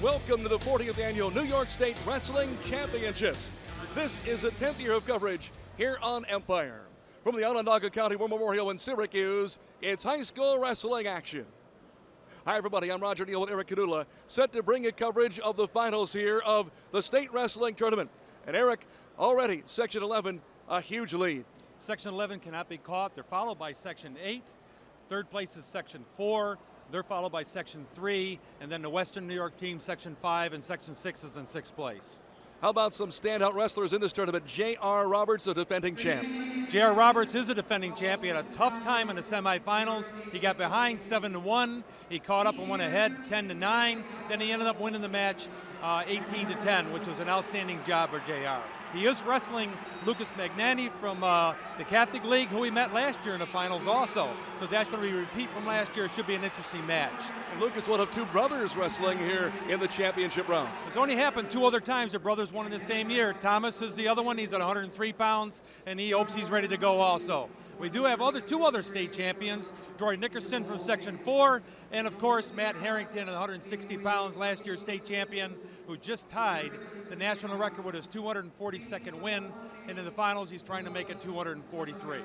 Welcome to the 40th Annual New York State Wrestling Championships. This is the 10th year of coverage here on Empire. From the Onondaga County War Memorial in Syracuse, it's high school wrestling action. Hi everybody, I'm Roger Neel with Erie Knuutila, set to bring you coverage of the finals here of the state wrestling tournament. And Eric, already Section 11, a huge lead. Section 11 cannot be caught. They're followed by Section 8. Third place is Section 4. They're followed by Section 3, and then the Western New York team, Section 5, and Section 6 is in 6th place. How about some standout wrestlers in this tournament? J.R. Roberts, the defending champ. J.R. Roberts is a defending champ. He had a tough time in the semifinals. He got behind 7-1. He caught up and went ahead 10-9. Then he ended up winning the match 18-10, which was an outstanding job for J.R. He is wrestling Lucas Magnani from the Catholic League, who we met last year in the finals also. So that's going to be a repeat from last year. It should be an interesting match. And Lucas, one of two brothers wrestling here in the championship round. It's only happened 2 other times. Their brothers won in the same year. Thomas is the other one. He's at 103 pounds, and he hopes he's ready to go also. We do have two other state champions, Troy Nickerson from Section 4, and of course Matt Harrington at 160 pounds, last year's state champion, who just tied the national record with his 242nd win, and in the finals he's trying to make it 243.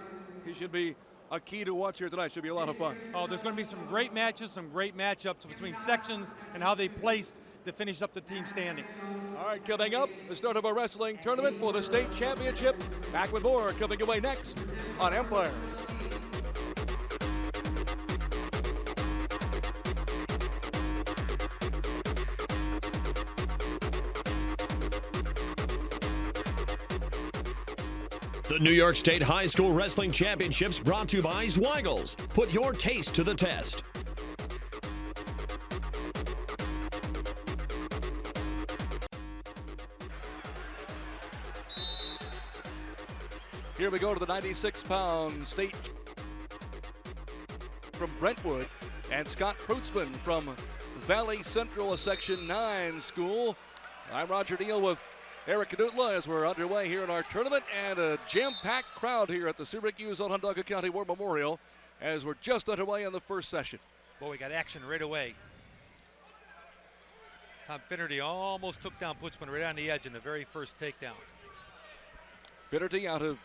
He should be a key to watch here tonight. Should be a lot of fun. Oh, there's going to be some great matches, some great matchups between sections and how they placed to finish up the team standings. All right, coming up, the start of our wrestling tournament for the state championship. Back with more coming away next on Empire. The New York State High School Wrestling Championships brought to you by Zweigels. Put your taste to the test. Here we go to the 96-pound state from Brentwood, and Scott Prutzman from Valley Central, a Section 9 school. I'm Roger Neel with Erie Knuutila as we're underway here in our tournament, and a jam-packed crowd here at the Syracuse Onondaga County War Memorial as we're just underway in the first session. Boy, we got action right away. Tom Finnerty almost took down Putzman right on the edge in the very first takedown. Finnerty out of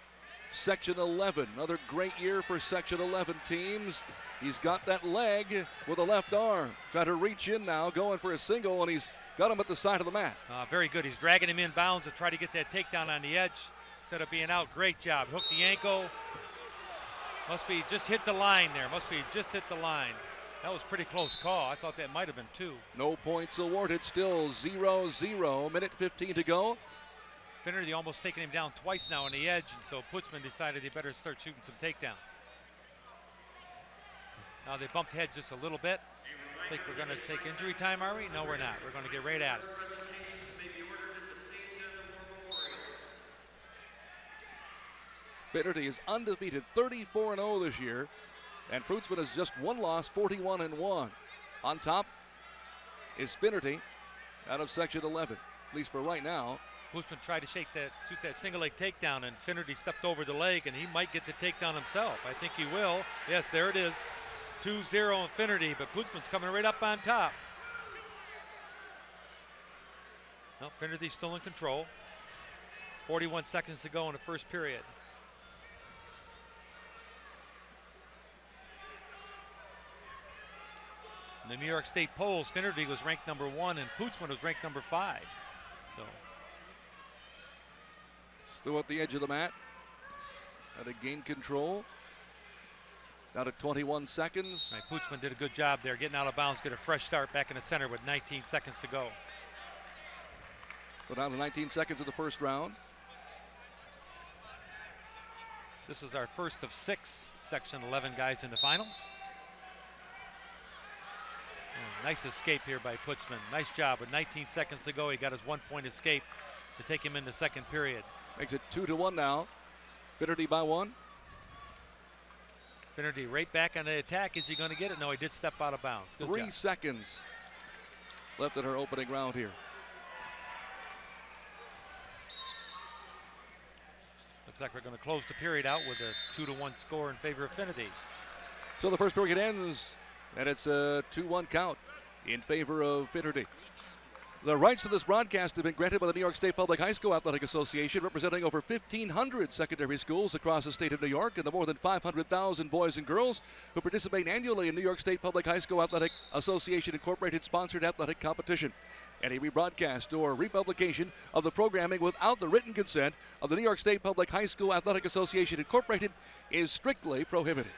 Section 11, another great year for Section 11 teams. He's got that leg with the left arm. Trying to reach in now, going for a single, and he's got him at the side of the mat. Very good. He's dragging him in bounds to try to get that takedown on the edge instead of being out. Great job. Hooked the ankle. Must be just hit the line there. Must be just hit the line. That was a pretty close call. I thought that might have been 2. No points awarded. Still 0-0. Minute 15 to go. Finnerty almost taking him down twice now on the edge, and so Putzman decided he better start shooting some takedowns. Now they bumped heads just a little bit. I think we're going to take injury time, are we? No, we're not. We're going to get right at it. Finnerty is undefeated, 34-0 this year, and Prutzman has just one loss, 41-1. On top is Finnerty out of Section 11, at least for right now. Putzman tried to shoot that single leg takedown, and Finnerty stepped over the leg, and he might get the takedown himself. I think he will. Yes, there it is. 2-0 on Finnerty, but Putzman's coming right up on top. Well, Finnerty's still in control. 41 seconds to go in the first period. In the New York State polls, Finnerty was ranked number 1 and Putzman was ranked number 5. So still at the edge of the mat. Got to gain control. Down to 21 seconds. Right, Putzman did a good job there, getting out of bounds, get a fresh start back in the center with 19 seconds to go. So down to 19 seconds of the first round. This is our first of 6 Section 11 guys in the finals. Oh, nice escape here by Putzman. Nice job. With 19 seconds to go, he got his 1-point escape to take him in the second period. Makes it 2-1 now. Finnerty by 1. Finnerty right back on the attack. Is he going to get it? No, he did step out of bounds. Good 3 job. seconds left in her opening round here. Looks like we're going to close the period out with a 2-1 score in favor of Finnerty. So the first period ends, and it's a 2-1 count in favor of Finnerty. The rights to this broadcast have been granted by the New York State Public High School Athletic Association, representing over 1,500 secondary schools across the state of New York and the more than 500,000 boys and girls who participate annually in New York State Public High School Athletic Association Incorporated sponsored athletic competition. Any rebroadcast or republication of the programming without the written consent of the New York State Public High School Athletic Association Incorporated is strictly prohibited.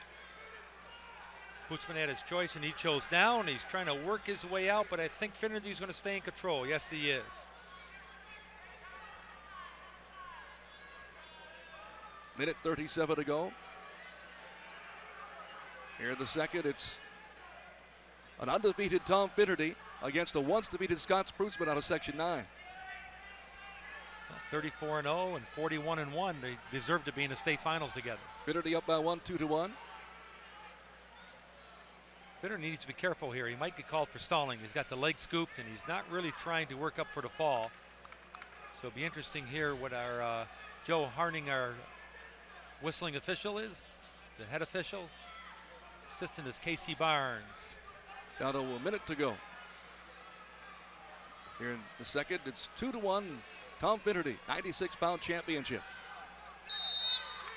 Putzman had his choice and he chose down. He's trying to work his way out, but I think Finnerty's going to stay in control. Yes, he is. Minute 37 to go. Here in the second, it's an undefeated Tom Finnerty against a once-defeated Scott Sprutzman out of Section 9. 34-0 and 41-1. They deserve to be in the state finals together. Finnerty up by 1, 2-1. Finnerty needs to be careful here. He might get called for stalling. He's got the leg scooped and he's not really trying to work up for the fall. So it'll be interesting here what our Joe Harning, our whistling official, is, the head official. Assistant is Casey Barnes. Down to a minute to go. Here in the second, it's 2-1. Tom Finnerty, 96-pound championship.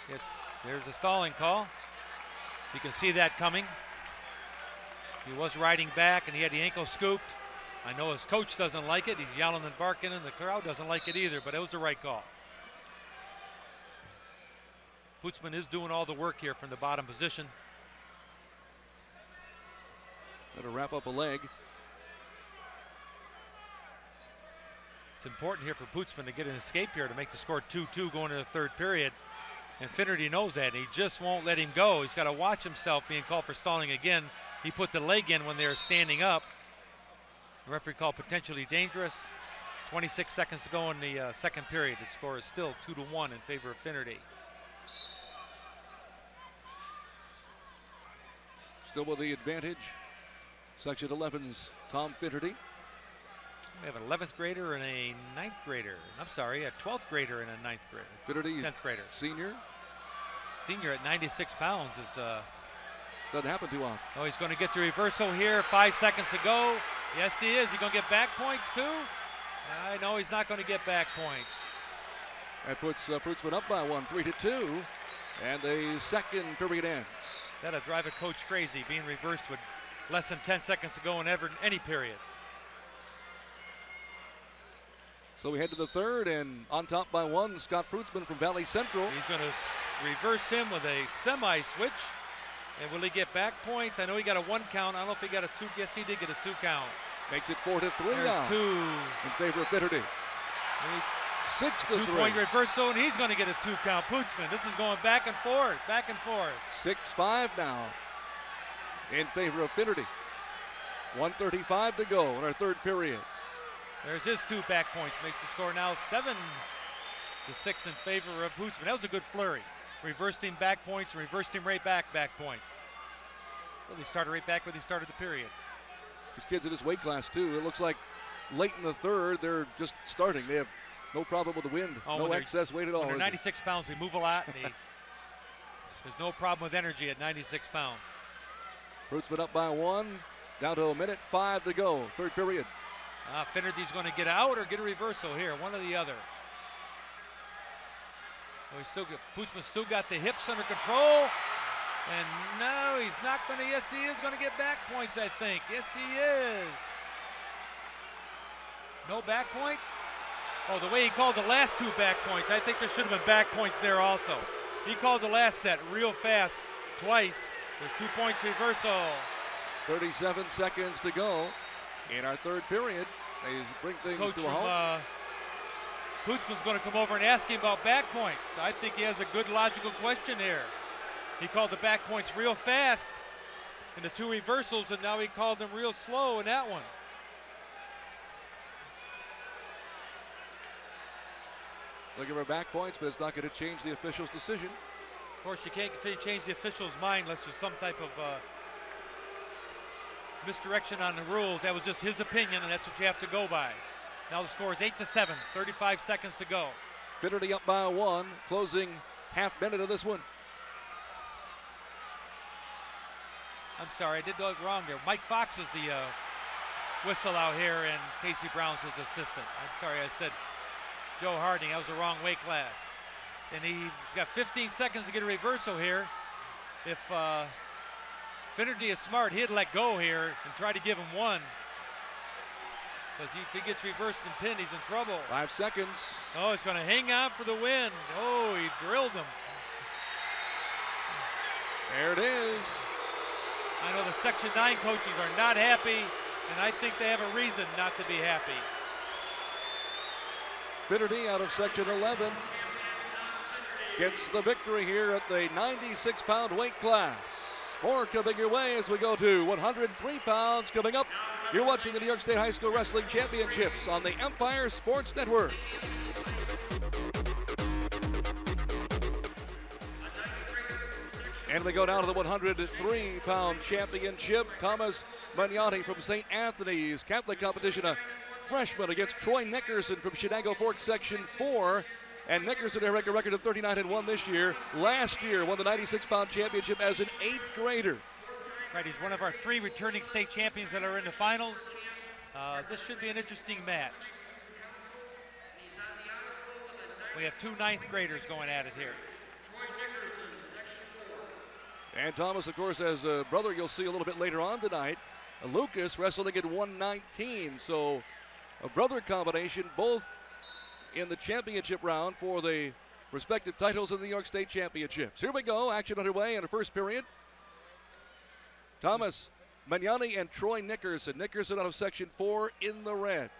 Yes, there's a stalling call. You can see that coming. He was riding back and he had the ankle scooped. I know his coach doesn't like it. He's yelling and barking and the crowd doesn't like it either, but it was the right call. Putzman is doing all the work here from the bottom position. Going to wrap up a leg. It's important here for Putzman to get an escape here to make the score 2-2 going into the third period. And Finnerty knows that. He just won't let him go. He's got to watch himself being called for stalling again. He put the leg in when they were standing up. The referee called potentially dangerous. 26 seconds to go in the second period. The score is still 2-1 in favor of Finnerty. Still with the advantage. Section 11's Tom Finnerty. We have an 11th grader and a 9th grader. I'm sorry, a 12th grader and a 9th grader. Finnerty, 10th grader. Senior. Senior at 96 pounds is. Doesn't happen too often. Oh, he's going to get the reversal here. 5 seconds to go. Yes, he is. He's going to get back points too. I know he's not going to get back points. That puts Putzman up by 1, 3-2, and the second period ends. That'll drive a coach crazy, being reversed with less than 10 seconds to go in any period. So we head to the third, and on top by 1, Scott Putzman from Valley Central. He's going to reverse him with a semi-switch. And will he get back points? I know he got a 1 count. I don't know if he got a 2. Yes, he did get a 2 count. Makes it 4-3 now. There's 2. In favor of Finnerty. 6-3. 2-point reversal, and he's going to get a 2 count. Putzman, this is going back and forth, back and forth. 6-5 now in favor of Finnerty. 1:35 to go in our third period. There's his 2 back points. Makes the score now 7-6 in favor of Putzman. That was a good flurry. Reversed him back points, reversed him right back points. So they started right back where they started the period. These kids in this weight class too, it looks like late in the third, they're just starting. They have no problem with the wind, no excess weight at all. When they're 96 pounds, they move a lot. And there's no problem with energy at 96 pounds. Putzman up by 1, down to a minute 5 to go, third period. Finnerty's going to get out or get a reversal here, one or the other. Well, Putzman still got the hips under control. And no, he's not going to. Yes, he is going to get back points, I think. Yes, he is. No back points? Oh, the way he called the last 2 back points, I think there should have been back points there also. He called the last set real fast twice. There's 2 points reversal. 37 seconds to go in our third period. They bring things Coach to a halt. Putzman's going to come over and ask him about back points. I think he has a good logical question here. He called the back points real fast in the 2 reversals, and now he called them real slow in that one. Looking for back points, but it's not going to change the official's decision. Of course, you can't change the official's mind unless there's some type of misdirection on the rules. That was just his opinion, and that's what you have to go by. Now the score is 8-7, 35 seconds to go. Finnerty up by 1, closing half minute of this one. I'm sorry, I did that wrong there. Mike Fox is the whistle out here, and Casey Brown's his assistant. I'm sorry, I said Joe Harding. That was the wrong weight class. And he's got 15 seconds to get a reversal here. If Finnerty is smart, he'd let go here and try to give him one. Because if he gets reversed and pinned, he's in trouble. 5 seconds. Oh, he's going to hang on for the win. Oh, he drilled him. There it is. I know the Section 9 coaches are not happy, and I think they have a reason not to be happy. Finnerty out of Section 11 gets the victory here at the 96-pound weight class. More coming your way as we go to 103 pounds coming up. You're watching the New York State High School Wrestling Championships on the Empire Sports Network. And we go down to the 103-pound championship. Thomas Magnotti from St. Anthony's Catholic competition, a freshman against Troy Nickerson from Shenango Fork Section 4. And Nickerson has a record of 39-1 this year. Last year won the 96-pound championship as an 8th grader. Right, he's one of our 3 returning state champions that are in the finals. This should be an interesting match. We have 2 9th graders going at it here. And Thomas, of course, has a brother you'll see a little bit later on tonight. Lucas wrestling at 119. So a brother combination, both in the championship round for the respective titles of the New York State Championships. Here we go, action underway in the first period. Thomas Magnani and Troy Nickerson. Nickerson out of Section 4 in the red.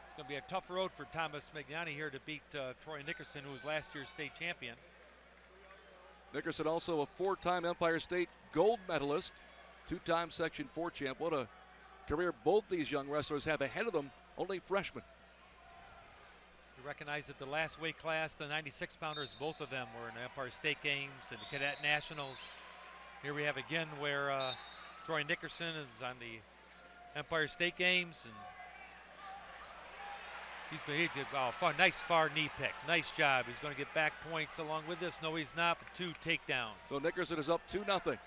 It's going to be a tough road for Thomas Magnani here to beat Troy Nickerson, who was last year's state champion. Nickerson also a 4-time Empire State gold medalist, 2-time Section 4 champ. What a career both these young wrestlers have ahead of them, only freshmen. You recognize that the last weight class, the 96-pounders, both of them were in the Empire State Games and the Cadet Nationals. Here we have again where Troy Nickerson is on the Empire State Games, and he did nice far knee pick. Nice job. He's going to get back points along with this. No, he's not, but 2 takedowns. So Nickerson is up 2-0.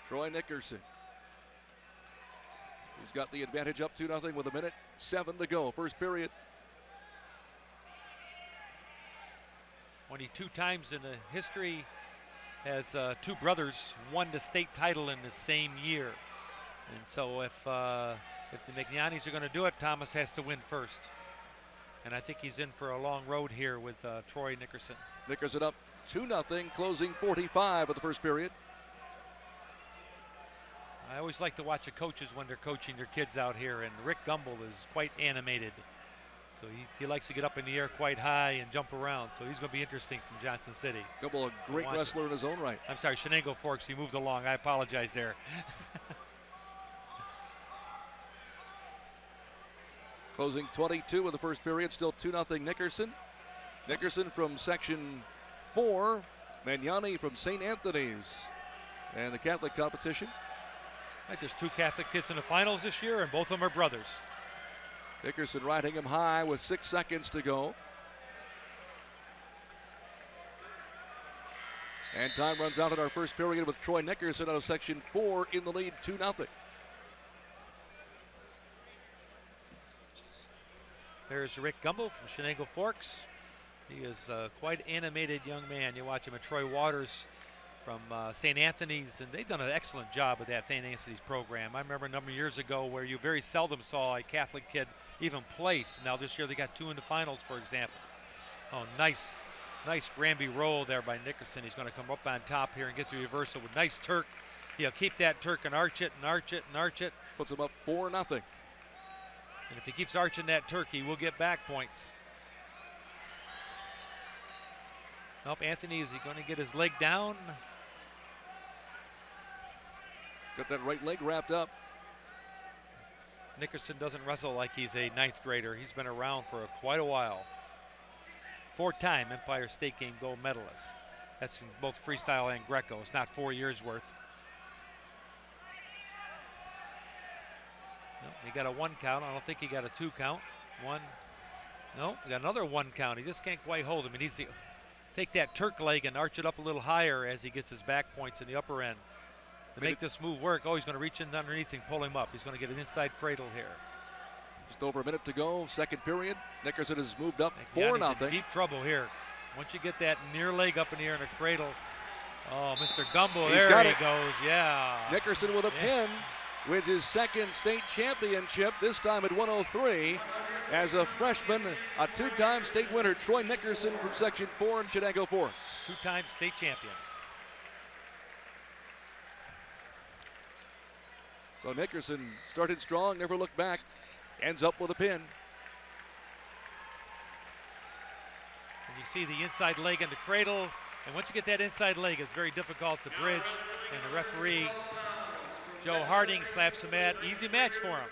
Troy Nickerson. He's got the advantage up 2-0 with 1:07 to go. First period. Only 2 times in the history has 2 brothers won the state title in the same year. And so if the Magnanis are going to do it, Thomas has to win first. And I think he's in for a long road here with Troy Nickerson. Nickerson up 2-0, closing 45 of the first period. I always like to watch the coaches when they're coaching their kids out here, and Rick Gumbel is quite animated. So he likes to get up in the air quite high and jump around. So he's going to be interesting from Johnson City. Gumbel, a great wrestler in his own right. I'm sorry, Shenango Forks, he moved along. I apologize there. Closing 22 of the first period, still 2-0 Nickerson. Nickerson from Section 4, Magnani from St. Anthony's. And the Catholic competition. There's 2 Catholic kids in the finals this year, and both of them are brothers. Nickerson riding him high with 6 seconds to go. And time runs out in our first period with Troy Nickerson out of Section 4 in the lead, 2-0. There's Rick Gumbel from Shenango Forks. He is a quite animated young man. You watch him at Troy Waters from St. Anthony's, and they've done an excellent job with that St. Anthony's program. I remember a number of years ago where you very seldom saw a Catholic kid even place. Now this year they got 2 in the finals, for example. Oh, nice Granby roll there by Nickerson. He's going to come up on top here and get the reversal with nice Turk. He'll keep that Turk and arch it and arch it and arch it. Puts him up 4-0. And if he keeps arching that Turk, he will get back points. Nope, Anthony, is he going to get his leg down? Got that right leg wrapped up. Nickerson doesn't wrestle like he's a 9th grader. He's been around for quite a while. 4-time Empire State Game gold medalist. That's in both freestyle and Greco. It's not 4 years worth. Nope, he got a 1 count. I don't think he got a 2 count. 1. Nope, he got another 1 count. He just can't quite hold him. He needs to take that Turk leg and arch it up a little higher as he gets his back points in the upper end. To make this move work, he's going to reach in underneath and pull him up. He's going to get an inside cradle here. Just over a minute to go, second period. Nickerson has moved up 4-0. He's in deep trouble here. Once you get that near leg up in the air in a cradle, oh, Mr. Gumbo, there he goes, yeah. Nickerson with a pin wins his second state championship, this time at 103. As a freshman, a two-time state winner, Troy Nickerson from Section 4 in Chenango Forks. Two-time state champion. So Nickerson started strong, never looked back, ends up with a pin. And you see the inside leg in the cradle, and once you get that inside leg, it's very difficult to bridge, and the referee, Joe Harding, slaps him at. Easy match for him.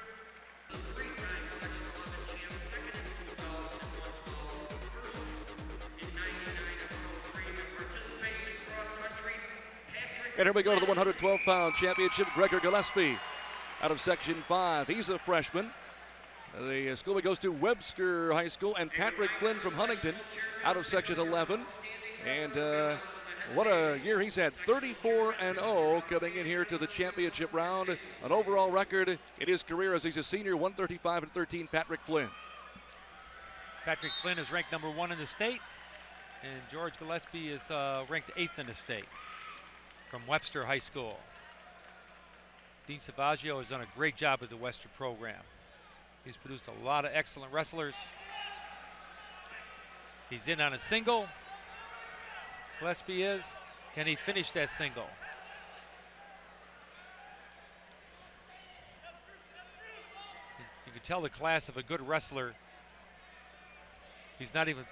And here we go to the 112-pound championship. Gregor Gillespie out of Section 5. He's a freshman. The school he goes to, Webster High School, and Patrick Flynn from Huntington out of Section 11. And what a year he's had, 34-0 coming in here to the championship round. An overall record in his career as he's a senior, 135-13, Patrick Flynn. Patrick Flynn is ranked number 1 in the state, and George Gillespie is ranked 8th in the state from Webster High School. Dean Savaggio has done a great job with the Webster program. He's produced a lot of excellent wrestlers. He's in on a single. Gillespie is. Can he finish that single? You can tell the class of a good wrestler. He's not even,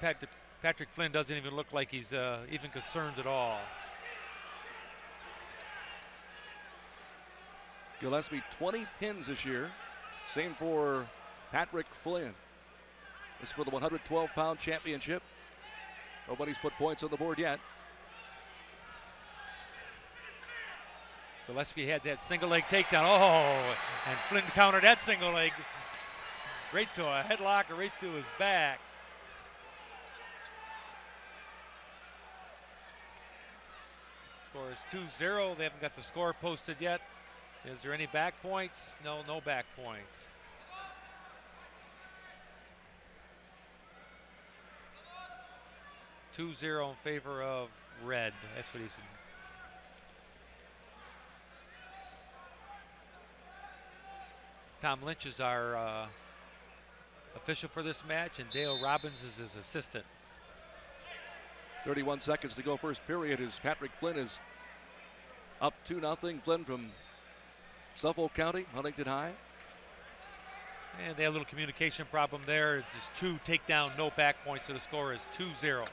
Patrick Flynn doesn't even look like he's even concerned at all. Gillespie 20 pins this year. Same for Patrick Flynn. This is for the 112-pound championship. Nobody's put points on the board yet. Gillespie had that single leg takedown. Oh, and Flynn countered that single leg right to a headlock or right to his back. Score is 2-0. They haven't got the score posted yet. Is there any back points? No, no back points. It's 2-0 in favor of red. That's what he's in. Tom Lynch is our official for this match, and Dale Robbins is his assistant. 31 seconds to go first period as Patrick Flynn is up 2-0. Flynn from Suffolk County, Huntington High. And they had a little communication problem there. It's just 2 takedown, no back points, so the score is 2-0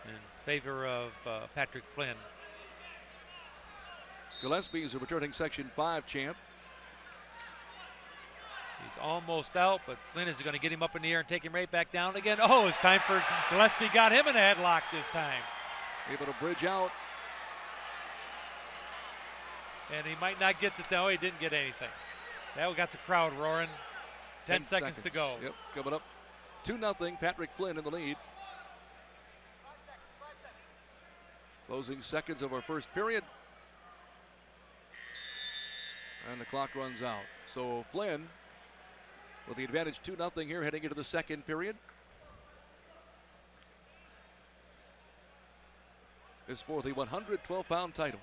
in favor of Patrick Flynn. Gillespie is a returning Section 5 champ. He's almost out, but Flynn is going to get him up in the air and take him right back down again. Oh, it's time for Gillespie. Got him in a headlock this time. Able to bridge out. And he might not get the, no, he didn't get anything. That got the crowd roaring. 10 seconds to go. Yep, coming up 2-0, Patrick Flynn in the lead. Closing seconds of our first period. And the clock runs out. So Flynn with the advantage 2-0 here heading into the second period. This for the 112-pound title.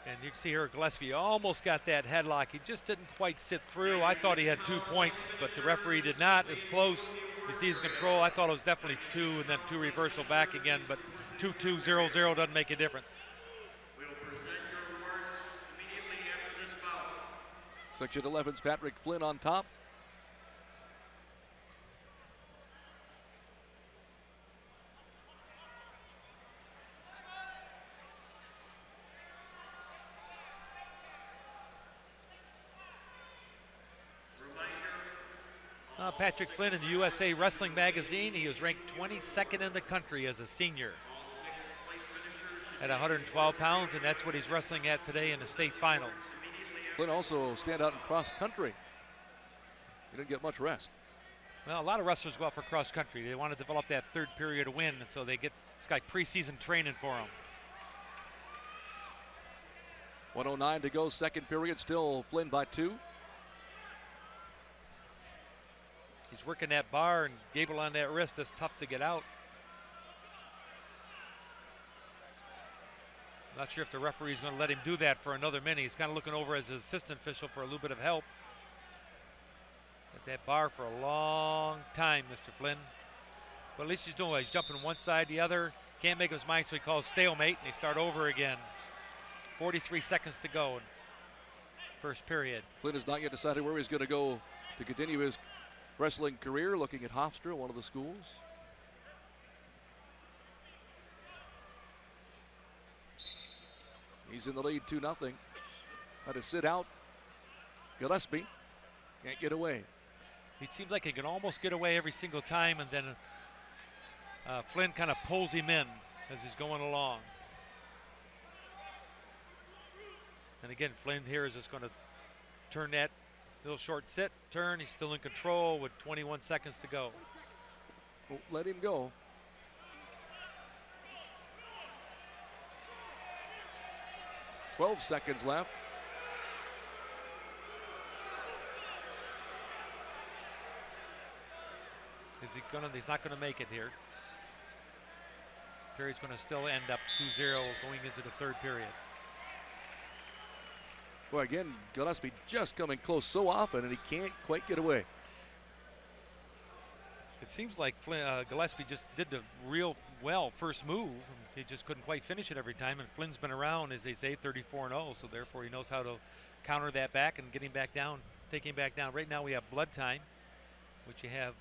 And you can see here Gillespie almost got that headlock. He just didn't quite sit through. I thought he had 2 points, but the referee did not. It was close. You see his control. I thought it was definitely 2 and then 2 reversal back again, but 2-2, 0-0 doesn't make a difference. Section 11's Patrick Flynn on top. Patrick Flynn in the USA Wrestling Magazine. He was ranked 22nd in the country as a senior at 112 pounds, and that's what he's wrestling at today in the state finals. Flynn also stand out in cross country. He didn't get much rest. Well, a lot of wrestlers go out for cross country. They want to develop that third period win, and so they get it's like preseason training for them. 1:09 to go, second period. Still Flynn by 2. He's working that bar and Gable on that wrist. That's tough to get out. Not sure if the referee's going to let him do that for another minute. He's kind of looking over as his assistant official for a little bit of help. At that bar for a long time, Mr. Flynn. But at least he's doing well. He's jumping one side, the other. Can't make up his mind, so he calls stalemate, and they start over again. 43 seconds to go in first period. Flynn has not yet decided where he's going to go to continue his wrestling career, looking at Hofstra, one of the schools. He's in the lead 2-0. Had to sit out. Gillespie can't get away. He seems like he can almost get away every single time, and then Flynn kind of pulls him in as he's going along. And again, Flynn here is just going to turn that little short sit, turn. He's still in control with 21 seconds to go. Won't let him go. "12 seconds left. Is he gonna? He's not gonna make it here. Period's gonna still end up 2-0 going into the third period. Well, again, Gillespie just coming close so often, and he can't quite get away. It seems like Gillespie just did the real well first move. He just couldn't quite finish it every time, and Flynn's been around, as they say, 34-0, so therefore he knows how to counter that back and get him back down, take him back down. Right now we have blood time, which you have,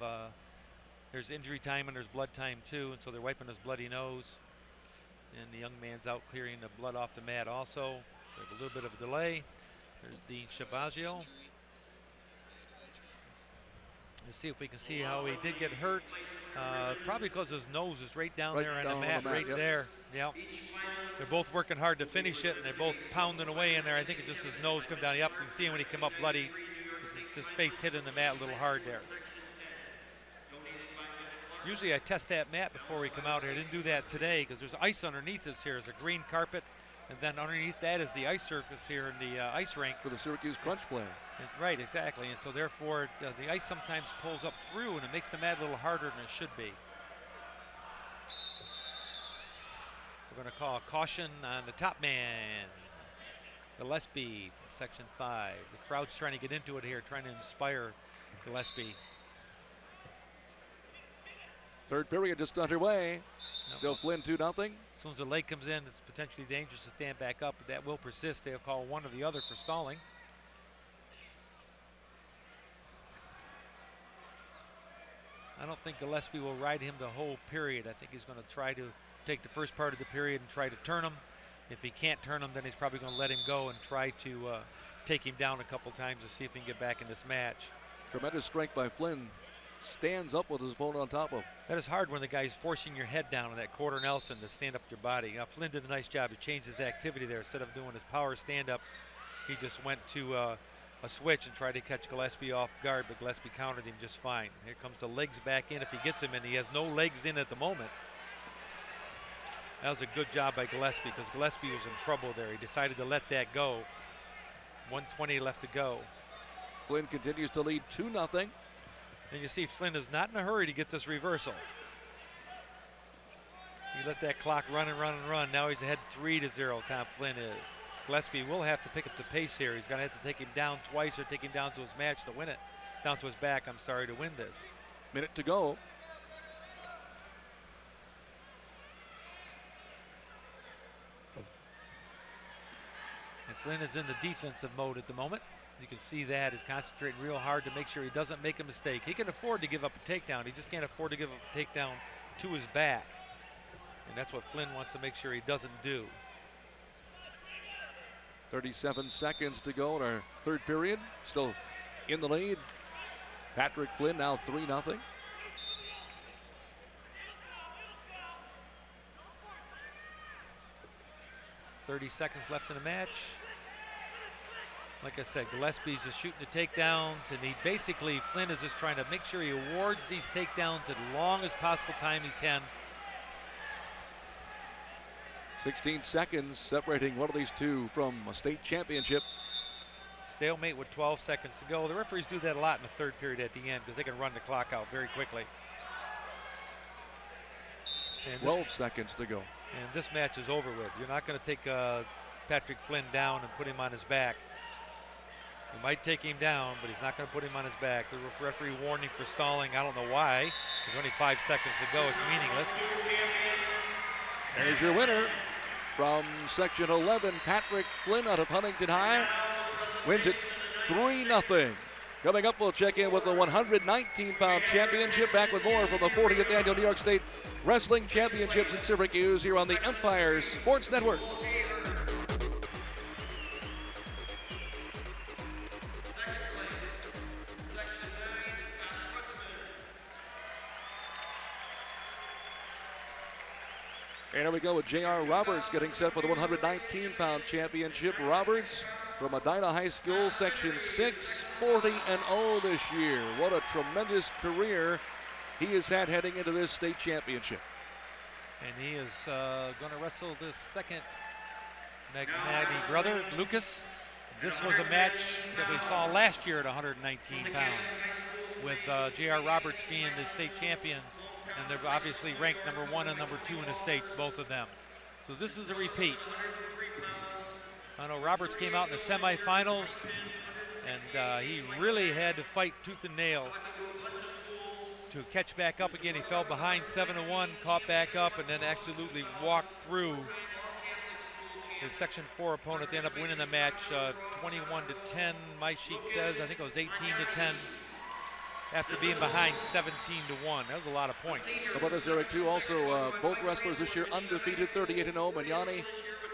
there's injury time and there's blood time too, and so they're wiping his bloody nose. And the young man's out clearing the blood off the mat also, so a little bit of a delay. There's Dean Shabazio. Let's see if we can see how he did get hurt. Probably because his nose is right down there on the mat, right there. Yeah. They're both working hard to finish it, and they're both pounding away in there. I think it just his nose come down. Yep, you can see him when he come up bloody. His face hit in the mat a little hard there. Usually I test that mat before we come out here. I didn't do that today because there's ice underneath us here. There's a green carpet, and then underneath that is the ice surface here in the ice rink. For the Syracuse Crunch play. Right, exactly. And so therefore the ice sometimes pulls up through, and it makes the mat a little harder than it should be. We're going to call a caution on the top man, Gillespie, from Section 5. The crowd's trying to get into it here, trying to inspire Gillespie. Third period just underway. Still Flynn 2-0. As soon as the leg comes in, it's potentially dangerous to stand back up, but that will persist. They'll call one or the other for stalling. I don't think Gillespie will ride him the whole period. I think he's going to try to take the first part of the period and try to turn him. If he can't turn him, then he's probably going to let him go and try to take him down a couple times to see if he can get back in this match. Tremendous strength by Flynn. Stands up with his opponent on top of him. That is hard when the guy's forcing your head down in that quarter Nelson to stand up with your body. Now, Flynn did a nice job to change his activity there. Instead of doing his power stand-up, he just went to a switch and tried to catch Gillespie off guard, but Gillespie countered him just fine. Here comes the legs back in if he gets him in. He has no legs in at the moment. That was a good job by Gillespie because Gillespie was in trouble there. He decided to let that go. 1:20 left to go. Flynn continues to lead 2-0. And you see Flynn is not in a hurry to get this reversal. He let that clock run and run and run. Now he's ahead 3-0, Tom Flynn is. Gillespie will have to pick up the pace here. He's going to have to take him down twice or take him down to his match to win it. Down to his back, I'm sorry, to win this. Minute to go. And Flynn is in the defensive mode at the moment. You can see that he's concentrating real hard to make sure he doesn't make a mistake. He can afford to give up a takedown. He just can't afford to give up a takedown to his back. And that's what Flynn wants to make sure he doesn't do. 37 seconds to go in our third period. Still in the lead. Patrick Flynn now 3-0. .30 seconds left in the match. Like I said, Gillespie's just shooting the takedowns, and Flynn is just trying to make sure he awards these takedowns as long as possible time he can. 16 seconds separating one of these two from a state championship. Stalemate with 12 seconds to go. The referees do that a lot in the third period at the end because they can run the clock out very quickly. And 12 seconds to go. And this match is over with. You're not going to take Patrick Flynn down and put him on his back. You might take him down, but he's not going to put him on his back. The referee warning for stalling. I don't know why. There's only 5 seconds to go. It's meaningless. There's your winner from Section 11, Patrick Flynn out of Huntington High. Wins it 3-0. Coming up, we'll check in with the 119-pound championship. Back with more from the 40th Annual New York State Wrestling Championships in Syracuse here on the Empire Sports Network. And here we go with J.R. Roberts getting set for the 119-pound championship. Roberts from Medina High School, Section 6, 40-0 this year. What a tremendous career he has had heading into this state championship. And he is going to wrestle this second Magnati brother, Lucas. This was a match that we saw last year at 119 pounds with J.R. Roberts being the state champion. And they're obviously ranked number 1 and number 2 in the states, both of them. So this is a repeat. I know Roberts came out in the semifinals, and he really had to fight tooth and nail to catch back up again. He fell behind 7-1, caught back up, and then absolutely walked through his Section 4 opponent. They ended up winning the match 21-10. My sheet says, I think it was 18-10. After being behind 17-1. That was a lot of points. How about this, Eric, too? Also, both wrestlers this year undefeated, 38-0. Magnani,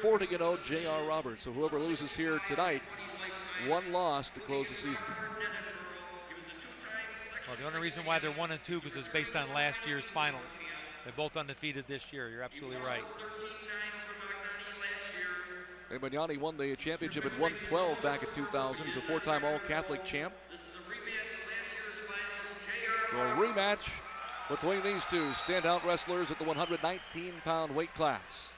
40-0. J.R. Roberts. So whoever loses here tonight, one loss to close the season. Well, the only reason why they're 1 and 2 because it's based on last year's finals. They're both undefeated this year. You're absolutely right. And Magnani won the championship at 112 back in 2000. He's a 4-time All-Catholic champ. So a rematch between these two standout wrestlers at the 119-pound weight class.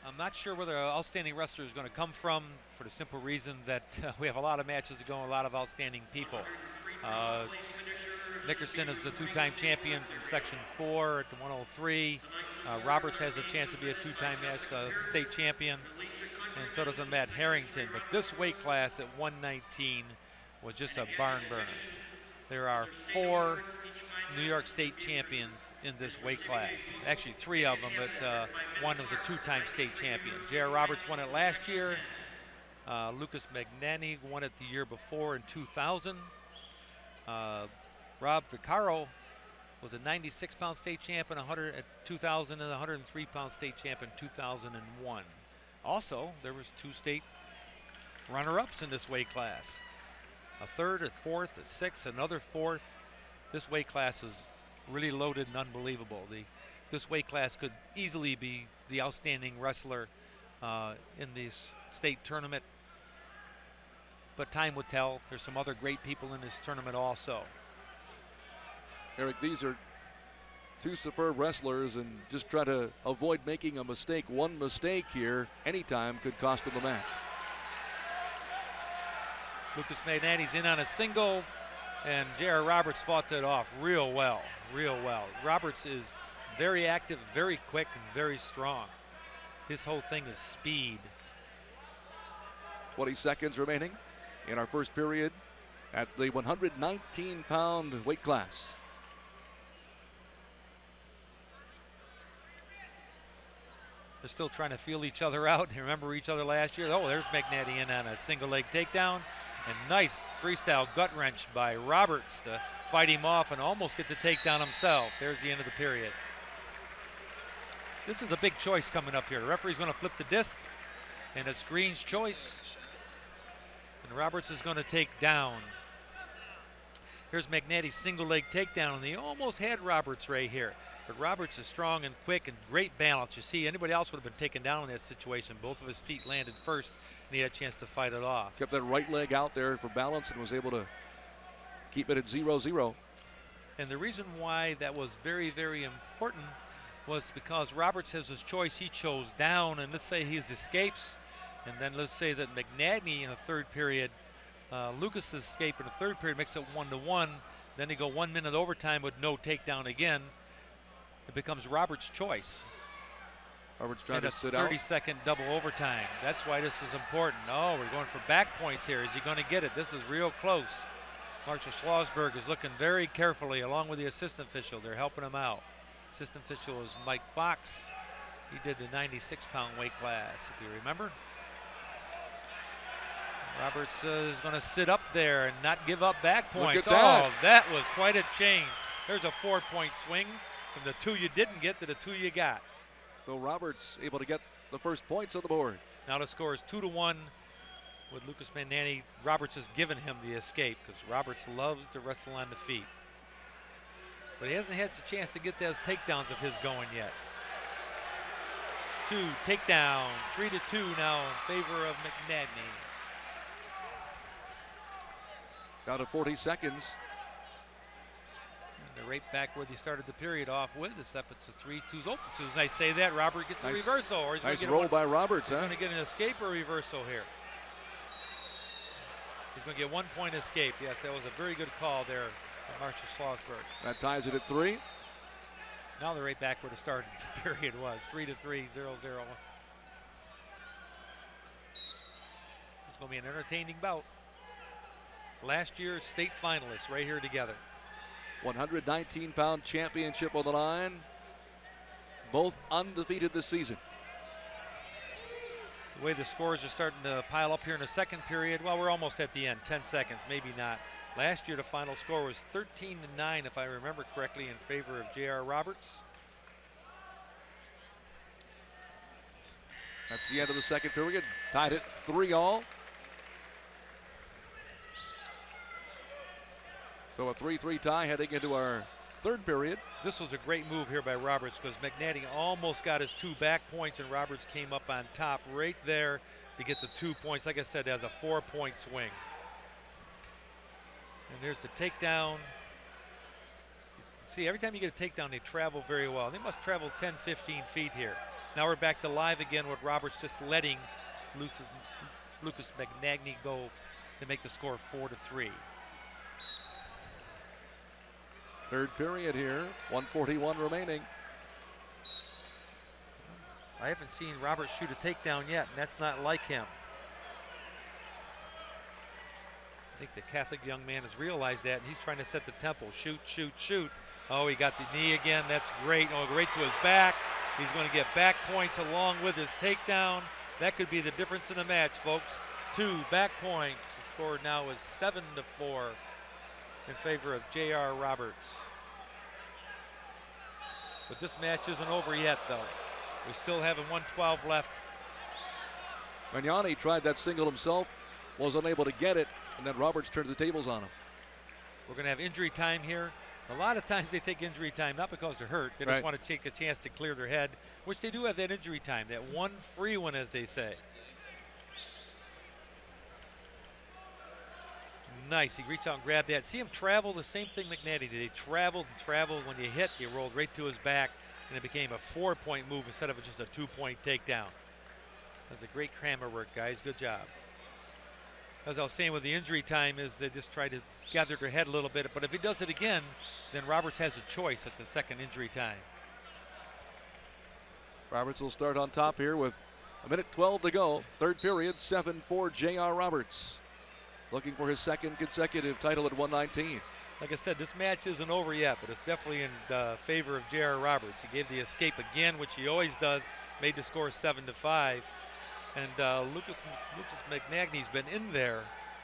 I'm not sure where the outstanding wrestler is going to come from for the simple reason that we have a lot of matches to go and a lot of outstanding people. Nickerson is the 2-time champion from Section 4 at the 103. Roberts has a chance to be a 2-time state champion, and so does Matt Harrington. But this weight class at 119 was just a barn burner. There are 4 New York State champions in this weight class. Actually 3 of them, but one was a 2-time state champion. J.R. Roberts won it last year. Lucas Magnani won it the year before in 2000. Rob Vicaro was a 96-pound state champion at 2000 and a 103-pound state champion in 2001. Also, there was 2 state runner-ups in this weight class. A 3rd, a 4th, a 6th, another 4th. This weight class is really loaded and unbelievable. This weight class could easily be the outstanding wrestler in this state tournament. But time will tell. There's some other great people in this tournament also. Eric, these are 2 superb wrestlers, and just try to avoid making a mistake. One mistake here anytime could cost them the match. Lucas Magnani's in on a single, and J.R. Roberts fought that off real well, real well. Roberts is very active, very quick, and very strong. His whole thing is speed. 20 seconds remaining in our first period at the 119-pound weight class. They're still trying to feel each other out. They remember each other last year. Oh, there's Magnani in on a single leg takedown. And nice freestyle gut wrench by Roberts to fight him off and almost get the takedown himself. There's the end of the period. This is a big choice coming up here. The referee's going to flip the disc, and it's Green's choice. And Roberts is going to take down Here's McNaty's single leg takedown, and he almost had Roberts right here. But Roberts is strong and quick and great balance. You see, anybody else would have been taken down in that situation. Both of his feet landed first, and he had a chance to fight it off. Kept that right leg out there for balance and was able to keep it at 0-0. And the reason why that was very, very important was because Roberts has his choice. He chose down, and let's say he escapes, and then let's say that McNagny in the third period, Lucas' escape in the third period makes it 1-1. Then they go 1 minute overtime with no takedown again. It becomes Roberts' choice. Roberts trying to sit out. 30-second double overtime. That's why this is important. Oh, we're going for back points here. Is he going to get it? This is real close. Marshall Schlossberg is looking very carefully along with the assistant official. They're helping him out. Assistant official is Mike Fox. He did the 96-pound weight class, if you remember. Roberts is going to sit up there and not give up back points. Look at that. Oh, that was quite a change. There's a 4-point swing from the 2 you didn't get to the 2 you got. So Roberts able to get the first points on the board. Now the score is 2-1 with Lucas McNagny. Roberts has given him the escape because Roberts loves to wrestle on the feet. But he hasn't had a chance to get those takedowns of his going yet. 2 takedown, 3-2 now in favor of McNagny. Down to 40 seconds. And they're right back where they started the period off with. It's up, it's a 3-2's open. As soon as I say that, Robert gets a reversal. Or he's nice get roll by Roberts, He's going to get an escape or reversal here. He's going to get 1 point escape. Yes, that was a very good call there by Marshall Schlossberg. That ties it at 3. Now they're right back where the start of the period was. 3-3, 0-0. It's going to be an entertaining bout. Last year's state finalists right here together. 119-pound championship on the line. Both undefeated this season. The way the scores are starting to pile up here in the second period, well, we're almost at the end, 10 seconds, maybe not. Last year, the final score was 13-9, if I remember correctly, in favor of J.R. Roberts. That's the end of the second period. Tied at 3-all. So a 3-3 tie heading into our third period. This was a great move here by Roberts because McNagny almost got his 2 back points and Roberts came up on top right there to get the 2 points. Like I said, as a 4-point swing. And there's the takedown. See, every time you get a takedown, they travel very well. They must travel 10, 15 feet here. Now we're back to live again with Roberts just letting Lucas McNagny go to make the score 4-3. Third period here, 1:41 remaining. I haven't seen Roberts shoot a takedown yet, and that's not like him. I think the Catholic young man has realized that, and he's trying to set the tempo. Shoot, shoot, shoot. Oh, he got the knee again. That's great. Oh, right to his back. He's going to get back points along with his takedown. That could be the difference in the match, folks. 2 back points. The score now is 7-4 in favor of J.R. Roberts. But this match isn't over yet, though. We still have a 1:12 left. Magnani tried that single himself, was unable to get it, and then Roberts turned the tables on him. We're going to have injury time here. A lot of times they take injury time, not because they're hurt. They just want to take a chance to clear their head, which they do have that injury time, that one free one, as they say. Nice, he reached out and grabbed that. See him travel, the same thing McNagny did. He traveled and traveled. When you hit, you rolled right to his back, and it became a 4-point move instead of just a 2-point takedown. That's a great camera work, guys. Good job. As I was saying with the injury time is they just try to gather their head a little bit, but if he does it again, then Roberts has a choice at the second injury time. Roberts will start on top here with 1:12 to go. Third period, 7-4 J.R. Roberts. Looking for his second consecutive title at 119. Like I said, this match isn't over yet, but it's definitely in favor of J.R. Roberts. He gave the escape again, which he always does, made the score 7-5. And Lucas McNagny's been in there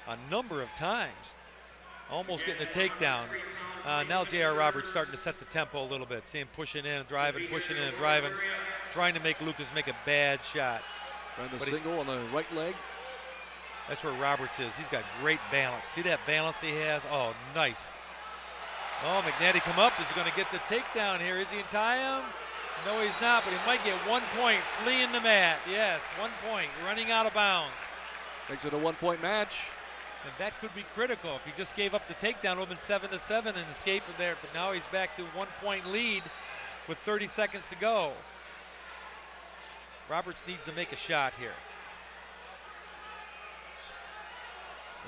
a number of times, almost getting a takedown. Now J.R. Roberts starting to set the tempo a little bit. See him pushing in and driving, pushing in and driving, trying to make Lucas make a bad shot. Trying to single on the right leg. That's where Roberts is. He's got great balance. See that balance he has? Oh, nice. Oh, McNady come up. Is he going to get the takedown here? Is he in time? No, he's not, but he might get 1 point. Fleeing the mat. Yes, 1 point. Running out of bounds. Makes it a 1-point match. And that could be critical. If he just gave up the takedown, it would have been 7-7 and escaped there. But now he's back to 1 point lead with 30 seconds to go. Roberts needs to make a shot here.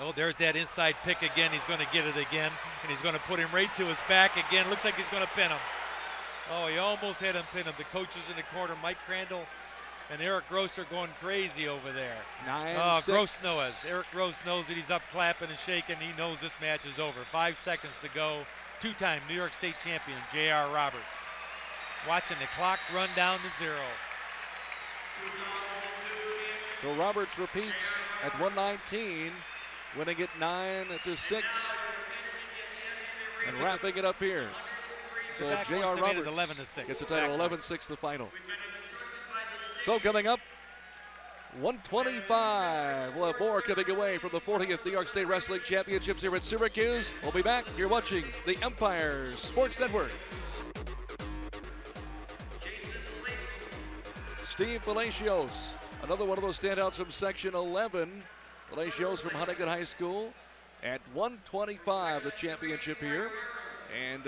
Oh, there's that inside pick again. He's going to get it again, and he's going to put him right to his back again. Looks like he's going to pin him. Oh, he almost had him pin him. The coaches in the corner, Mike Crandall and Eric Gross, are going crazy over there. 9-6. Gross knows. Eric Gross knows that he's up clapping and shaking. He knows this match is over. 5 seconds to go. Two-time New York State champion, J.R. Roberts. Watching the clock run down to 0. So Roberts repeats at 119, winning it 9-6. And wrapping it up here. So J.R. Roberts 11-6. gets the title 11-6 the final. So coming up, 125. We'll have more coming away from the 40th New York State Wrestling Championships here at Syracuse. We'll be back. You're watching the Empire Sports Network. Steve Palacios, another one of those standouts from Section 11. Palacios from Huntington High School at 125, the championship here. And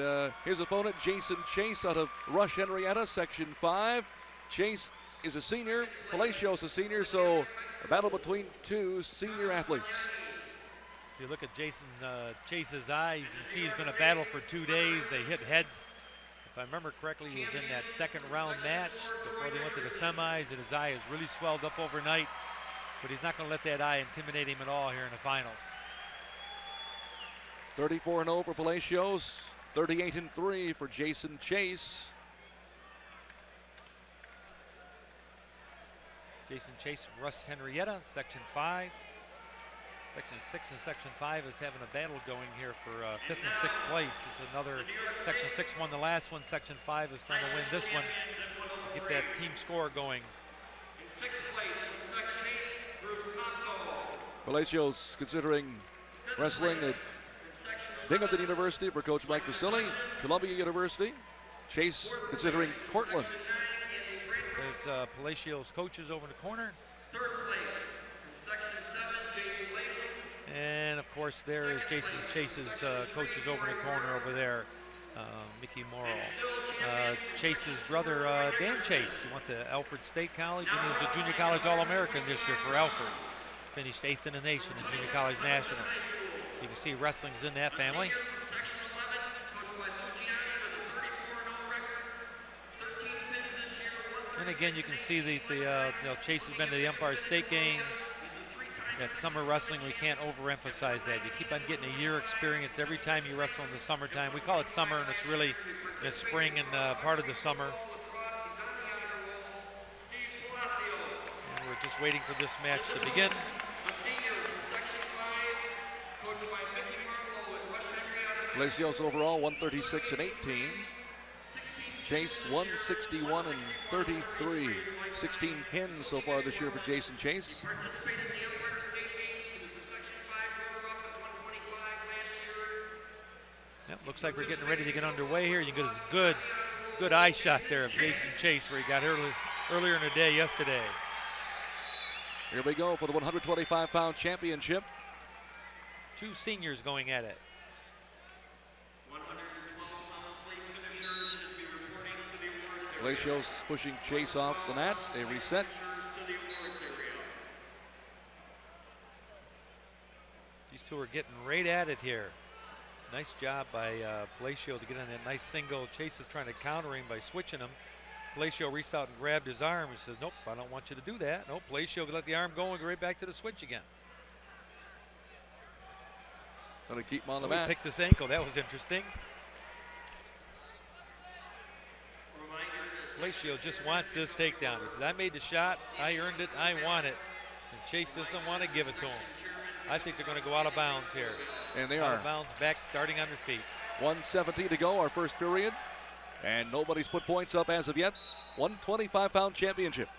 his opponent, Jason Chase, out of Rush Henrietta, Section 5. Chase is a senior, Palacios a senior, so a battle between two senior athletes. If you look at Jason Chase's eye, you can see he's been a battle for 2 days. They hit heads. If I remember correctly, he was in that second round match before they went to the semis, and his eye has really swelled up overnight. But he's not going to let that eye intimidate him at all here in the finals. 34-0 for Palacios, 38-3 for Jason Chase. Jason Chase from Russ Henrietta, Section 5. Section 6 and Section 5 is having a battle going here for 5th and 6th place. It's another, Section 6 won the last one. Section 5 is trying to win this one. Get that team score going. Palacios considering wrestling at Binghamton University for Coach Mike Vasili, Columbia University. Chase considering Cortland. There's Palacios coaches over in the corner. Third place, Section 7, Jason Latham. And of course there is Jason Chase's coaches over in the corner over there. Mickey Morrow. Chase's brother, Dan Chase, he went to Alfred State College, and he was a junior college All-American this year for Alfred. Finished 8th in the nation in Junior College Nationals. So you can see wrestling's in that family. And again, you can see the Chase has been to the Empire State Games. That summer wrestling, we can't overemphasize that. You keep on getting a year experience every time you wrestle in the summertime. We call it summer, and it's really spring and part of the summer. And we're just waiting for this match to begin. Palacios overall 136-18. Chase 161-33. 16 pins so far this year for Jason Chase. Yep, looks like we're getting ready to get underway here. You get a good eye shot there of Jason Chase where he got earlier in the day yesterday. Here we go for the 125-pound championship. Two seniors going at it. Palacios pushing Chase off the mat. They reset. These two are getting right at it here. Nice job by Palacio to get on that nice single. Chase is trying to counter him by switching him. Palacio reached out and grabbed his arm. He says, nope, I don't want you to do that. Nope, Palacio let the arm go and go right back to the switch again. Gonna keep him on the He mat. picked his ankle. That was interesting. Palacio just wants this takedown. He says, I made the shot, I earned it, I want it. And Chase doesn't want to give it to him. I think they're going to go out of bounds here. And they out are. Out of bounds, back, starting on their feet. 1:17 to go, our first period. And nobody's put points up as of yet. 125-pound championship.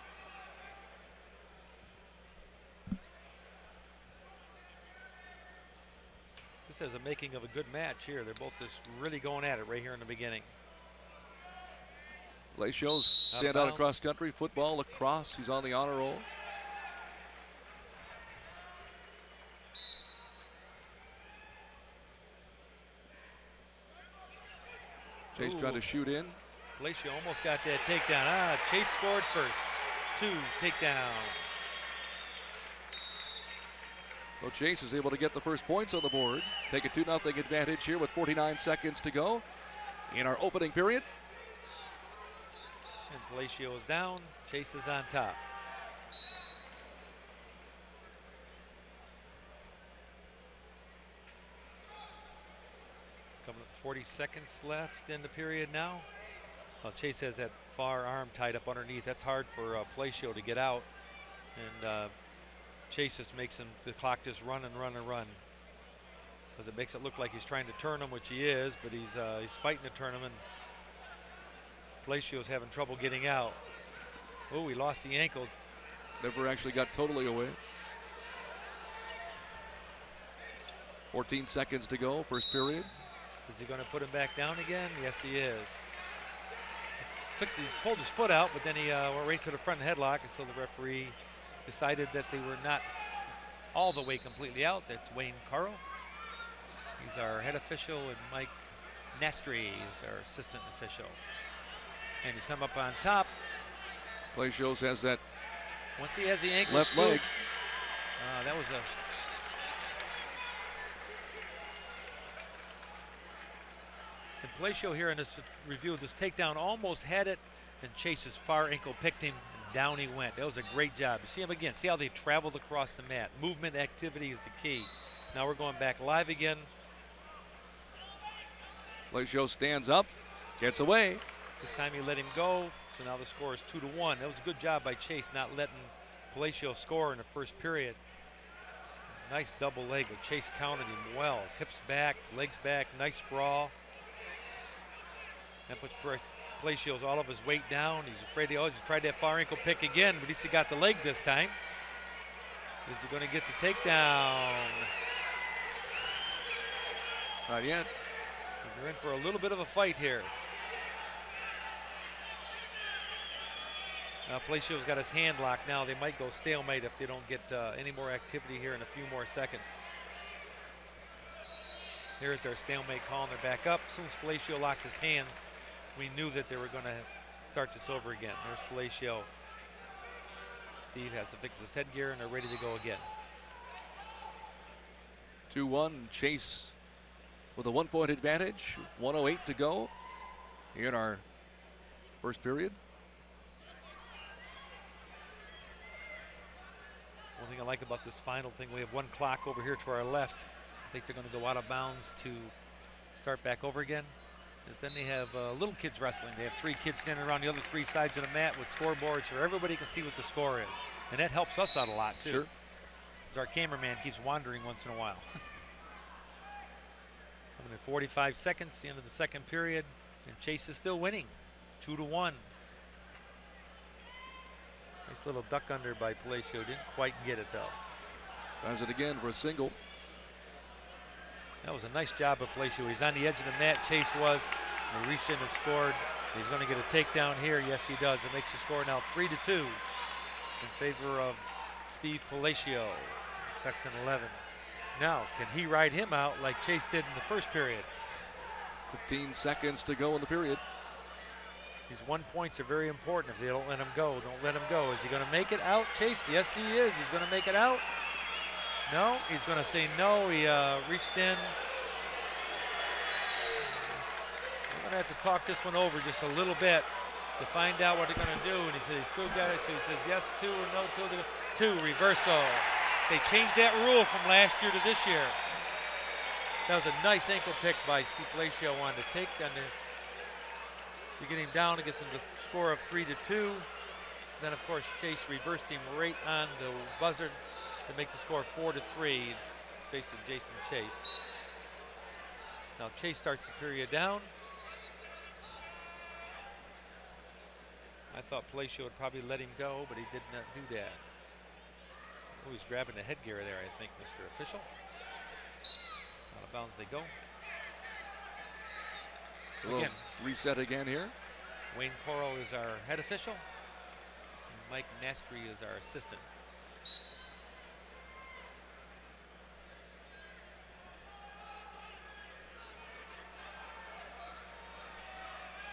This This is a making of a good match here. They're both just really going at it right here in the beginning. Palacio's stand out across country, football, lacrosse. He's on the honor roll. Chase trying to shoot in. Palacio almost got that takedown. Chase scored first. 2 takedown. So Chase is able to get the first points on the board. Take a 2-0 advantage here with 49 seconds to go in our opening period. And Palacio is down. Chase is on top. Coming up 40 seconds left in the period now. Well, Chase has that far arm tied up underneath. That's hard for Palacio to get out. And Chase just makes the clock just run and run and run. Because it makes it look like he's trying to turn him, which he is, but he's fighting to turn him, and Palacio's having trouble getting out. Oh, he lost the ankle. Never actually got totally away. 14 seconds to go, first period. Is he going to put him back down again? Yes, he is. He pulled his foot out, but then he went right to the front headlock, and so the referee decided that they were not all the way completely out. That's Wayne Carl. He's our head official, and Mike Nastri is our assistant official. And he's come up on top. Palacios has that. Once he has the ankle left scooped, leg. that was a. And Palacio here in this review of this takedown almost had it, and Chase's far ankle picked him, and down he went. That was a great job. You see him again. See how they traveled across the mat. Movement activity is the key. Now we're going back live again. Palacio stands up, gets away. This time he let him go, so now the score is 2-1. That was a good job by Chase, not letting Palacio score in the first period. Nice double leg, but Chase counted him well. His hips back, legs back, nice sprawl. That puts Palacio's all of his weight down. He's afraid he tried that far ankle pick again, but at least he got the leg this time. Is he going to get the takedown? Not yet. They're in for a little bit of a fight here. Palacio's got his hand locked now. They might go stalemate if they don't get any more activity here in a few more seconds. Here's their stalemate call, and they're back up. As soon as Palacio locked his hands, we knew that they were going to start this over again. There's Palacio. Steve has to fix his headgear, and they're ready to go again. 2-1, Chase with a 1-point advantage. 1:08 to go here in our first period. One thing I like about this final thing, we have one clock over here to our left. I think they're going to go out of bounds to start back over again. Because then they have little kids wrestling. They have 3 kids standing around the other 3 sides of the mat with scoreboards so everybody can see what the score is. And that helps us out a lot too. Sure. Because our cameraman keeps wandering once in a while. Coming in 45 seconds, the end of the second period. And Chase is still winning, 2-1. Nice little duck under by Palacio. Didn't quite get it though. Tries it again for a single. That was a nice job of Palacio. He's on the edge of the mat. Chase was. He reached in and scored. He's going to get a takedown here. Yes, he does. It makes the score now 3-2 in favor of Steve Palacio, section 11. Now, can he ride him out like Chase did in the first period? 15 seconds to go in the period. These 1 points are very important. If they don't let him go, don't let him go. Is he going to make it out, Chase? Yes, he is. He's going to make it out. No, he's going to say no. He reached in. We're going to have to talk this one over just a little bit to find out what they're going to do. And he said he's still got it. So he says yes, 2 or no, 2. Reversal. They changed that rule from last year to this year. That was a nice ankle pick by Steve Palacio on the take down there. You get him down, it gets him the score of 3-2. Then, of course, Chase reversed him right on the buzzer to make the score 4-3, facing Jason Chase. Now Chase starts the period down. I thought Palacio would probably let him go, but he did not do that. Oh, he's grabbing the headgear there, I think, Mr. Official. Out of bounds they go. A little Again. reset again here. Wayne Coro is our head official. And Mike Nastry is our assistant.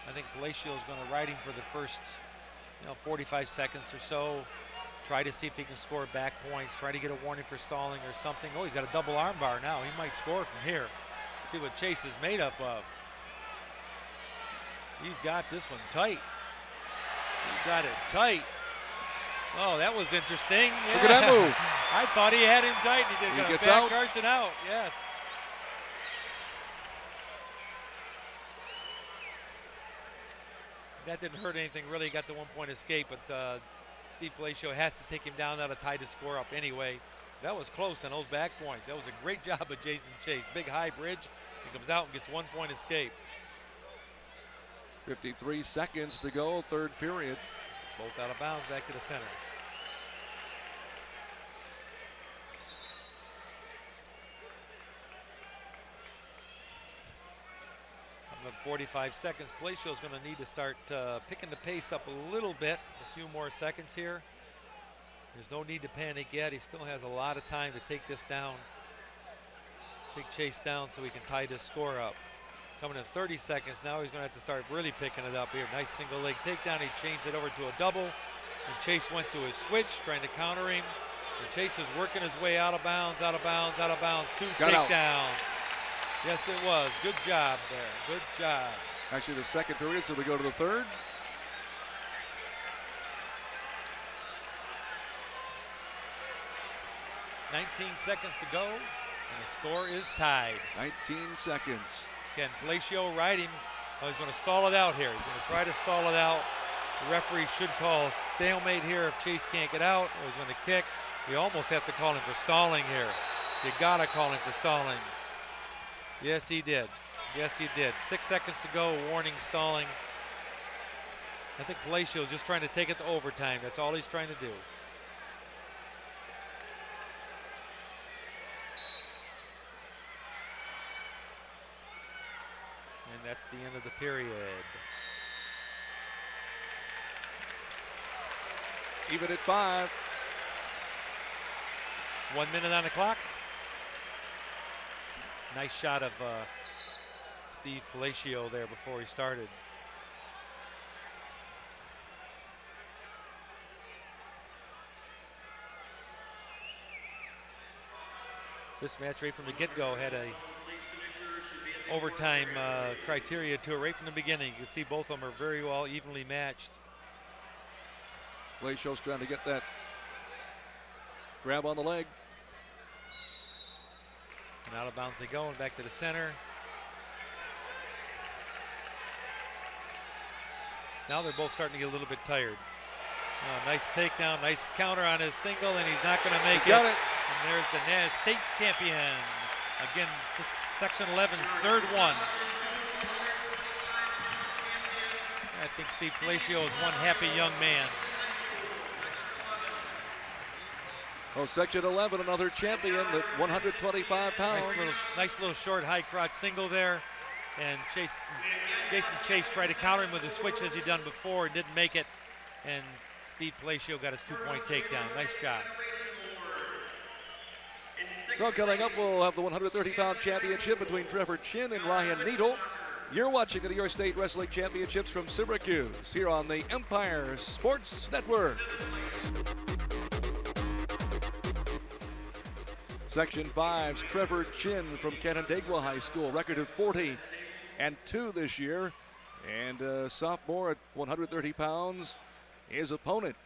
I think Palacio is going to ride him for the first 45 seconds or so. Try to see if he can score back points. Try to get a warning for stalling or something. Oh, he's got a double arm bar now. He might score from here. See what Chase is made up of. He's got this one tight. He's got it tight. Oh, that was interesting. Yeah. Look at that move. I thought he had him tight. And he did. He gets back out. arch and out. Yes. That didn't hurt anything really. He got the 1-point escape, but Steve Palacio has to take him down now to tie the score up anyway. That was close on those back points. That was a great job of Jason Chase. Big high bridge. He comes out and gets 1-point escape. 53 seconds to go, third period. Both out of bounds, back to the center. Coming up 45 seconds. Palacio's going to need to start picking the pace up a little bit. A few more seconds here. There's no need to panic yet. He still has a lot of time to take this down. Take Chase down so he can tie this score up. Coming in 30 seconds now, he's going to have to start really picking it up here. Nice single leg takedown. He changed it over to a double. And Chase went to his switch, trying to counter him. And Chase is working his way out of bounds, out of bounds, out of bounds. Two takedowns. Yes, it was. Good job there. Good job. Actually, the second period, so we go to the third. $19 seconds to go, and the score is tied. 19 seconds. Can Palacio ride him? Oh, he's going to stall it out here. He's going to try to stall it out. The referee should call stalemate here if Chase can't get out, or he's going to kick. You almost have to call him for stalling here. You got to call him for stalling. Yes, he did. Yes, he did. 6 seconds to go, warning stalling. I think Palacio is just trying to take it to overtime. That's all he's trying to do. And that's the end of the period. Even at 5. 1 minute on the clock. Nice shot of Steve Palacio there before he started. This match right from the get-go had a overtime criteria to it right from the beginning. You can see both of them are very well evenly matched. Palacio's trying to get that grab on the leg. And out of bounds they go, and back to the center. Now they're both starting to get a little bit tired. Nice takedown, nice counter on his single, and he's not going to make it. Got it. And there's the state champion. Again, Section 11's third one. I think Steve Palacio is one happy young man. Oh, Section 11, another champion at 125 pounds. Nice little short high crotch single there. And Jason Chase tried to counter him with a switch as he done before and didn't make it. And Steve Palacio got his 2-point takedown. Nice job. So coming up, we'll have the 130-pound championship between Trevor Chin and Ryan Neel. You're watching the New York State Wrestling Championships from Syracuse here on the Empire Sports Network. Section 5's Trevor Chin from Canandaigua High School, record of 40-2 this year, and a sophomore at 130 pounds. His opponent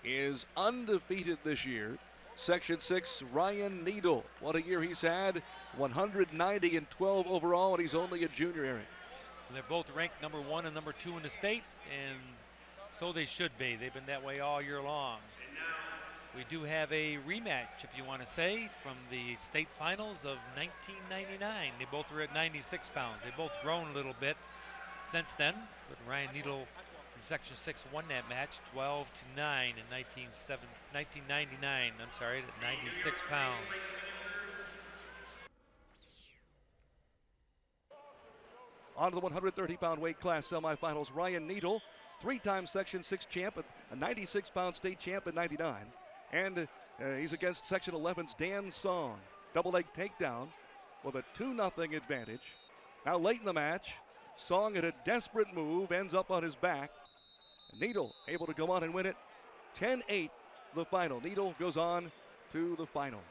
is undefeated this year. Section 6, Ryan Neel. What a year he's had, 190-12 overall, and he's only a junior, Eric. They're both ranked number 1 and number 2 in the state, and so they should be. They've been that way all year long. We do have a rematch, if you want to say, from the state finals of 1999. They both were at 96 pounds. They've both grown a little bit since then, but Ryan Neel from Section 6 won that match 12-9 in 1999, at 96 pounds. On to the 130-pound weight class semifinals, Ryan Neel, 3-time Section 6 champ, a 96-pound state champ in '99. And he's against Section 11's Dan Song. Double leg takedown with a 2-0 advantage. Now late in the match, Song at a desperate move ends up on his back. Neel able to go on and win it 10-8 the final. Neel goes on to the finals.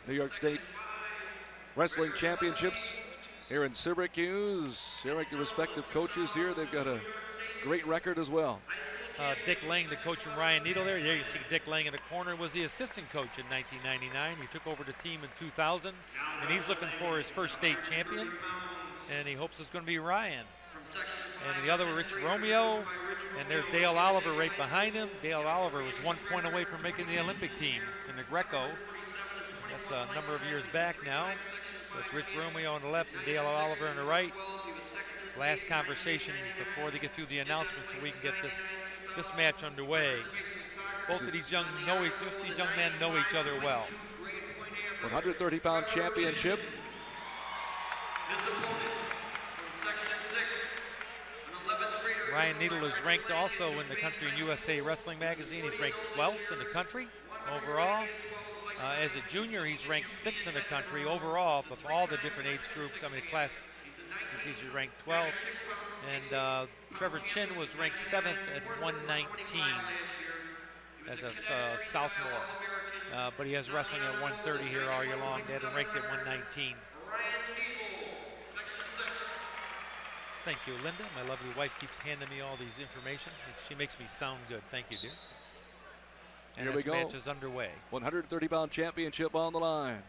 New York State Wrestling Championships here in Syracuse. Eric, the respective coaches here, they've got a great record as well. Dick Lang, the coach from Ryan Neel there. There you see Dick Lang in the corner, was the assistant coach in 1999. He took over the team in 2000, and he's looking for his first state champion, and he hopes it's going to be Ryan. And the other, Rich Romeo, and there's Dale Oliver right behind him. Dale Oliver was 1 point away from making the Olympic team in the Greco. That's a number of years back now. So it's Rich Romeo on the left and Dale Oliver on the right. Last conversation before they get through the announcements so we can get this match underway. Both of these young men know each other well. 130-pound championship. Ryan Neel is ranked also in the country in USA Wrestling Magazine. He's ranked 12th in the country overall. As a junior, he's ranked 6th in the country overall, but all the different age groups. I mean, the class is ranked 12th. And Trevor Chin was ranked 7th at 119 as a sophomore. But he has wrestling at 130 here all year long. They had him ranked at 119. Thank you, Linda. My lovely wife keeps handing me all these information. She makes me sound good. Thank you, dear. And here we go. Match is underway. 130-pound championship on the line.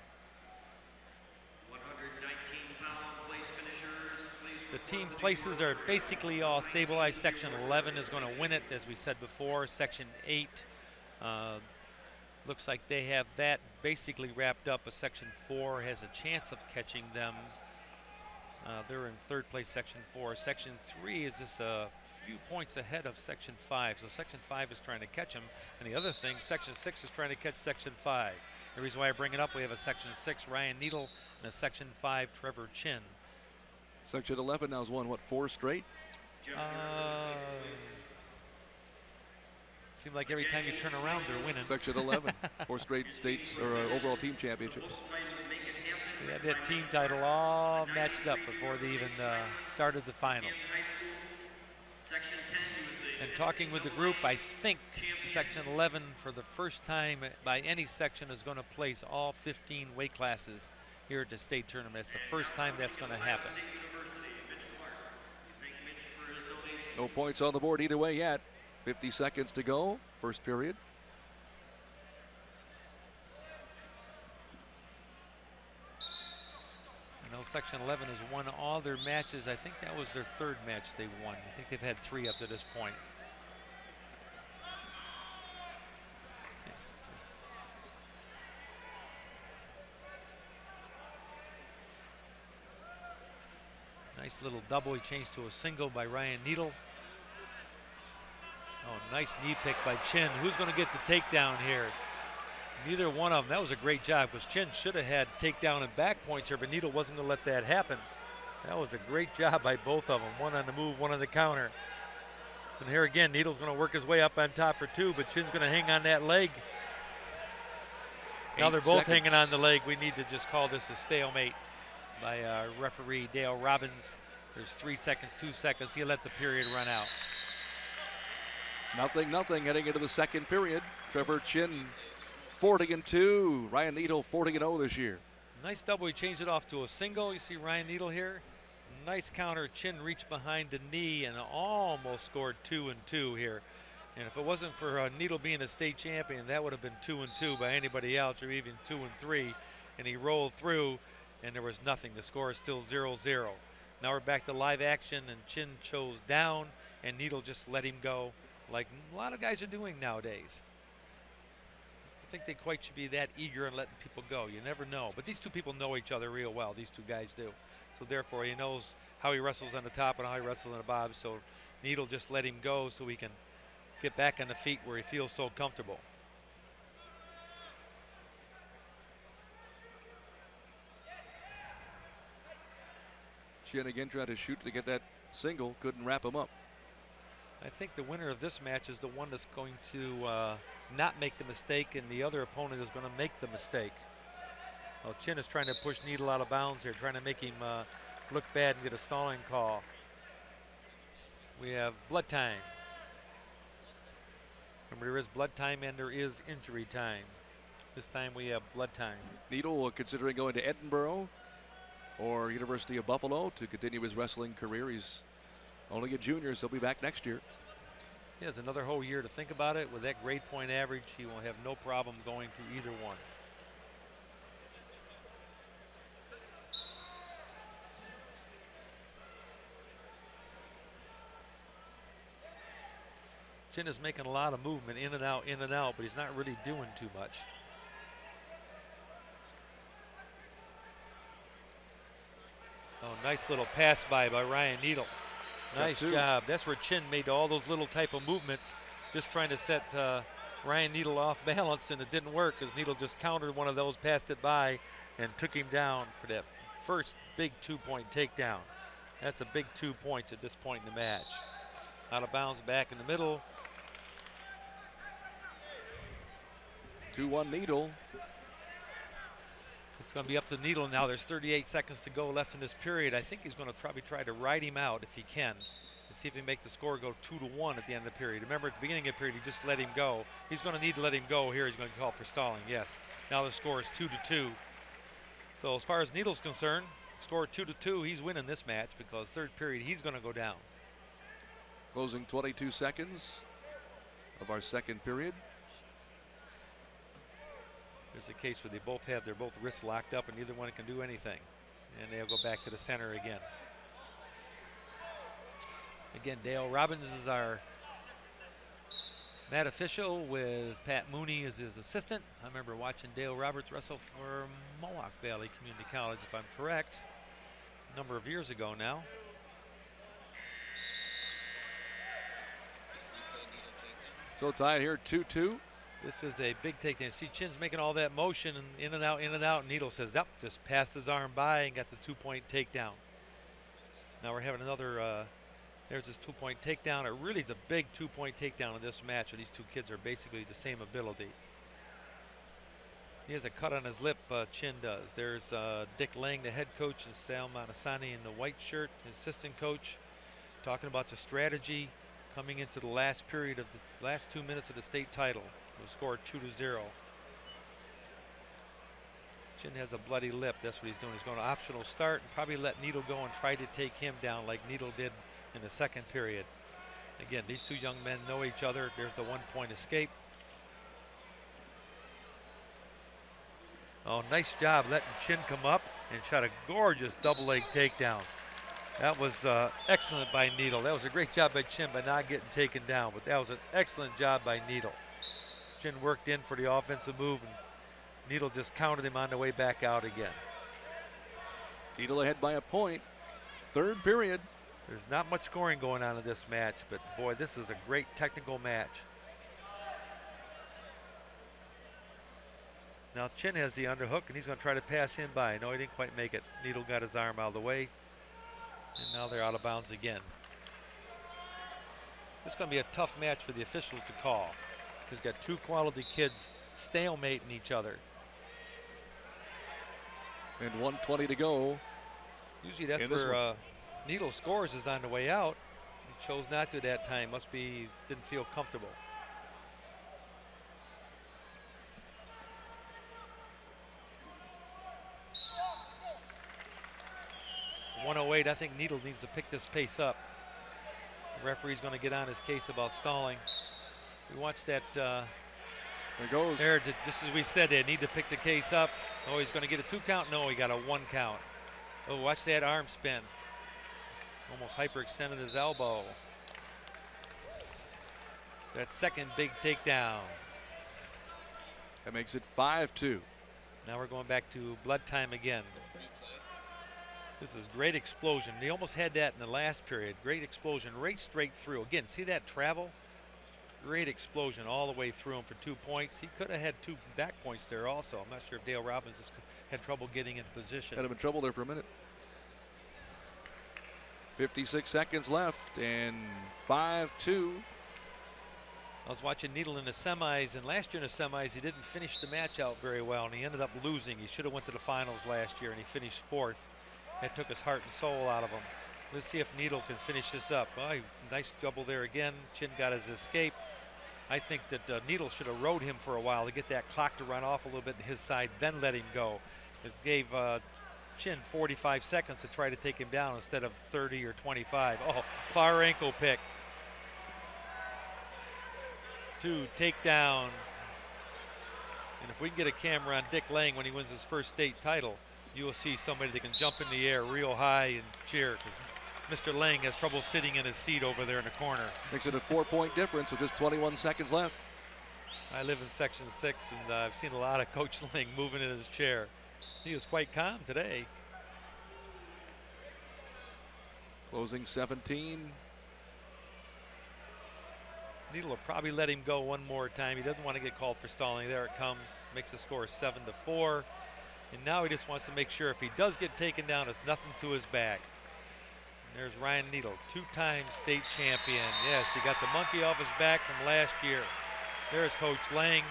119-pound place finishers, please. The team places are basically all stabilized. Section 11 is going to win it, as we said before. Section 8 looks like they have that basically wrapped up. But Section 4 has a chance of catching them. They're in 3rd place, Section 4. Section 3 is just a few points ahead of Section 5. So Section 5 is trying to catch them. And the other thing, Section 6 is trying to catch Section 5. The reason why I bring it up, we have a Section 6, Ryan Neel, and a Section 5, Trevor Chin. Section 11 now has won, what, 4 straight? Seems like every time you turn around, they're winning. Section 11, 4 straight states or overall team championships. They had that team title all matched up before they even started the finals. And talking with the group, I think Section 11 for the first time by any section is going to place all 15 weight classes here at the state tournament. It's the first time that's going to happen. No points on the board either way yet. 50 seconds to go, first period. I know Section 11 has won all their matches. I think that was their 3rd match they won. I think they've had 3 up to this point. Nice little double. He changed to a single by Ryan Neel. Oh, nice knee pick by Chin. Who's going to get the takedown here? Neither one of them. That was a great job because Chin should have had takedown and back points here, but Neel wasn't going to let that happen. That was a great job by both of them. One on the move, one on the counter. And here again, Needle's going to work his way up on top for 2, but Chin's going to hang on that leg. Now they're both hanging on the leg. We need to just call this a stalemate by referee Dale Robbins. There's 3 seconds, 2 seconds. He'll let the period run out. 0-0 heading into the second period. Trevor Chin 40-2. Ryan Neel 40-0 this year. Nice double. He changed it off to a single. You see Ryan Neel here. Nice counter. Chin reached behind the knee and almost scored 2-2 here. And if it wasn't for Neel being a state champion, that would have been 2-2 by anybody else, or even 2-3. And he rolled through, and there was nothing. The score is still 0-0. Now we're back to live action, and Chin chose down, and Neel just let him go, like a lot of guys are doing nowadays. I think they quite should be that eager in letting people go. You never know. But these two people know each other real well. These two guys do. So therefore, he knows how he wrestles on the top and how he wrestles on the bottom. So Neel just let him go so he can get back on the feet where he feels so comfortable. Chin again tried to shoot to get that single, couldn't wrap him up. I think the winner of this match is the one that's going to not make the mistake, and the other opponent is going to make the mistake. Well, Chin is trying to push Neel out of bounds here, trying to make him look bad and get a stalling call. We have blood time. Remember, there is blood time and there is injury time. This time we have blood time. Neel considering going to Edinburgh or University of Buffalo to continue his wrestling career. He's only a junior, so he'll be back next year. He has another whole year to think about it. With that grade point average, he will have no problem going through either one. Chin is making a lot of movement in and out, but he's not really doing too much. Oh, nice little pass by Ryan Neel. Nice job. That's where Chin made all those little type of movements, just trying to set Ryan Neel off balance, and it didn't work because Neel just countered one of those, passed it by, and took him down for that first big 2-point takedown. That's a big 2 points at this point in the match. Out of bounds, back in the middle. 2-1 Neel. It's going to be up to Neel now. There's 38 seconds to go left in this period. I think he's going to probably try to ride him out if he can, to see if he can make the score go 2-1 at the end of the period. Remember, at the beginning of the period, he just let him go. He's going to need to let him go here. He's going to call for stalling. Yes. Now the score is 2-2. So as far as Neel's concerned, score 2-2. He's winning this match because third period he's going to go down. Closing 22 seconds of our second period. There's a case where they both have their both wrists locked up and neither one can do anything. And they'll go back to the center again. Again, Dale Robbins is our mat official with Pat Mooney as his assistant. I remember watching Dale Roberts wrestle for Mohawk Valley Community College, if I'm correct, a number of years ago now. So tied here, 2-2. This is a big takedown. See, Chin's making all that motion and in and out, in and out. And Neel says, yep, just passed his arm by and got the 2-point takedown. Now we're having another, there's this 2-point takedown. It really is a big 2-point takedown in this match where these two kids are basically the same ability. He has a cut on his lip, Chin does. There's Dick Lang, the head coach, and Sal Manasani in the white shirt, his assistant coach, talking about the strategy coming into the last period of the last 2 minutes of the state title. We'll score 2-0. Chin has a bloody lip. That's what he's doing. He's going to optional start and probably let Neel go and try to take him down like Neel did in the second period. Again, these two young men know each other. There's the 1-point escape. Oh, nice job letting Chin come up and shot a gorgeous double leg takedown. That was excellent by Neel. That was a great job by Chin by not getting taken down, but that was an excellent job by Neel. Chin worked in for the offensive move, and Neel just counted him on the way back out again. Neel ahead by a point. Third period. There's not much scoring going on in this match, but boy, this is a great technical match. Now Chin has the underhook, and he's going to try to pass him by. No, he didn't quite make it. Neel got his arm out of the way, and now they're out of bounds again. This is going to be a tough match for the officials to call. He's got two quality kids stalemating each other. And 1:20 to go. Usually that's where Neel scores is on the way out. He chose not to that time. Must be he didn't feel comfortable. .108. I think Neel needs to pick this pace up. The referee's going to get on his case about stalling. We watched that. There goes. There, just as we said, they need to pick the case up. Oh, he's going to get a 2 count. No, he got a 1 count. Oh, watch that arm spin. Almost hyperextended his elbow. That second big takedown. That makes it 5-2. Now we're going back to blood time again. This is great explosion. They almost had that in the last period. Great explosion right straight through. Again, see that travel? Great explosion all the way through him for 2 points. He could have had 2 back points there also. I'm not sure if Dale Robbins had trouble getting into position. Had him in trouble there for a minute. 56 seconds left and 5-2. I was watching Neel in the semis, and last year in the semis he didn't finish the match out very well, and he ended up losing. He should have went to the finals last year, and he finished 4th. That took his heart and soul out of him. Let's see if Neel can finish this up. Oh, nice double there again. Chin got his escape. I think that Neel should have rode him for a while to get that clock to run off a little bit to his side, then let him go. It gave Chin 45 seconds to try to take him down instead of 30 or 25. Oh, far ankle pick. 2 takedown. And if we can get a camera on Dick Lang when he wins his first state title, you will see somebody that can jump in the air real high and cheer, because Mr. Lang has trouble sitting in his seat over there in the corner. Makes it a 4-point difference with just 21 seconds left. I live in Section 6, and I've seen a lot of Coach Lang moving in his chair. He was quite calm today. Closing 17. Neel will probably let him go one more time. He doesn't want to get called for stalling. There it comes. Makes the score 7-4. And now he just wants to make sure if he does get taken down, it's nothing to his back. And there's Ryan Neel, 2-time state champion. Yes, he got the monkey off his back from last year. There's Coach Lang.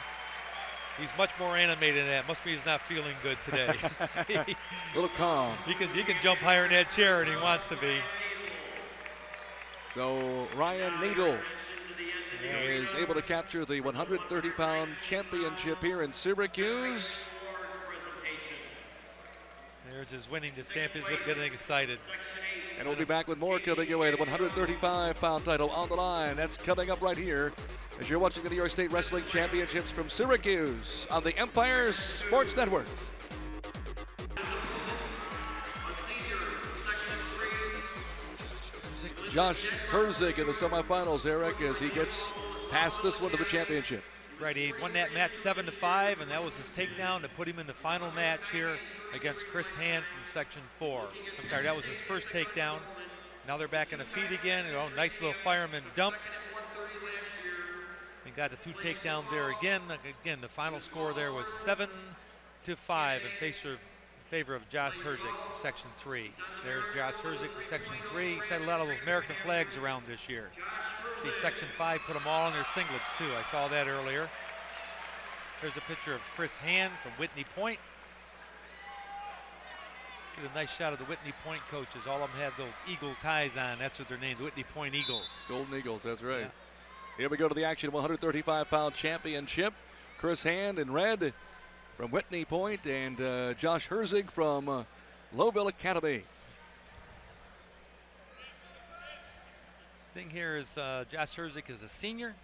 He's much more animated than that. Must be he's not feeling good today. A little calm. He can jump higher in that chair, and he wants to be. So Ryan Neel is able to capture the 130-pound championship here in Syracuse. There's his winning the championship, getting excited. And we'll be back with more coming your way. The 135-pound title on the line. That's coming up right here as you're watching the New York State Wrestling Championships from Syracuse on the Empire Sports Network. Josh Herzig in the semifinals, Eric, as he gets past this one to the championship. Right, he won that match 7-5, and that was his takedown to put him in the final match here against Chris Hand from Section 4. I'm sorry, that was his first takedown. Now they're back in the feet again. You know, nice little fireman dump. And got the 2 takedown there again. Again, the final score there was 7-5 in favor of Josh Herzig from Section 3. There's Josh Herzig from Section 3. He's had a lot of those American flags around this year. See, Section 5 put them all on their singlets too. I saw that earlier. Here's a picture of Chris Hand from Whitney Point. Get a nice shot of the Whitney Point coaches. All of them have those eagle ties on. That's what they're named, Whitney Point Eagles. Golden Eagles, that's right. Yeah. Here we go to the action, 135-pound championship. Chris Hand in red from Whitney Point, and Josh Herzig from Lowville Academy. Thing here is Josh Herzig is a senior,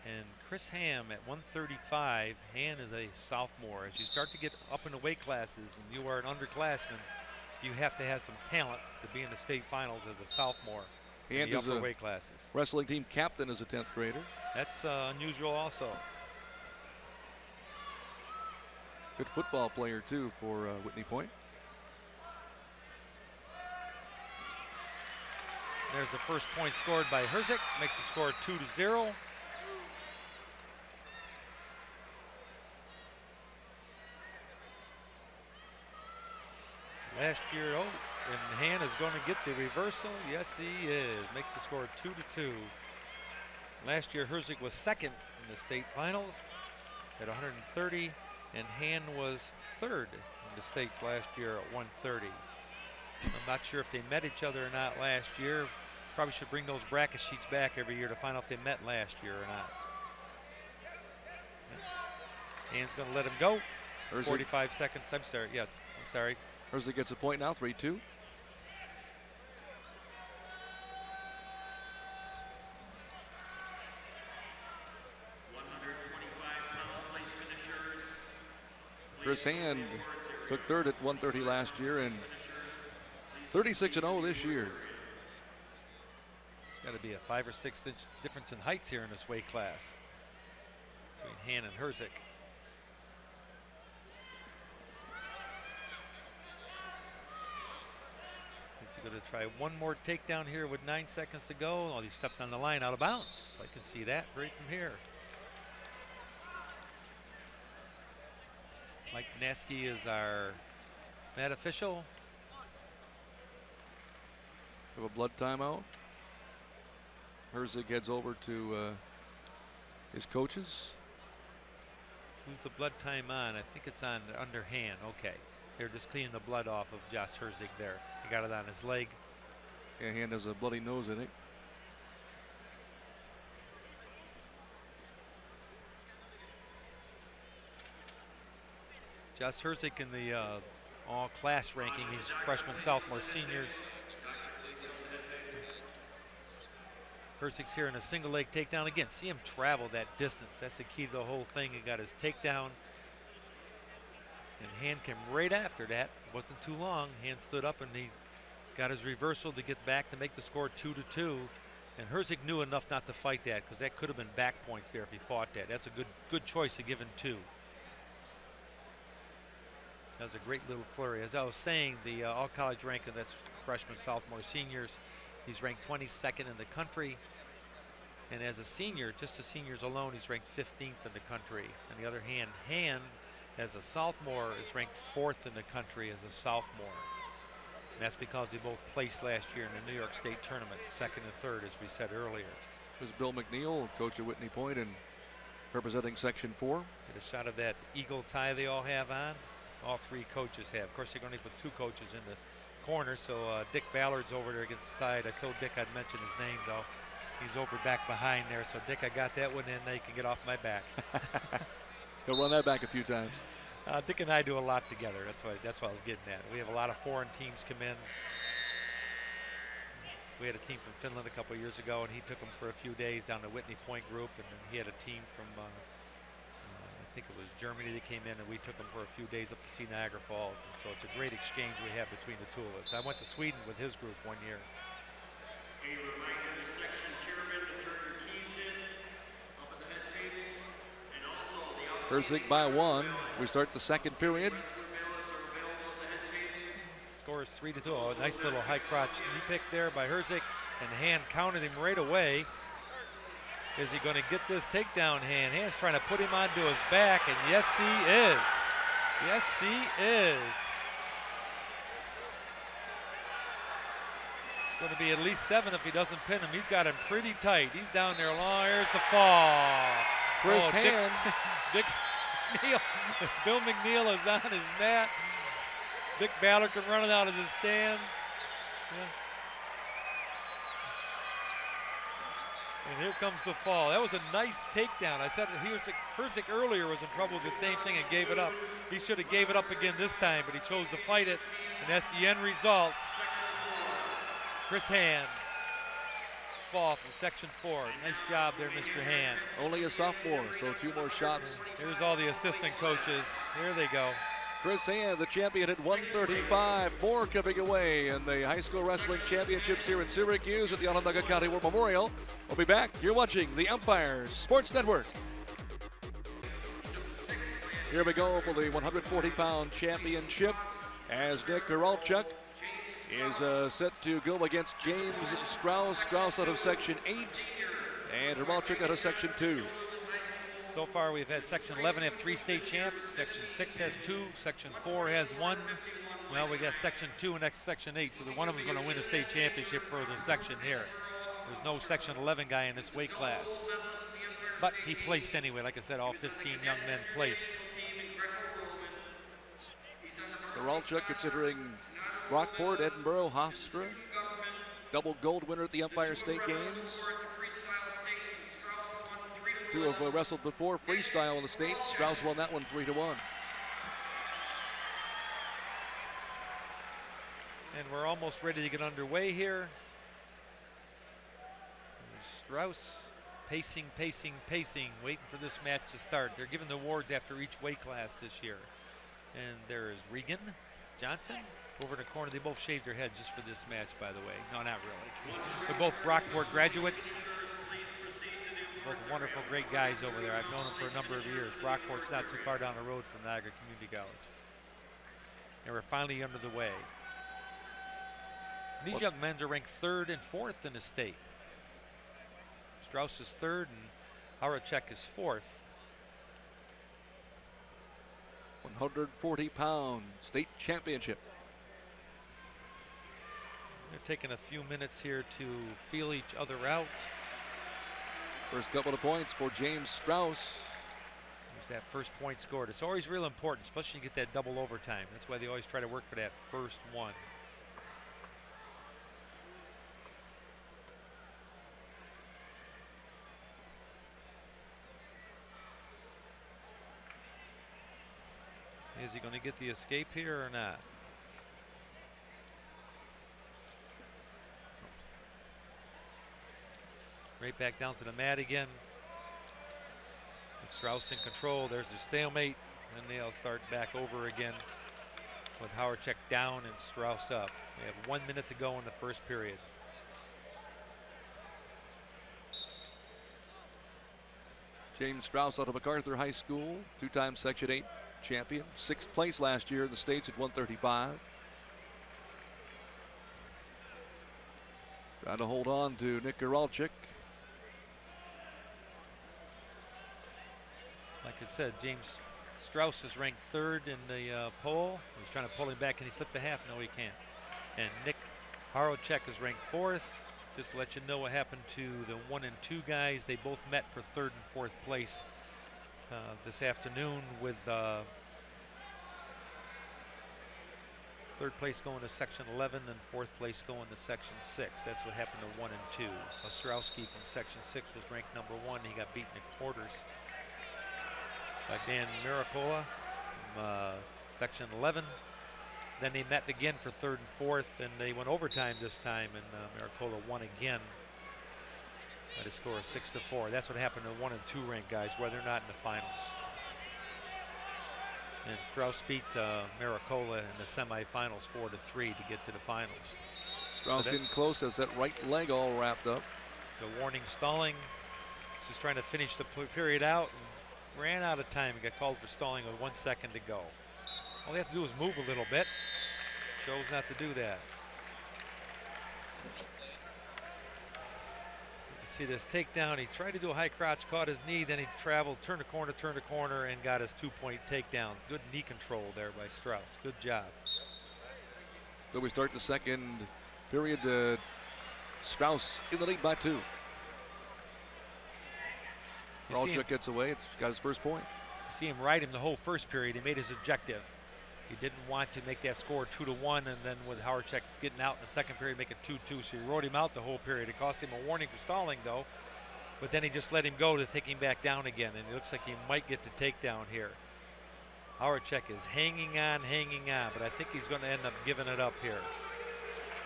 and Chris Ham at 135. Hand is a sophomore. As you start to get up in the weight classes and you are an underclassman, you have to have some talent to be in the state finals as a sophomore in And the is upper a weight classes. wrestling team captain as a 10th grader. That's unusual also. Good football player too for Whitney Point. There's the first point scored by Herzig, makes the score 2-0. Last year, and Hand is going to get the reversal. Yes, he is. Makes the score 2-2. Last year, Herzig was second in the state finals at 130, and Hand was third in the states last year at 130. I'm not sure if they met each other or not last year. Probably should bring those bracket sheets back every year to find out if they met last year or not. Hand's going to let him go. Herzig. 45 seconds. I'm sorry. Yes, I'm sorry. Herzig gets a point now, 3-2. Chris Hand took third at 130 last year and 36-0 this year. Got to be a 5 or 6 inch difference in heights here in this weight class between Hand and Herzig. He's going to try one more takedown here with 9 seconds to go. Oh, he stepped on the line out of bounds. I can see that right from here. Mike Naskey is our mat official. Have a blood timeout. Herzig heads over to his coaches. Who's the blood time on? I think it's on the underhand. Okay. They're just cleaning the blood off of Josh Herzig there. He got it on his leg. Yeah, hand has a bloody nose in it. Josh Herzig in the all-class ranking. He's freshmen, sophomore, seniors. Herzig's here in a single leg takedown. Again, see him travel that distance. That's the key to the whole thing. He got his takedown. And Hand came right after that. It wasn't too long. Hand stood up and he got his reversal to get back to make the score 2-2. And Herzig knew enough not to fight that because that could have been back points there if he fought that. That's a good choice of giving 2. That was a great little flurry. As I was saying, the all-college ranking, that's freshmen, sophomore, seniors. He's ranked 22nd in the country. And as a senior, just the seniors alone, he's ranked 15th in the country. On the other hand, Hand, as a sophomore, is ranked 4th in the country as a sophomore. And that's because they both placed last year in the New York State tournament, 2nd and 3rd, as we said earlier. There's Bill McNeil, coach at Whitney Point and representing Section 4. Get a shot of that eagle tie they all have on. All 3 coaches have. Of course, they're going to put 2 coaches in the corner, so Dick Ballard's over there against the side. I told Dick I'd mention his name, though. He's over back behind there, so Dick, I got that one in. Now you can get off my back. He'll run that back a few times. Dick and I do a lot together. That's what I was getting at. We have a lot of foreign teams come in. We had a team from Finland a couple years ago, and he took them for a few days down to Whitney Point group, and then he had a team from I think it was Germany that came in, and we took them for a few days up to see Niagara Falls. And so it's a great exchange we have between the 2 of us. I went to Sweden with his group one year. A reminder to section chairman to turn your keys in up at the head table, and also the Herzig by 1. We start the second period. ballots are available at the head table. Score is 3-2. Oh, a nice little high crotch knee pick there by Herzig, and Hand counted him right away. Is he going to get this takedown? Hand's trying to put him onto his back, and yes, he is. Yes, he is. It's going to be at least 7 if he doesn't pin him. He's got him pretty tight. He's down there long. Here's the fall. Chris Hand. Dick Neal. Bill McNeil is on his mat. Dick Ballard can run it out of the stands. Yeah. And here comes the fall. That was a nice takedown. I said Herzig earlier was in trouble with the same thing and gave it up. He should have gave it up again this time, but he chose to fight it, and that's the end result. Chris Hand, fall from Section 4. Nice job there, Mr. Hand. Only a sophomore, so 2 more shots. Here's all the assistant coaches. Here they go. Chris Hand, the champion at 135. More coming away in the high school wrestling championships here in Syracuse at the Onondaga County War Memorial. We'll be back. You're watching the Empire Sports Network. Here we go for the 140-pound championship as Nick Karalchuk is set to go against James Strauss. Strauss out of Section 8 and Karalchuk out of Section 2. So far, we've had Section 11 have 3 state champs. Section 6 has 2. Section 4 has 1. Well, we got Section 2 and next Section 8. So one of them is going to win the state championship for the section here. There's no Section 11 guy in this weight class. But he placed anyway. Like I said, all 15 young men placed. Karalchuk considering Rockport, Edinburgh, Hofstra. Double gold winner at the Empire State Games. 2 have wrestled before freestyle in the States. Strauss won that one 3-1. And we're almost ready to get underway here. Strauss pacing, waiting for this match to start. They're giving the awards after each weight class this year. And there is Regan Johnson over in the corner. They both shaved their heads just for this match, by the way. No, not really. They're both Brockport graduates. Both wonderful, great guys over there. I've known them for a number of years. Brockport's not too far down the road from Niagara Community College. And we're finally under the way. These young men are ranked 3rd and 4th in the state. Strauss is 3rd and Haracek is 4th. 140-pound state championship. They're taking a few minutes here to feel each other out. First couple of points for James Strauss. There's that first point scored. It's always real important, especially when you get that double overtime. That's why they always try to work for that first one. Is he going to get the escape here or not? Right back down to the mat again. With Strauss in control. There's the stalemate. And they'll start back over again with Howard down and Strauss up. We have 1 minute to go in the first period. James Strauss out of MacArthur High School, two-time Section 8 champion, 6th place last year in the States at 135. Trying to hold on to Nick Kowalczyk. Like I said, James Strauss is ranked 3rd in the poll. He's trying to pull him back. Can he slip the half? No, he can't. And Nick Horowchek is ranked 4th. Just to let you know what happened to the 1 and 2 guys. They both met for 3rd and 4th place this afternoon, with 3rd place going to Section 11 and 4th place going to Section 6. That's what happened to 1 and 2. Ostrowski from Section 6 was ranked number 1. He got beaten in quarters by Dan Maricola from Section 11. Then they met again for 3rd and 4th, and they went overtime this time, and Maricola won again by the score of 6-4. That's what happened to 1 and 2 ranked guys, where they're not in the finals. And Strauss beat Maricola in the semifinals 4-3 to get to the finals. Strauss in close, has that right leg all wrapped up. So warning stalling. He's just trying to finish the period out and ran out of time and got called for stalling with 1 second to go. All they have to do is move a little bit. Chose not to do that. You see this takedown. He tried to do a high crouch, caught his knee, then he traveled, turned the corner, and got his 2-point takedowns. Good knee control there by Strauss. Good job. So we start the second period. Strauss in the lead by 2. Kowalczyk gets away. It's got his first point. You see him ride him the whole first period. He made his objective. He didn't want to make that score 2-1, and then with Howard getting out in the second period, make it 2-2. So he rode him out the whole period. It cost him a warning for stalling, though. But then he just let him go to take him back down again, and it looks like he might get the takedown here. Howard is hanging on, but I think he's going to end up giving it up here.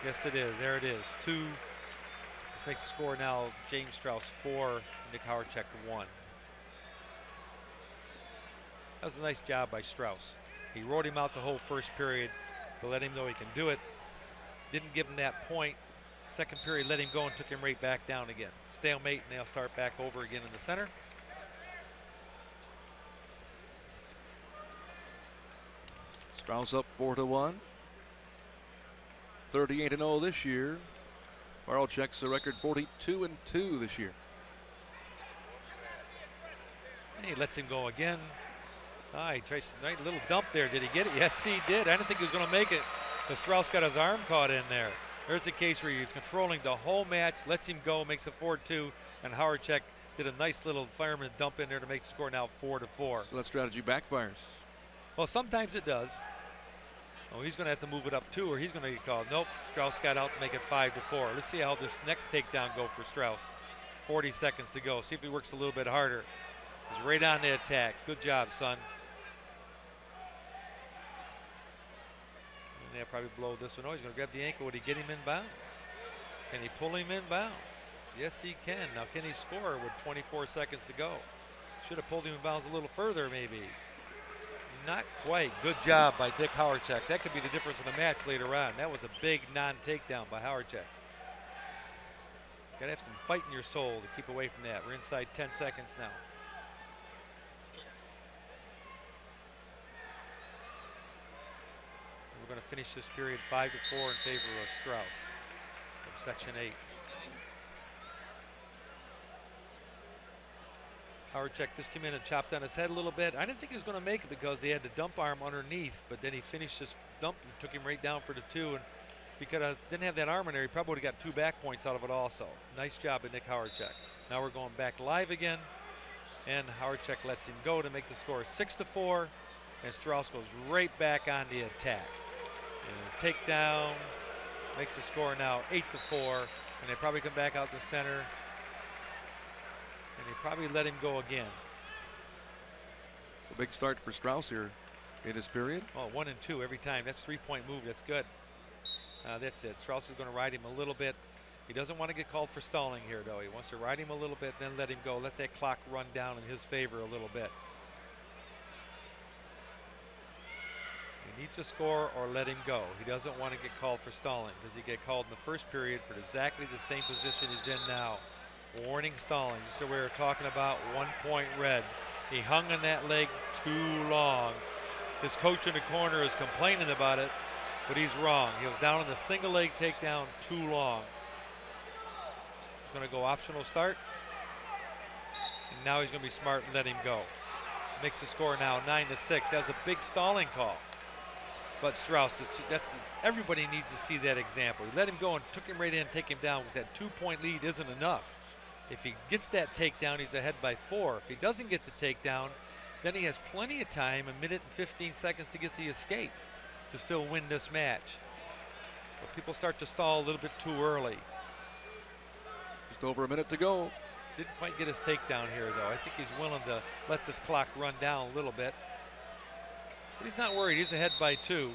Yes, it is. There it is. 2. This makes the score now James Strauss 4, Nick Howard 1. That was a nice job by Strauss. He rode him out the whole first period to let him know he can do it. Didn't give him that point. Second period, let him go and took him right back down again. Stalemate, and they'll start back over again in the center. Strauss up 4-1. 38-0 this year. Kowalczyk's a record 42-2 this year. And he lets him go again. He tries a nice little dump there. Did he get it? Yes, he did. I didn't think he was going to make it, but Strauss got his arm caught in there. There's a case where you're controlling the whole match, lets him go, makes it 4-2, and Howard did a nice little fireman dump in there to make the score now 4-4. So that strategy backfires. Well, sometimes it does. Oh, he's going to have to move it up 2, or he's going to get called. Nope, Strauss got out to make it 5-4. Let's see how this next takedown go for Strauss. 40 seconds to go. See if he works a little bit harder. He's right on the attack. Good job, son. And they'll probably blow this one. Oh, he's going to grab the ankle. Would he get him in bounds? Can he pull him in bounds? Yes, he can. Now, can he score with 24 seconds to go? Should have pulled him in bounds a little further, maybe. Not quite. Good job by Dick Howard-Check. That could be the difference in the match later on. That was a big non-takedown by Howard-Check. Got to have some fight in your soul to keep away from that. We're inside 10 seconds now. We're going to finish this period 5-4 in favor of Strauss from Section 8. Howard-Check just came in and chopped on his head a little bit. I didn't think he was going to make it because they had the dump arm underneath, but then he finished this dump and took him right down for the 2, and he didn't have that arm in there, he probably would have got 2 back points out of it also. Nice job at Nick Howardcheck. Now we're going back live again, and Howardcheck lets him go to make the score 6-4, and Strauss goes right back on the attack. And takedown makes the score now 8-4, and they probably come back out the center, and they probably let him go again. A big start for Strauss here in his period. Oh, 1 and 2 every time. That's 3-point move. That's good. That's it. Strauss is going to ride him a little bit. He doesn't want to get called for stalling here, though. He wants to ride him a little bit, then let him go. Let that clock run down in his favor a little bit. He needs to score or let him go. He doesn't want to get called for stalling because he get called in the first period for exactly the same position he's in now. Warning stalling. Just so we were talking about, 1 point red. He hung on that leg too long. His coach in the corner is complaining about it, but he's wrong. He was down on the single leg takedown too long. He's going to go optional start. And now he's going to be smart and let him go. Makes the score now 9-6. That was a big stalling call. But Strauss, everybody needs to see that example. He let him go and took him right in, take him down, because that 2-point lead isn't enough. If he gets that takedown, he's ahead by 4. If he doesn't get the takedown, then he has plenty of time, 1 minute and 15 seconds to get the escape to still win this match. But people start to stall a little bit too early. Just over a minute to go. Didn't quite get his takedown here, though. I think he's willing to let this clock run down a little bit. But he's not worried. He's ahead by 2.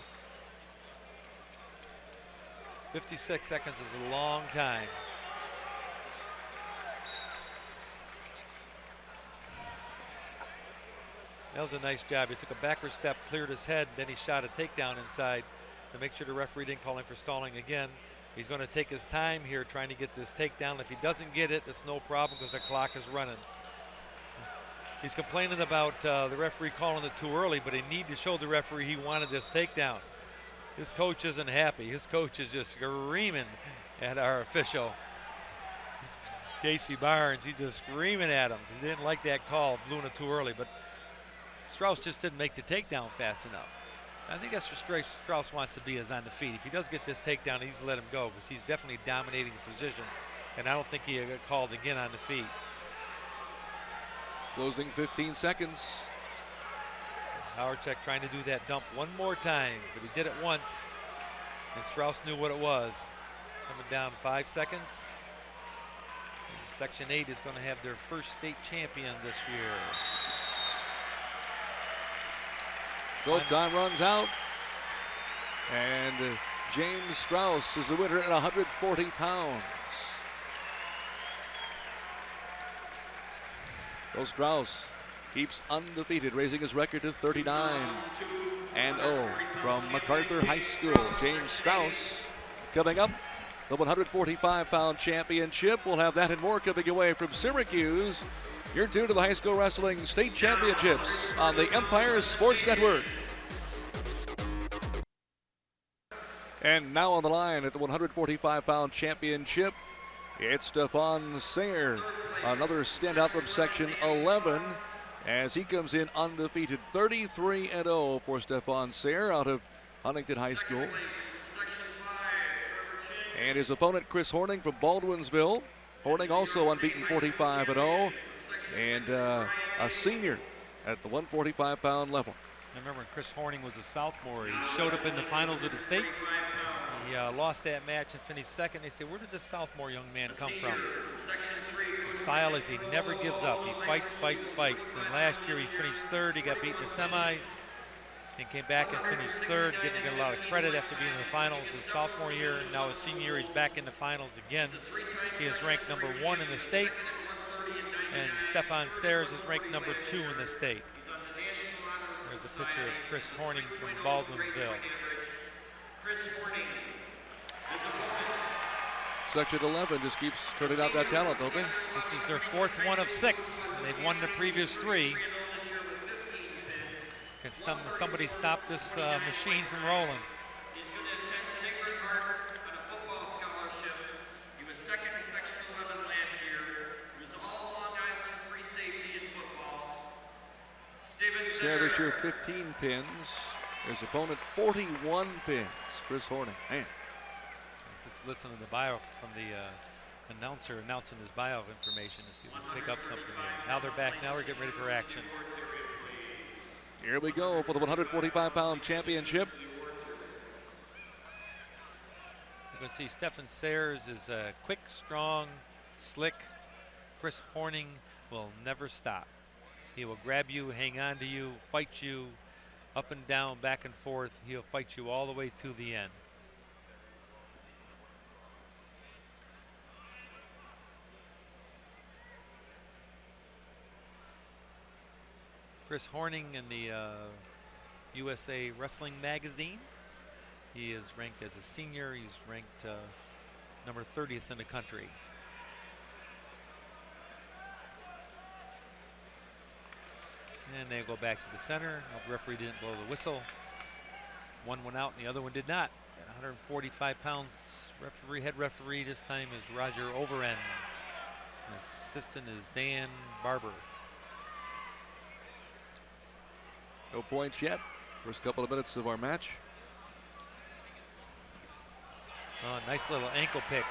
56 seconds is a long time. That was a nice job. He took a backward step, cleared his head, then he shot a takedown inside to make sure the referee didn't call him for stalling again. He's going to take his time here trying to get this takedown. If he doesn't get it, it's no problem because the clock is running. He's complaining about the referee calling it too early, but he need to show the referee he wanted this takedown. His coach isn't happy. His coach is just screaming at our official, Casey Barnes. He's just screaming at him. He didn't like that call, blew it too early, but Strauss just didn't make the takedown fast enough. I think that's what Strauss wants to be, is on the feet. If he does get this takedown, he needs to let him go because he's definitely dominating the position, and I don't think he'll get called again on the feet. Closing 15 seconds. Howardcheck trying to do that dump one more time, but he did it once, and Strauss knew what it was. Coming down 5 seconds. And Section 8 is going to have their first state champion this year. Go time runs out. And James Strauss is the winner at 140 pounds. Bill Strauss keeps undefeated, raising his record to 39-0 from MacArthur High School. James Strauss coming up, the 145-pound championship. We'll have that and more coming away from Syracuse. You're tuned to the High School Wrestling State Championships on the Empire Sports Network. And now on the line at the 145-pound championship, it's Stefan Sayre, another standout from Section 11, as he comes in undefeated. 33-0 for Stefan Sayre out of Huntington High School. And his opponent, Chris Horning from Baldwinsville. Horning also unbeaten, 45-0, and a senior at the 145-pound level. I remember when Chris Horning was a sophomore, he showed up in the finals of the states. He lost that match and finished second. They said, where did this sophomore young man come from? His style is he never gives up. He fights, fights, fights. And last year he finished third. He got beat in the semis and came back and finished third. Didn't get a lot of credit after being in the finals his sophomore year. Now his senior year, he's back in the finals again. He is ranked number 1 in the state. And Stefan Sayre is ranked number 2 in the state. There's a picture of Chris Horning from Baldwinsville. Section 11 just keeps turning out that talent, don't they? This is their 4th one of 6. They've won the previous 3. Can somebody stop this machine from rolling? He's going to attend Sacred Heart on a football scholarship. He was second in Section 11 last year. He was all Long Island free safety in football. Sayre this year 15 pins. His opponent 41 pins. Chris Horning. Man. listening to the bio from the announcer announcing his bio information to see if we can pick up something here. Now they're back. Now we're getting ready for action. Here we go for the 145-pound championship. You can see Stephen Sayers is quick, strong, slick. Chris Horning will never stop. He will grab you, hang on to you, fight you, up and down, back and forth. He'll fight you all the way to the end. Chris Horning in the USA Wrestling Magazine. He is ranked as a senior. He's ranked number 30th in the country. And they go back to the center. The referee didn't blow the whistle. One went out and the other one did not. At 145 pounds, head referee this time is Roger Overend. The assistant is Dan Barber. No points yet. First couple of minutes of our match. Oh, nice little ankle pick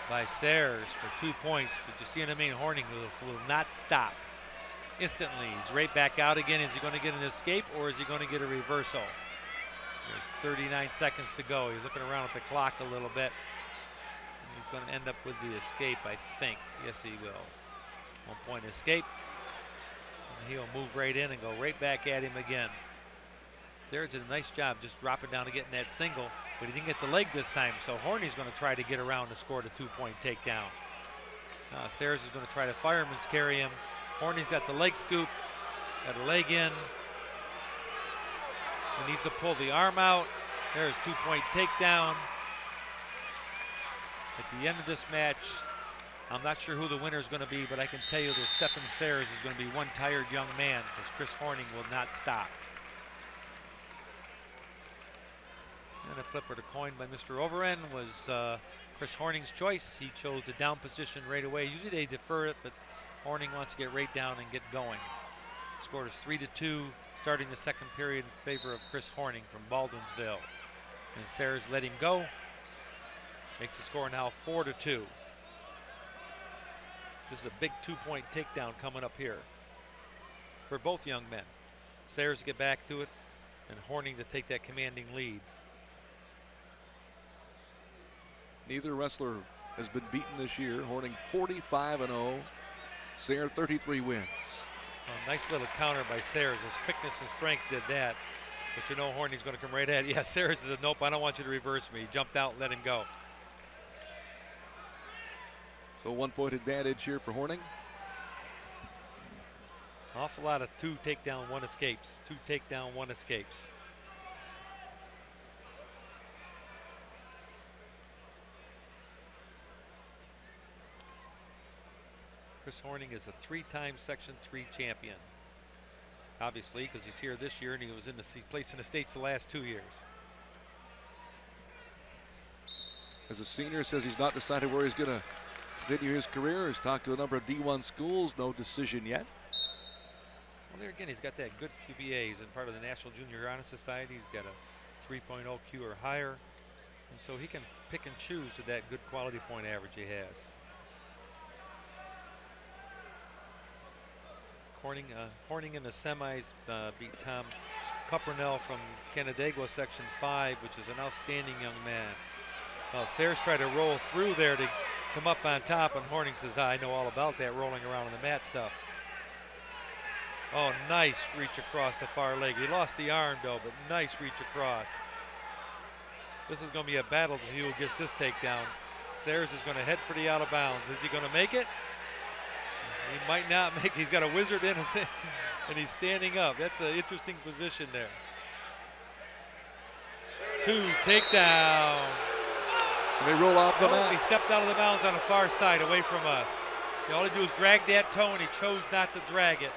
by Sayers for 2 points. But you see what I mean? Horning will not stop. Instantly, he's right back out again. Is he going to get an escape or is he going to get a reversal? There's 39 seconds to go. He's looking around at the clock a little bit. And he's going to end up with the escape, I think. Yes, he will. 1 point escape. And he'll move right in and go right back at him again. Sayers did a nice job just dropping down and getting that single, but he didn't get the leg this time, so Horney's going to try to get around to score the 2-point takedown. Sayers is going to try to fireman's carry him. Horney's got the leg scoop, got a leg in. He needs to pull the arm out. There's 2-point takedown. At the end of this match, I'm not sure who the winner is going to be, but I can tell you that Stephen Sayers is going to be one tired young man because Chris Horning will not stop. And a flipper to coin by Mr. Overend was Chris Horning's choice. He chose the down position right away. Usually they defer it, but Horning wants to get right down and get going. Score is 3-2, starting the second period in favor of Chris Horning from Baldwinsville. And Sayers let him go. Makes the score now 4-2. This is a big 2-point takedown coming up here for both young men. Sayers to get back to it and Horning to take that commanding lead. Neither wrestler has been beaten this year. Horning 45-0. Sayers 33 wins. A nice little counter by Sayers. His quickness and strength did that. But you know Horning's going to come right at it. Yeah, Sayers said, nope, I don't want you to reverse me. He jumped out and let him go. So 1-point advantage here for Horning. Awful lot of 2 takedown, 1 escapes. 2 takedown, 1 escapes. Chris Horning is a 3-time Section 3 champion. Obviously, because he's here this year and he was in the place in the States the last 2 years. As a senior, says he's not decided where he's going to continue his career. He's talked to a number of D1 schools. No decision yet. Well, there again, he's got that good QBA. He's in part of the National Junior Honor Society. He's got a 3.0 Q or higher. And so he can pick and choose with that good quality point average he has. Horning in the semis beat Tom Cuppernell from Canandaigua Section 5, which is an outstanding young man. Well, Sayers tried to roll through there to come up on top, and Horning says, I know all about that rolling around on the mat stuff. Oh, nice reach across the far leg. He lost the arm, though, but nice reach across. This is going to be a battle to see who gets this takedown. Sayers is going to head for the out of bounds. Is he going to make it? He might not make it. He's got a wizard in and he's standing up. That's an interesting position there. 2 takedown. They roll off the mat. He stepped out of the bounds on the far side away from us. All he do is drag that toe and he chose not to drag it.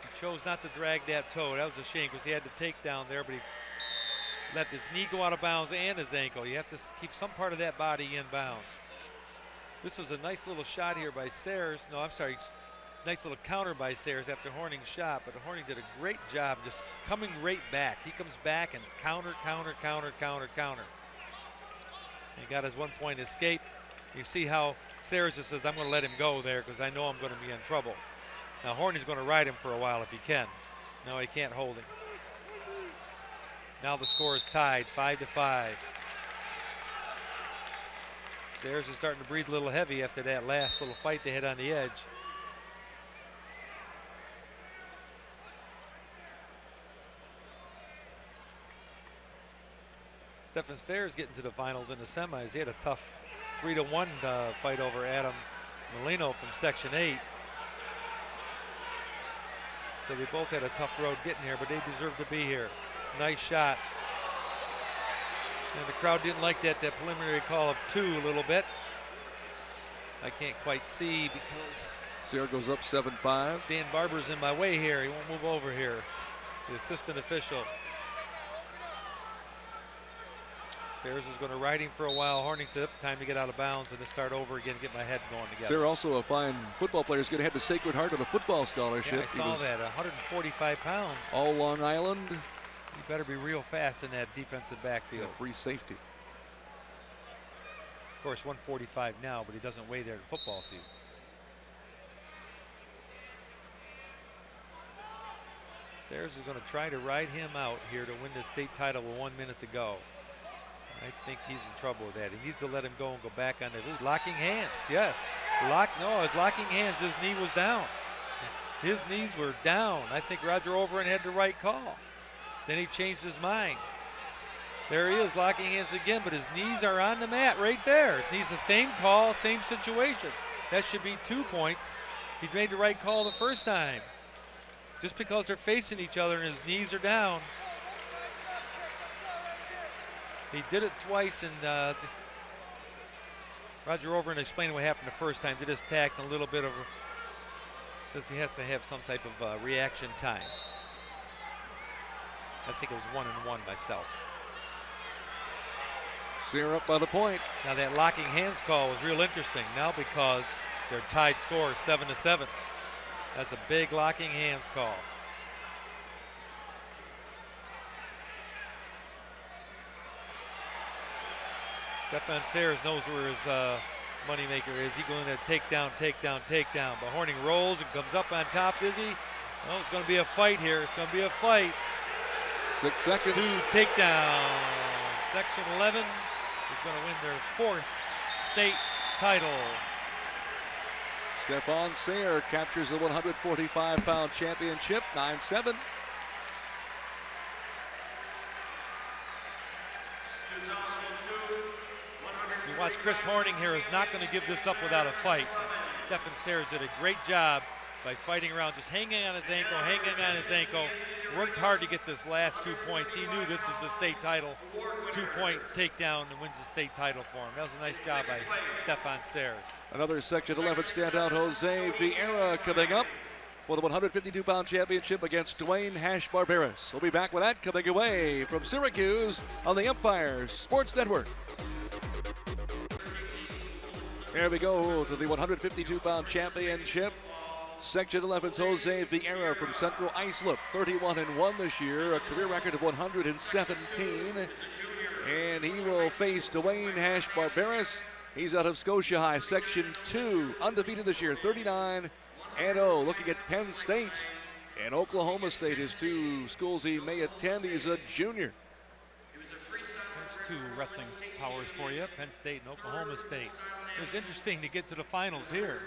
He chose not to drag that toe. That was a shame because he had the takedown there, but he let his knee go out of bounds and his ankle. You have to keep some part of that body in bounds. This was a nice little shot here by Sayers. No, I'm sorry. Nice little counter by Sayers after Horning's shot, but Horning did a great job just coming right back. He comes back and counter. He got his 1 point escape. You see how Sayers just says, I'm going to let him go there because I know I'm going to be in trouble. Now Horning's going to ride him for a while if he can. No, he can't hold him. Now the score is tied, 5-5. Sayers is starting to breathe a little heavy after that last little fight they had on the edge. Stephen Sayers getting to the finals in the semis. He had a tough 3-1 fight over Adam Molino from Section 8. So they both had a tough road getting here, but they deserve to be here. Nice shot. And the crowd didn't like that preliminary call of 2 a little bit. I can't quite see because Sayre goes up 7-5. Dan Barber's in my way here. He won't move over here. The assistant official. Sayers is going to ride him for a while. Horning said, time to get out of bounds and to start over again, get my head going together. Sayre, also a fine football player, is going to head to Sacred Heart on a football scholarship. Yeah, I saw that, 145 pounds. All Long Island. You better be real fast in that defensive backfield. Yeah, free safety. Of course, 145 now, but he doesn't weigh there in football season. Sayers is going to try to ride him out here to win the state title with 1 minute to go. I think he's in trouble with that. He needs to let him go and go back on the locking hands. Yes, his locking hands. His knee was down. His knees were down. I think Roger Overend had the right call. Then he changed his mind. There he is, locking hands again, but his knees are on the mat right there. His knees, the same call, same situation. That should be 2 points. He made the right call the first time. Just because they're facing each other and his knees are down. He did it twice, and Roger Overend explained what happened the first time. Did his tack and a little bit of, says he has to have some type of reaction time. I think it was 1-1 myself. Sayre up by the point. Now that locking hands call was real interesting now because they're tied score 7-7. That's a big locking hands call. Stefan Sayers knows where his moneymaker is. He going to takedown. But Horning rolls and comes up on top. Is he? Well, it's going to be a fight here. It's going to be a fight. 6 seconds. 2 takedowns. Section 11 is going to win their 4th state title. Stefan Sayre captures the 145-pound championship, 9-7. You watch Chris Horning here is not going to give this up without a fight. Stefan Sayers did a great job by fighting around, just hanging on his ankle, worked hard to get this last 2 points. He knew this is the state title. 2-point takedown and wins the state title for him. That was a nice job by Stefan Sayers. Another Section 11 standout, Jose Vieira, coming up for the 152-pound championship against Dwayne Hash Barberis. We'll be back with that coming away from Syracuse on the Empire Sports Network. Here we go to the 152-pound championship. Section 11's Jose Vieira from Central Islip, 31-1 this year, a career record of 117. And he will face Dwayne Hash Barberis. He's out of Scotia High, Section 2, undefeated this year, 39-0. Looking at Penn State and Oklahoma State, his 2 schools he may attend. He's a junior. There's 2 wrestling powers for you, Penn State and Oklahoma State. It was interesting to get to the finals here.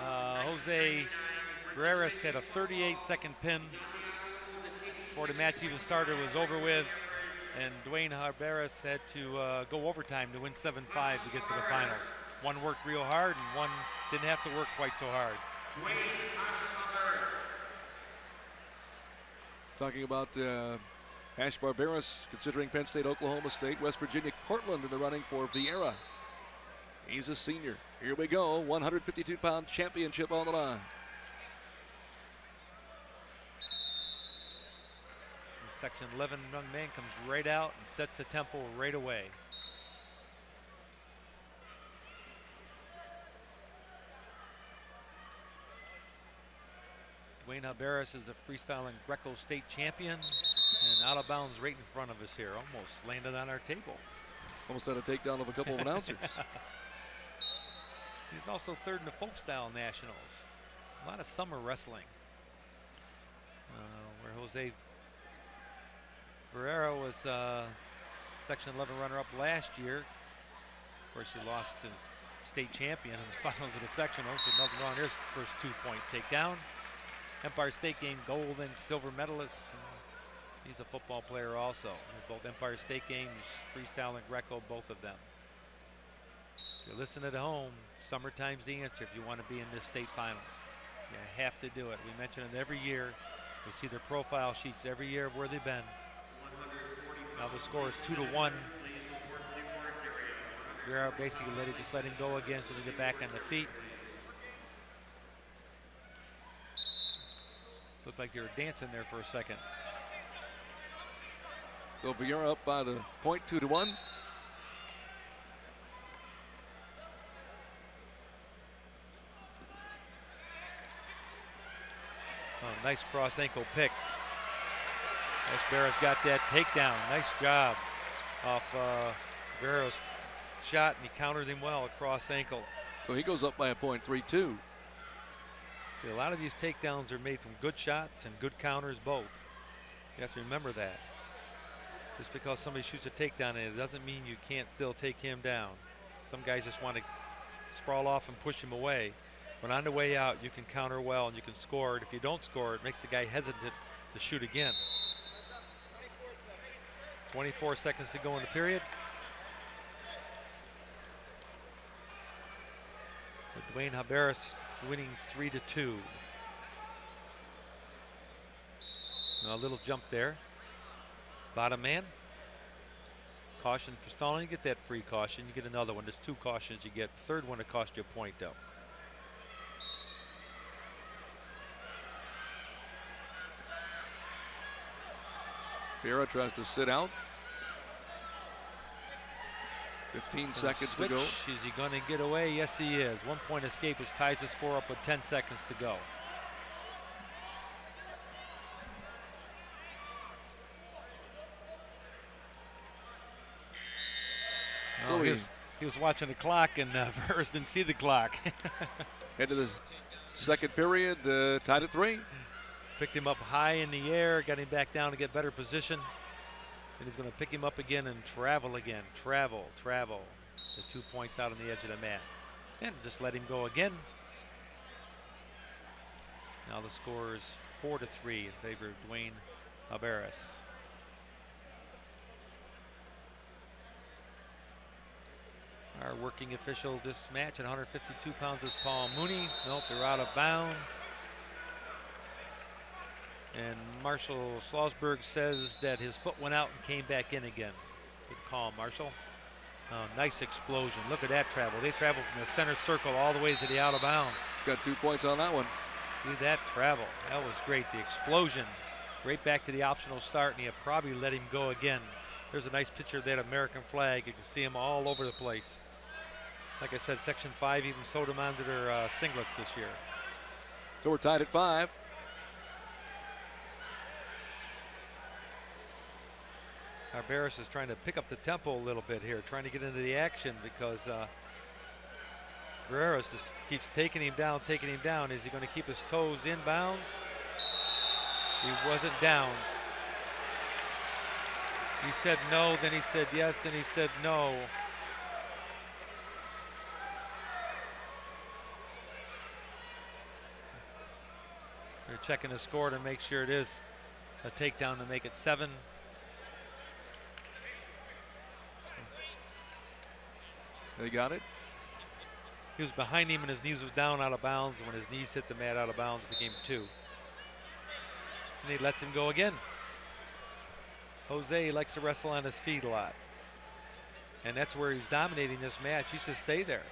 Jose Barberis had a 38-second pin before the match even started, was over with, and Dwayne Barberis had to go overtime to win 7-5 to get to the finals. One worked real hard and one didn't have to work quite so hard. Talking about Hash Barberis, considering Penn State, Oklahoma State, West Virginia, Cortland in the running for Vieira. He's a senior. Here we go, 152-pound championship on the line. Section 11 young man comes right out and sets the tempo right away. Dwayne Alvarez is a freestyle and Greco state champion, and out of bounds right in front of us here. Almost landed on our table. Almost had a takedown of a couple of announcers. He's also third in the folk style nationals. A lot of summer wrestling. Where Jose Barrera was Section 11 runner-up last year. Of course, he lost to state champion in the finals of the sectionals, so nothing wrong. There's the first 2-point takedown. Empire State Game gold and silver medalist. He's a football player also. Both Empire State Games, freestyle and Greco, both of them. If you listen at home, summertime's the answer if you want to be in this state finals. You have to do it. We mention it every year. We see their profile sheets every year of where they've been. Now the score is 2-1. Guerrero basically just let him go again so they get back on the feet. Looked like they were dancing there for a second. So Vieira up by the point, 2-1. Oh, nice cross ankle pick. Barra's got that takedown. Nice job off Guerrero's shot, and he countered him well across ankle. So he goes up by a point, 3-2. See, a lot of these takedowns are made from good shots and good counters both. You have to remember that. Just because somebody shoots a takedown in it doesn't mean you can't still take him down. Some guys just want to sprawl off and push him away. But on the way out, you can counter well and you can score it. If you don't score, it makes the guy hesitant to shoot again. 24 seconds to go in the period. With Dwayne Alvarez winning 3-2. Now a little jump there. Bottom man. Caution for stalling. You get that free caution. You get another one. There's 2 cautions you get. The third one to cost you a point though. Vieira tries to sit out. 15 seconds to go. Is he going to get away? Yes, he is. 1-point escape, which ties the score up with 10 seconds to go. Oh, he was watching the clock, and first didn't see the clock. Head to the second period, tied at 3. Picked him up high in the air, got him back down to get better position. And he's going to pick him up again and travel again. Travel. The 2 points out on the edge of the mat. And just let him go again. Now the score is 4-3 in favor of Dwayne Alvarez. Our working official this match at 152 pounds is Paul Mooney. Nope, they're out of bounds. And Marshall Schlossberg says that his foot went out and came back in again. Good call, Marshall. Nice explosion. Look at that travel. They traveled from the center circle all the way to the out of bounds. He's got 2 points on that one. See that travel. That was great. The explosion. Right back to the optional start, and he probably let him go again. There's a nice picture of that American flag. You can see him all over the place. Like I said, Section 5 even sewed them onto their singlets this year. So we're tied at 5. Alvarez is trying to pick up the tempo a little bit here, trying to get into the action because Guerrero just keeps taking him down. Is he going to keep his toes in bounds? He wasn't down. He said no, then he said yes, then he said no. They're checking the score to make sure it is a takedown to make it 7. They got it. He was behind him and his knees was down out of bounds. When his knees hit the mat out of bounds, it became 2. And he lets him go again. Jose likes to wrestle on his feet a lot. And that's where he's dominating this match. He should stay there.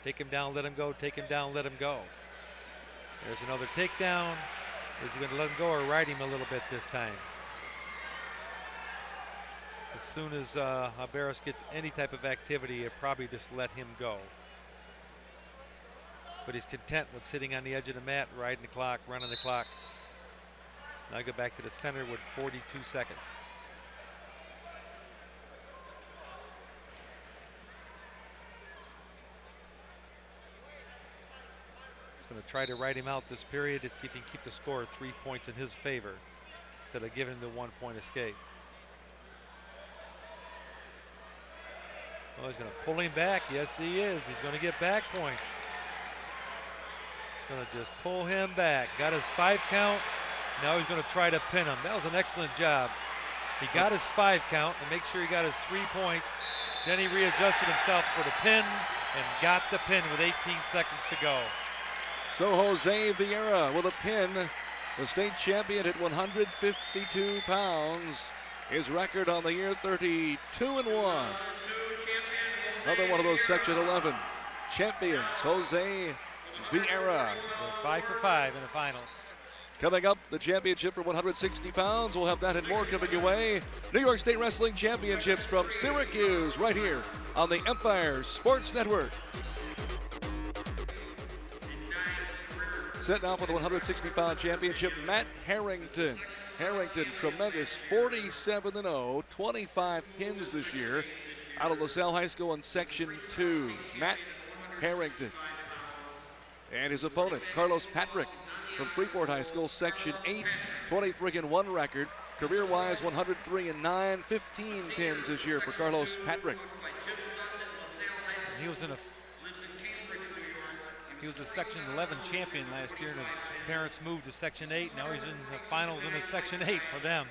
Take him down, let him go. Take him down, let him go. There's another takedown. Is he going to let him go or ride him a little bit this time? As soon as Alvarez gets any type of activity, he'll probably just let him go. But he's content with sitting on the edge of the mat, riding the clock, running the clock. Now go back to the center with 42 seconds. He's going to try to ride him out this period to see if he can keep the score 3 points in his favor instead of giving him the 1 point escape. Oh, he's going to pull him back. Yes, he is. He's going to get back points. He's going to just pull him back. Got his 5 count. Now he's going to try to pin him. That was an excellent job. He got his 5 count and make sure he got his 3 points. Then he readjusted himself for the pin and got the pin with 18 seconds to go. So Jose Vieira with a pin, the state champion at 152 pounds. His record on the year, 32-1. Another one of those Section 11 champions, Jose Vieira. 5 for 5 in the finals. Coming up, the championship for 160 pounds. We'll have that and more coming your way. New York State Wrestling Championships from Syracuse, right here on the Empire Sports Network. Setting off with the 160-pound championship, Matt Harrington. Harrington, tremendous, 47-0, 25 pins this year out of LaSalle High School in Section 2. Matt Harrington. And his opponent, Carlos Patrick from Freeport High School, Section 8, 23-1 record. Career-wise, 103-9, 15 pins this year for Carlos Patrick. He was a Section 11 champion last year, and his parents moved to Section 8. Now he's in the finals in the Section 8 for them.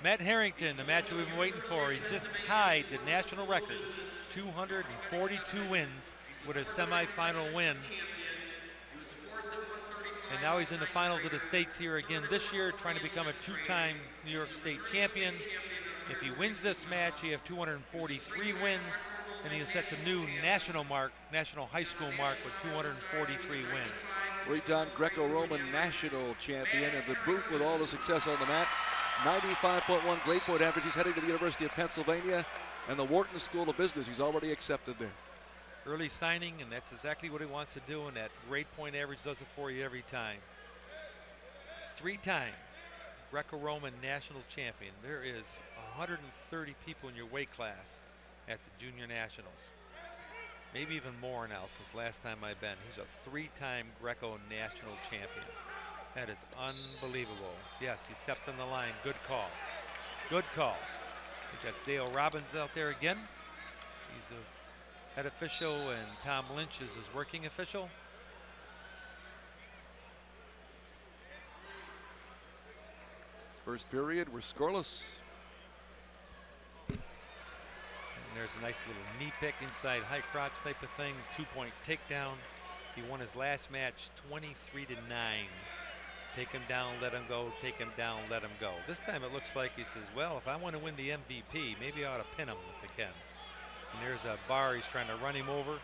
Matt Harrington, the match we've been waiting for. He just tied the national record, 242 wins with a semifinal win. And now he's in the finals of the states here again this year, trying to become a 2-time New York State champion. If he wins this match, he have 243 wins, and he'll set the new national high school mark with 243 wins. 3-time Greco-Roman national champion, and the boot with all the success on the mat. 95.1 grade point average. He's heading to the University of Pennsylvania and the Wharton School of Business. He's already accepted there. Early signing, and that's exactly what he wants to do, and that grade point average does it for you every time. 3-time Greco-Roman national champion. There is 130 people in your weight class at the Junior Nationals. Maybe even more now since last time I've been. He's a 3-time Greco national champion. That is unbelievable. Yes, he stepped on the line. Good call. Good call. I think that's Dale Robbins out there again. He's the head official, and Tom Lynch is his working official. First period, we're scoreless. And there's a nice little knee pick inside high crotch type of thing. 2-point takedown. He won his last match 23-9. Take him down, let him go, take him down, let him go. This time it looks like he says, well, if I want to win the MVP, maybe I ought to pin him if I can. And there's a bar, he's trying to run him over.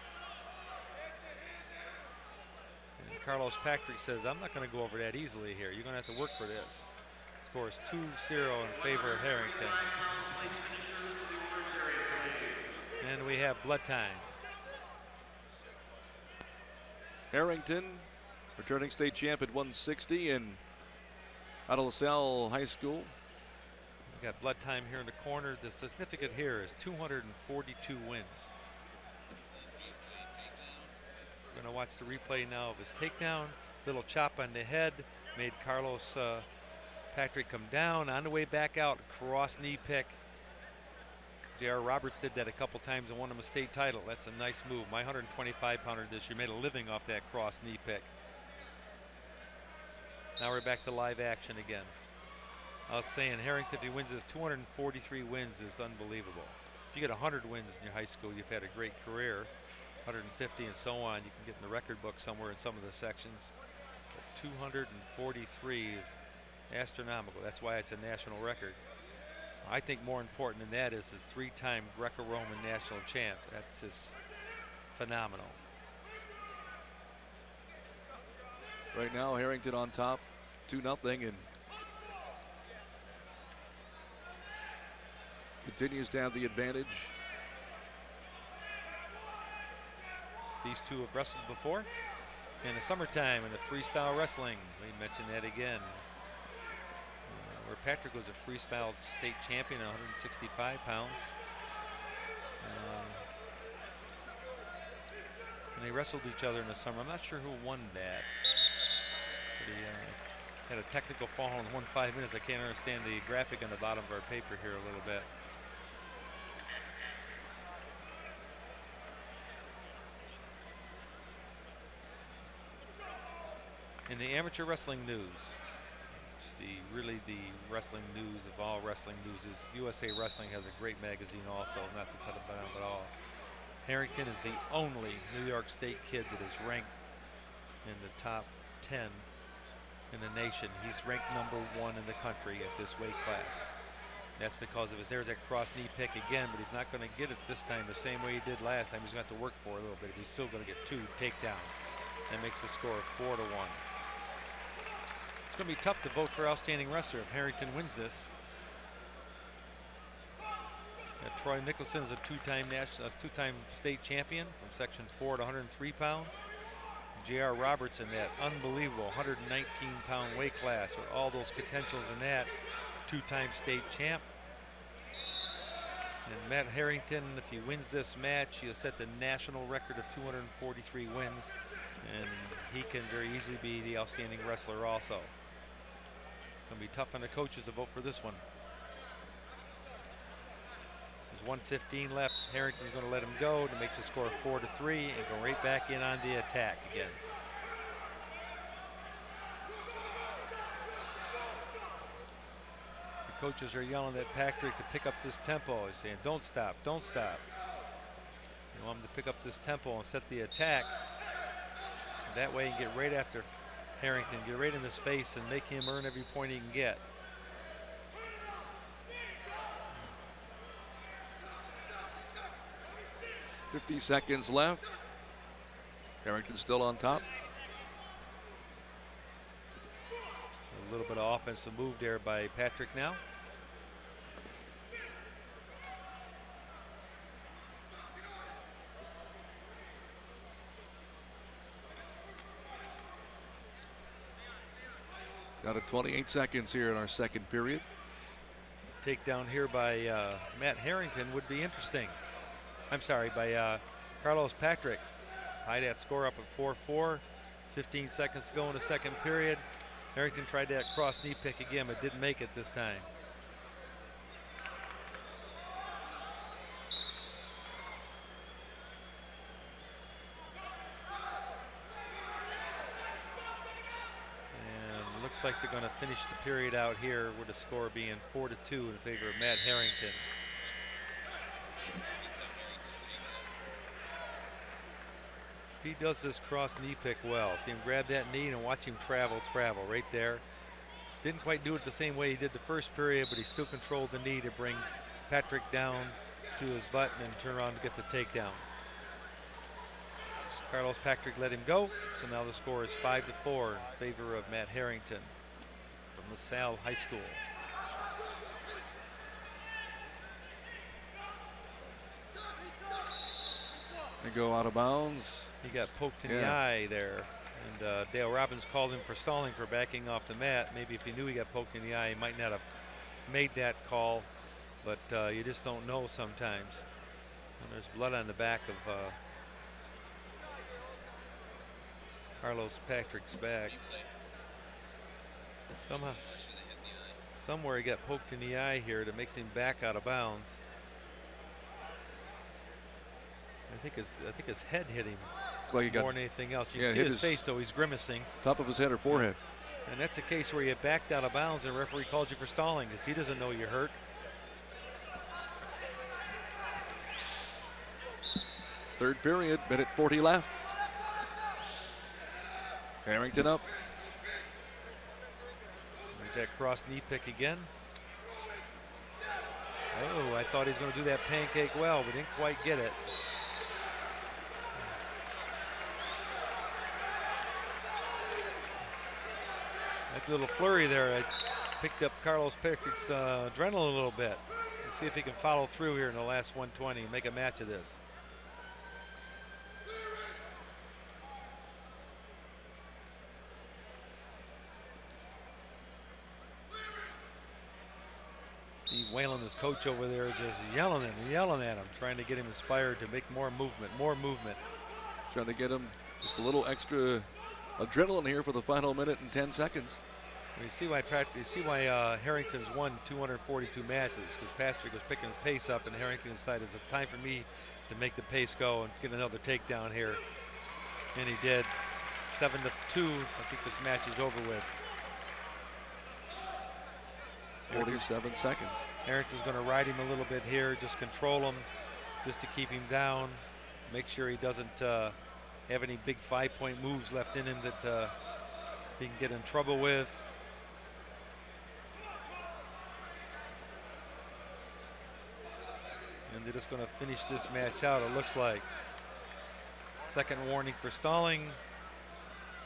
And Carlos Patrick says, I'm not going to go over that easily here. You're going to have to work for this. Scores 2-0 in favor of Harrington. And we have blood time. Harrington, returning state champ at 160 and out of LaSalle High School. We got blood time here in the corner. The significant here is 242 wins. We're going to watch the replay now of his takedown. Little chop on the head made Carlos Patrick come down. On the way back out, cross knee pick. J.R. Roberts did that a couple times and won him a state title. That's a nice move. My 125-pounder this year made a living off that cross knee pick. Now we're back to live action again. I was saying Harrington, if he wins his 243 wins, is unbelievable. If you get 100 wins in your high school, you've had a great career. 150 and so on, you can get in the record book somewhere in some of the sections. But 243 is astronomical. That's why it's a national record. I think more important than that is his 3-time Greco-Roman national champ. That's just phenomenal. Right now, Harrington on top, 2-0, and continues to have the advantage. These two have wrestled before in the summertime in the freestyle wrestling. We mentioned that again. where Patrick was a freestyle state champion at 165 pounds. And they wrestled each other in the summer. I'm not sure who won that. But he had a technical fall and won 5 minutes. I can't understand the graphic on the bottom of our paper here a little bit. In the amateur wrestling news, it's really the wrestling news of all wrestling news is USA Wrestling has a great magazine also, not to cut it down at all. Harrington is the only New York State kid that is ranked in the top 10 in the nation. He's ranked #1 in the country at this weight class. That's because of his, there's that cross knee pick again, but he's not going to get it this time the same way he did last time. He's going to have to work for it a little bit. He's still going to get 2 takedowns. That makes the score 4-1. It's going to be tough to vote for outstanding wrestler if Harrington wins this. Troy Nicholson is a two-time state champion from Section 4 to 103 pounds. J.R. Robertson, that unbelievable 119-pound weight class with all those potentials in that, 2-time state champ. And Matt Harrington, if he wins this match, he'll set the national record of 243 wins, and he can very easily be the outstanding wrestler also. It's going to be tough on the coaches to vote for this one. There's 1:15 left. Harrington's going to let him go to make the score 4-3 and go right back in on the attack again. The coaches are yelling at Patrick to pick up this tempo. He's saying, don't stop, don't stop. You want him to pick up this tempo and set the attack. That way you can get right after Harrington, get right in his face and make him earn every point he can get. .50 seconds left. Harrington still on top. So a little bit of offensive move there by Patrick now. Got a 28 seconds here in our second period. Takedown here by Matt Harrington would be interesting. I'm sorry, by Carlos Patrick. Tied that score up at 4-4. 15 seconds to go in the second period. Harrington tried that cross knee pick again, but didn't make it this time. And looks like they're going to finish the period out here with the score being 4-2 in favor of Matt Harrington. He does this cross knee pick well. See him grab that knee and watch him travel right there. Didn't quite do it the same way he did the first period, but he still controlled the knee to bring Patrick down to his butt and turn around to get the takedown. Carlos Patrick let him go, so now the score is 5-4 in favor of Matt Harrington from LaSalle High School. They go out of bounds. He got poked in the eye there, and Dale Robbins called him for stalling for backing off the mat. Maybe if he knew he got poked in the eye, he might not have made that call, but you just don't know sometimes. And there's blood on the back of Carlos Patrick's back. Somewhere he got poked in the eye here that makes him back out of bounds. I think his head hit him Like he got more than anything else. You can see his face though, he's grimacing. Top of his head or forehead. And that's a case where you backed out of bounds and the referee called you for stalling because he doesn't know you're hurt. Third period, minute 40 left. Harrington up. There's that cross knee pick again. Oh, I thought he was going to do that pancake well, but didn't quite get it. That little flurry there, I picked up Carlos Patrick's adrenaline a little bit. Let's see if he can follow through here in the last 120 and make a match of this. Whalen, his coach over there, just yelling at him, trying to get him inspired to make more movement. Trying to get him just a little extra adrenaline here for the final minute and 10 seconds. You see why Harrington's won 242 matches, because Patrick was picking his pace up, and Harrington decided it's time for me to make the pace go and get another takedown here. And he did. 7-2. I think this match is over with. 47 seconds. Harrington's going to ride him a little bit here, just control him, just to keep him down, make sure he doesn't have any big 5-point moves left in him that he can get in trouble with. And they're just going to finish this match out, it looks like. Second warning for stalling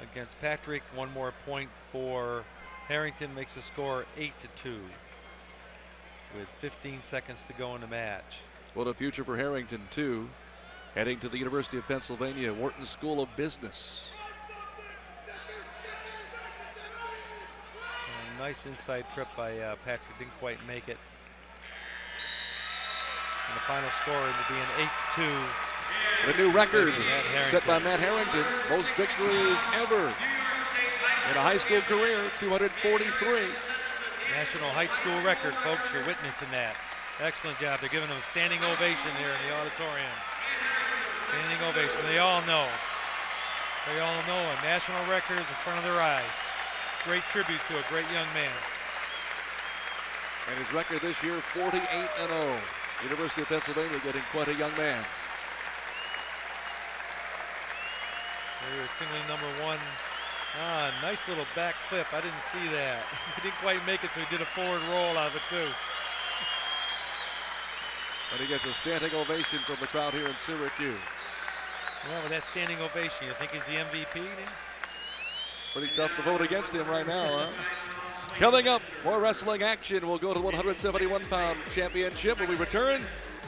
against Patrick. One more point for Harrington, makes the score 8-2 with 15 seconds to go in the match. What a future for Harrington, too. Heading to the University of Pennsylvania, Wharton School of Business. A nice inside trip by Patrick, didn't quite make it. And the final score will be an 8-2. A new record set by Matt Harrington. Most victories ever in a high school career, 243. National high school record, folks. You're witnessing that. Excellent job. They're giving them a standing ovation here in the auditorium. Standing ovation. They all know. They all know a national record is in front of their eyes. Great tribute to a great young man. And his record this year, 48-0. University of Pennsylvania getting quite a young man. Here's singling number 1. Nice little back flip. I didn't see that. He didn't quite make it, so he did a forward roll out of it too. And he gets a standing ovation from the crowd here in Syracuse. Well, with that standing ovation, you think he's the MVP? Pretty tough to vote against him right now, huh? Coming up, more wrestling action. We'll go to the 171-pound championship. When we return,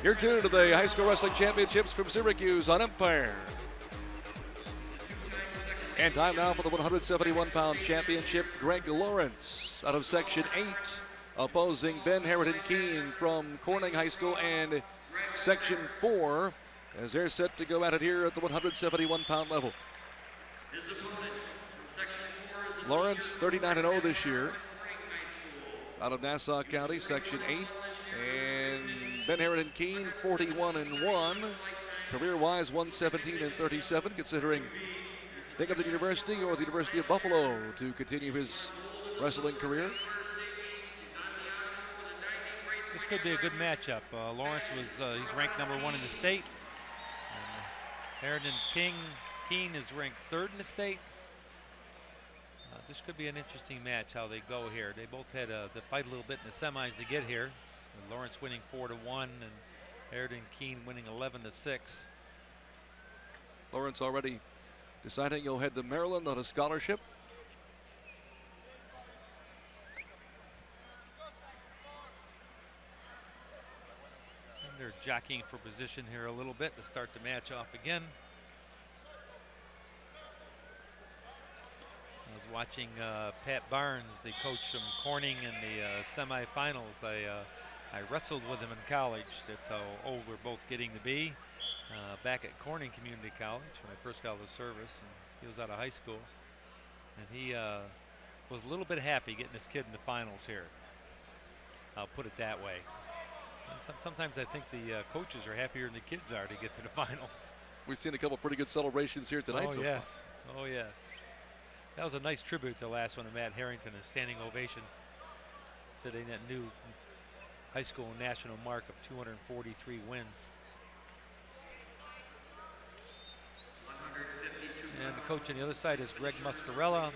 you're tuned to the High School Wrestling Championships from Syracuse on Empire. And time now for the 171-pound championship. Greg Lawrence out of Section 8, opposing Ben Harrington-Keene from Corning High School and Section 4, as they're set to go at it here at the 171-pound level. Lawrence, 39-0 this year, out of Nassau County, Section 8. And Ben Harrington-Keene, 41-1. Career-wise, 117-37, considering think of the university or the University of Buffalo to continue his wrestling career. This could be a good matchup. Lawrence he's ranked number 1 in the state. Harrington-Keene is ranked 3rd in the state. This could be an interesting match how they go here. They both had to fight a little bit in the semis to get here. With Lawrence winning 4-1 and Harrington-Keene winning 11-6. Lawrence already deciding he'll head to Maryland on a scholarship. And they're jockeying for position here a little bit to start the match off again. I was watching Pat Barnes, the coach from Corning, in the semifinals. I wrestled with him in college. That's how old we're both getting to be. Back at Corning Community College when I first got out of service, and he was out of high school. And he was a little bit happy getting his kid in the finals here. I'll put it that way. And sometimes I think the coaches are happier than the kids are to get to the finals. We've seen a couple pretty good celebrations here tonight. Oh, yes. Oh, yes. That was a nice tribute to the last one to Matt Harrington, a standing ovation, setting that new high school national mark of 243 wins. And the coach on the other side is Greg Muscarella.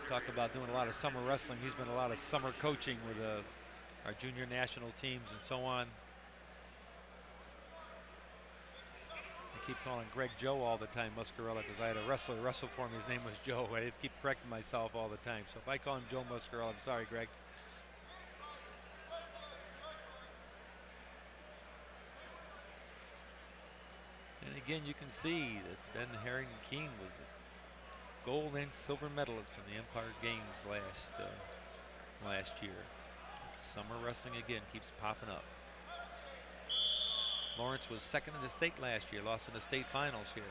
Talk about doing a lot of summer wrestling. He's been a lot of summer coaching with our junior national teams and so on. I keep calling Greg Joe all the time, Muscarella, because I had a wrestler wrestle for me. His name was Joe. I had to keep correcting myself all the time. So if I call him Joe Muscarella, I'm sorry, Greg. And again, you can see that Ben Harrington-Keene was a gold and silver medalist in the Empire Games last year. Summer wrestling again keeps popping up. Lawrence was second in the state last year, lost in the state finals here.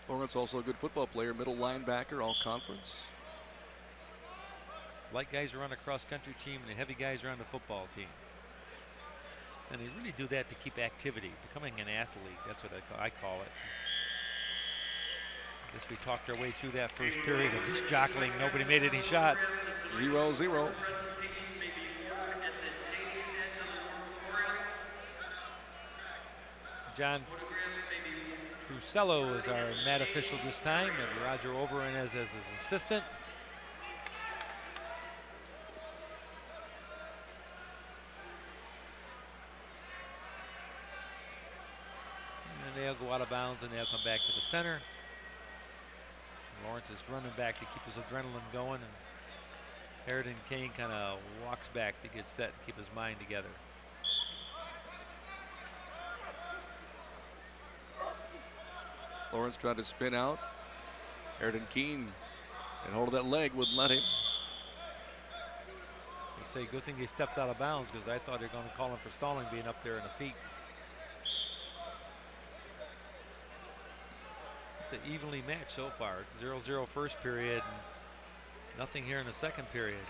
Lawrence also a good football player, middle linebacker, all conference. Light guys are on the cross-country team, and the heavy guys are on the football team. And they really do that to keep activity, becoming an athlete. That's what I call it. I guess we talked our way through that first period of just jockling. Nobody made any shots. 0-0. John Trusello is our mat official this time, and Roger Overend as his assistant. And they'll go out of bounds and they'll come back to the center. And Lawrence is running back to keep his adrenaline going, and Harrington Kane kind of walks back to get set and keep his mind together. Lawrence tried to spin out. Harrington Keen and hold of that leg wouldn't let him. They say good thing he stepped out of bounds, because I thought they were going to call him for stalling, being up there in the feet. It's an evenly matched so far. 0-0 first period, and nothing here in the second period.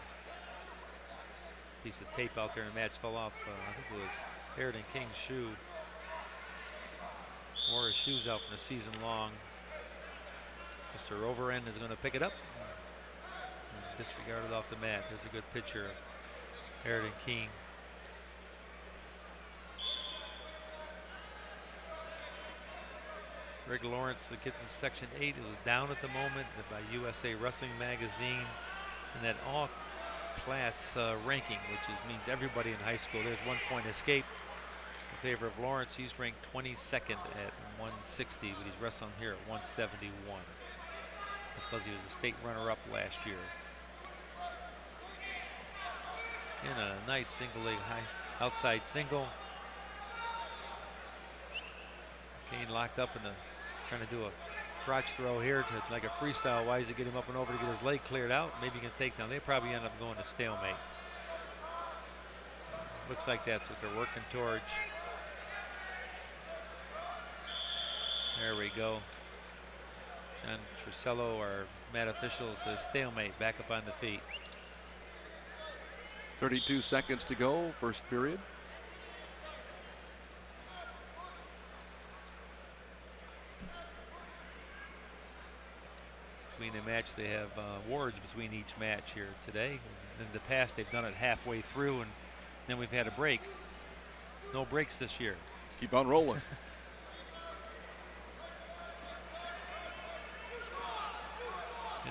Piece of tape out there, and the match fell off. I think it was Harrington King's shoe. Wore his shoes out from the season long. Mr. Overend is going to pick it up and disregard it off the mat. There's a good picture of Harrington King. Greg Lawrence, the kid from Section 8, is down at the moment by USA Wrestling Magazine in that all-class ranking, which means everybody in high school. There's 1 point escape in favor of Lawrence. He's ranked 22nd at 160, but he's wrestling here at 171. That's because he was a state runner-up last year. In a nice single leg high outside single. Kane locked up in the, trying to do a crotch throw here to like a freestyle wise to get him up and over to get his leg cleared out. Maybe he can take down. They probably end up going to stalemate. Looks like that's what they're working towards. There we go. John Trusello, our mat official, says stalemate, back up on the feet. 32 seconds to go, first period. Between the match, they have awards between each match here today. In the past, they've done it halfway through, and then we've had a break. No breaks this year. Keep on rolling.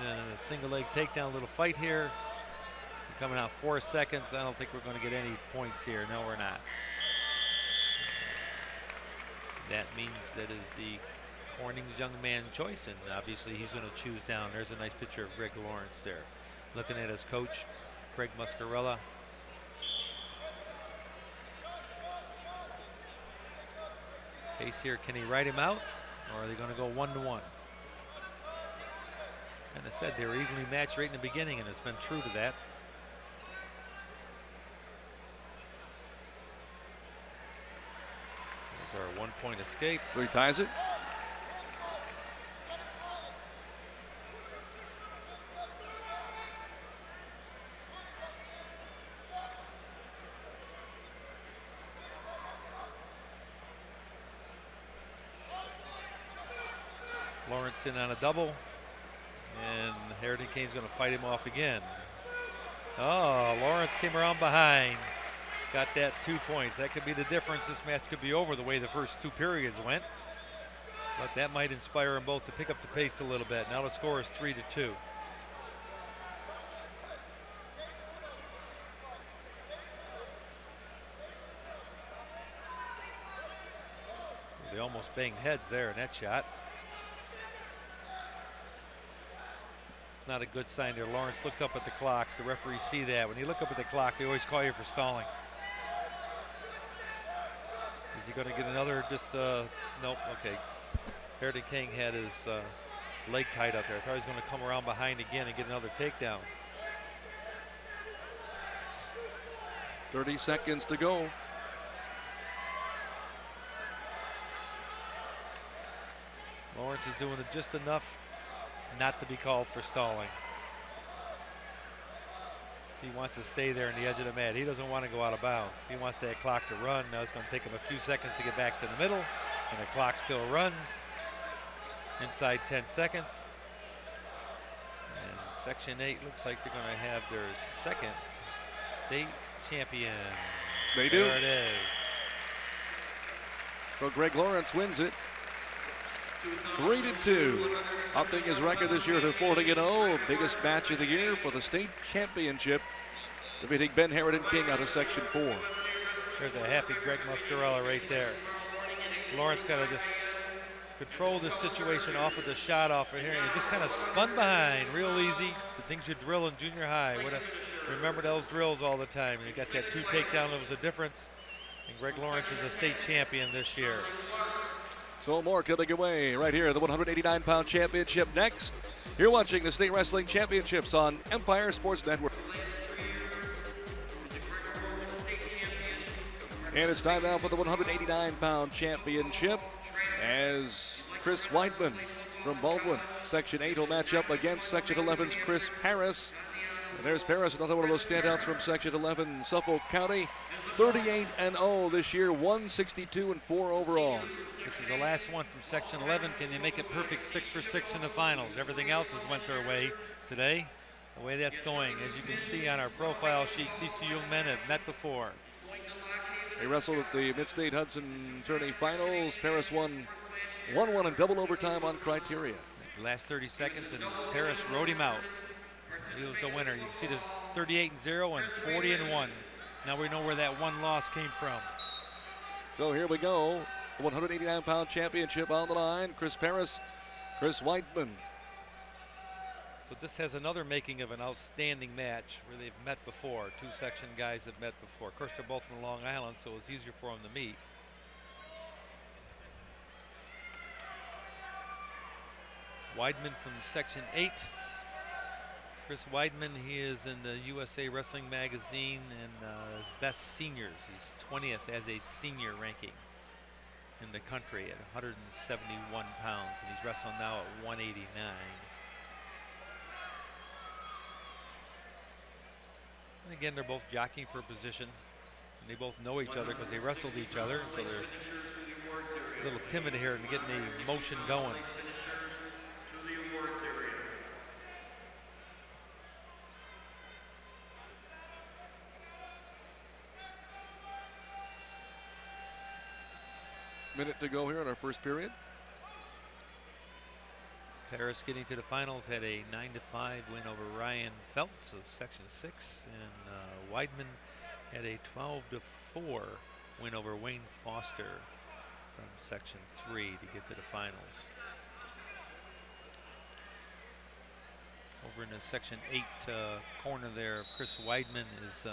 And a single leg takedown, little fight here. We're coming out 4 seconds. I don't think we're going to get any points here. No, we're not. That means that is the Corning's young man choice, and obviously he's going to choose down. There's a nice picture of Greg Lawrence there, looking at his coach, Craig Muscarella. Case here, can he ride him out, or are they going to go 1-1? Kind of said they were evenly matched right in the beginning, and it's been true to that. There's our 1 point escape. So he ties it. Lawrence in on a double, and Harrington Kane's going to fight him off again. Oh, Lawrence came around behind, got that 2 points. That could be the difference. This match could be over the way the first 2 periods went, but that might inspire them both to pick up the pace a little bit. Now the score is 3-2. They almost banged heads there in that shot. It's not a good sign there. Lawrence looked up at the clocks. The referees see that. When you look up at the clock, they always call you for stalling. Is he going to get another? Just nope. Okay. Harrington King had his leg tied up there. I thought he was going to come around behind again and get another takedown. 30 seconds to go. Lawrence is doing it just enough not to be called for stalling. He wants to stay there on the edge of the mat. He doesn't want to go out of bounds. He wants that clock to run. Now it's going to take him a few seconds to get back to the middle, and the clock still runs. Inside 10 seconds. And Section 8 looks like they're going to have their second state champion. They do. There it is. So Greg Lawrence wins it. 3-2. Upping his record this year to 40-0. Biggest match of the year for the state championship. Defeating Ben Harridan King out of Section 4. There's a happy Greg Muscarella right there. Lawrence got to just control this situation off of the shot off of here, and he just kind of spun behind real easy. The things you drill in junior high. Remember those drills all the time. And you got that 2 takedown. There was a difference. And Greg Lawrence is a state champion this year. So more coming away right here, the 189-pound championship next. You're watching the State Wrestling Championships on Empire Sports Network. And it's time now for the 189-pound championship as Chris Weidman from Baldwin. Section 8 will match up against Section 11's Chris Paris. And there's Paris, another one of those standouts from Section 11, Suffolk County. 38-0 this year, 162-4 overall. This is the last one from Section 11. Can they make it perfect 6 for 6 in the finals? Everything else has went their way today. The way that's going, as you can see on our profile sheets, these two young men have met before. They wrestled at the Mid-State Hudson Tourney Finals. Paris won 1-1 in double overtime on criteria. The last 30 seconds, and Paris rode him out. He was the winner. You can see the 38-0 and 40-1. Now we know where that one loss came from. So here we go. The 189-pound championship on the line. Chris Paris, Chris Weidman. So this has another making of an outstanding match where they've met before. 2 section guys have met before. Of course, they're both from Long Island, so it's easier for them to meet. Weidman from Section 8. Chris Weidman, he is in the USA Wrestling Magazine and his best seniors. He's 20th as a senior ranking in the country at 171 pounds, and he's wrestling now at 189. And again, they're both jockeying for a position, and they both know each other because they wrestled each other, so they're a little timid here and getting the motion going. Minute to go here in our first period. Paris getting to the finals had a 9-5 win over Ryan Feltz of Section 6, and Weidman had a 12-4 win over Wayne Foster from Section 3 to get to the finals. Over in the Section 8 corner there of Chris Weidman is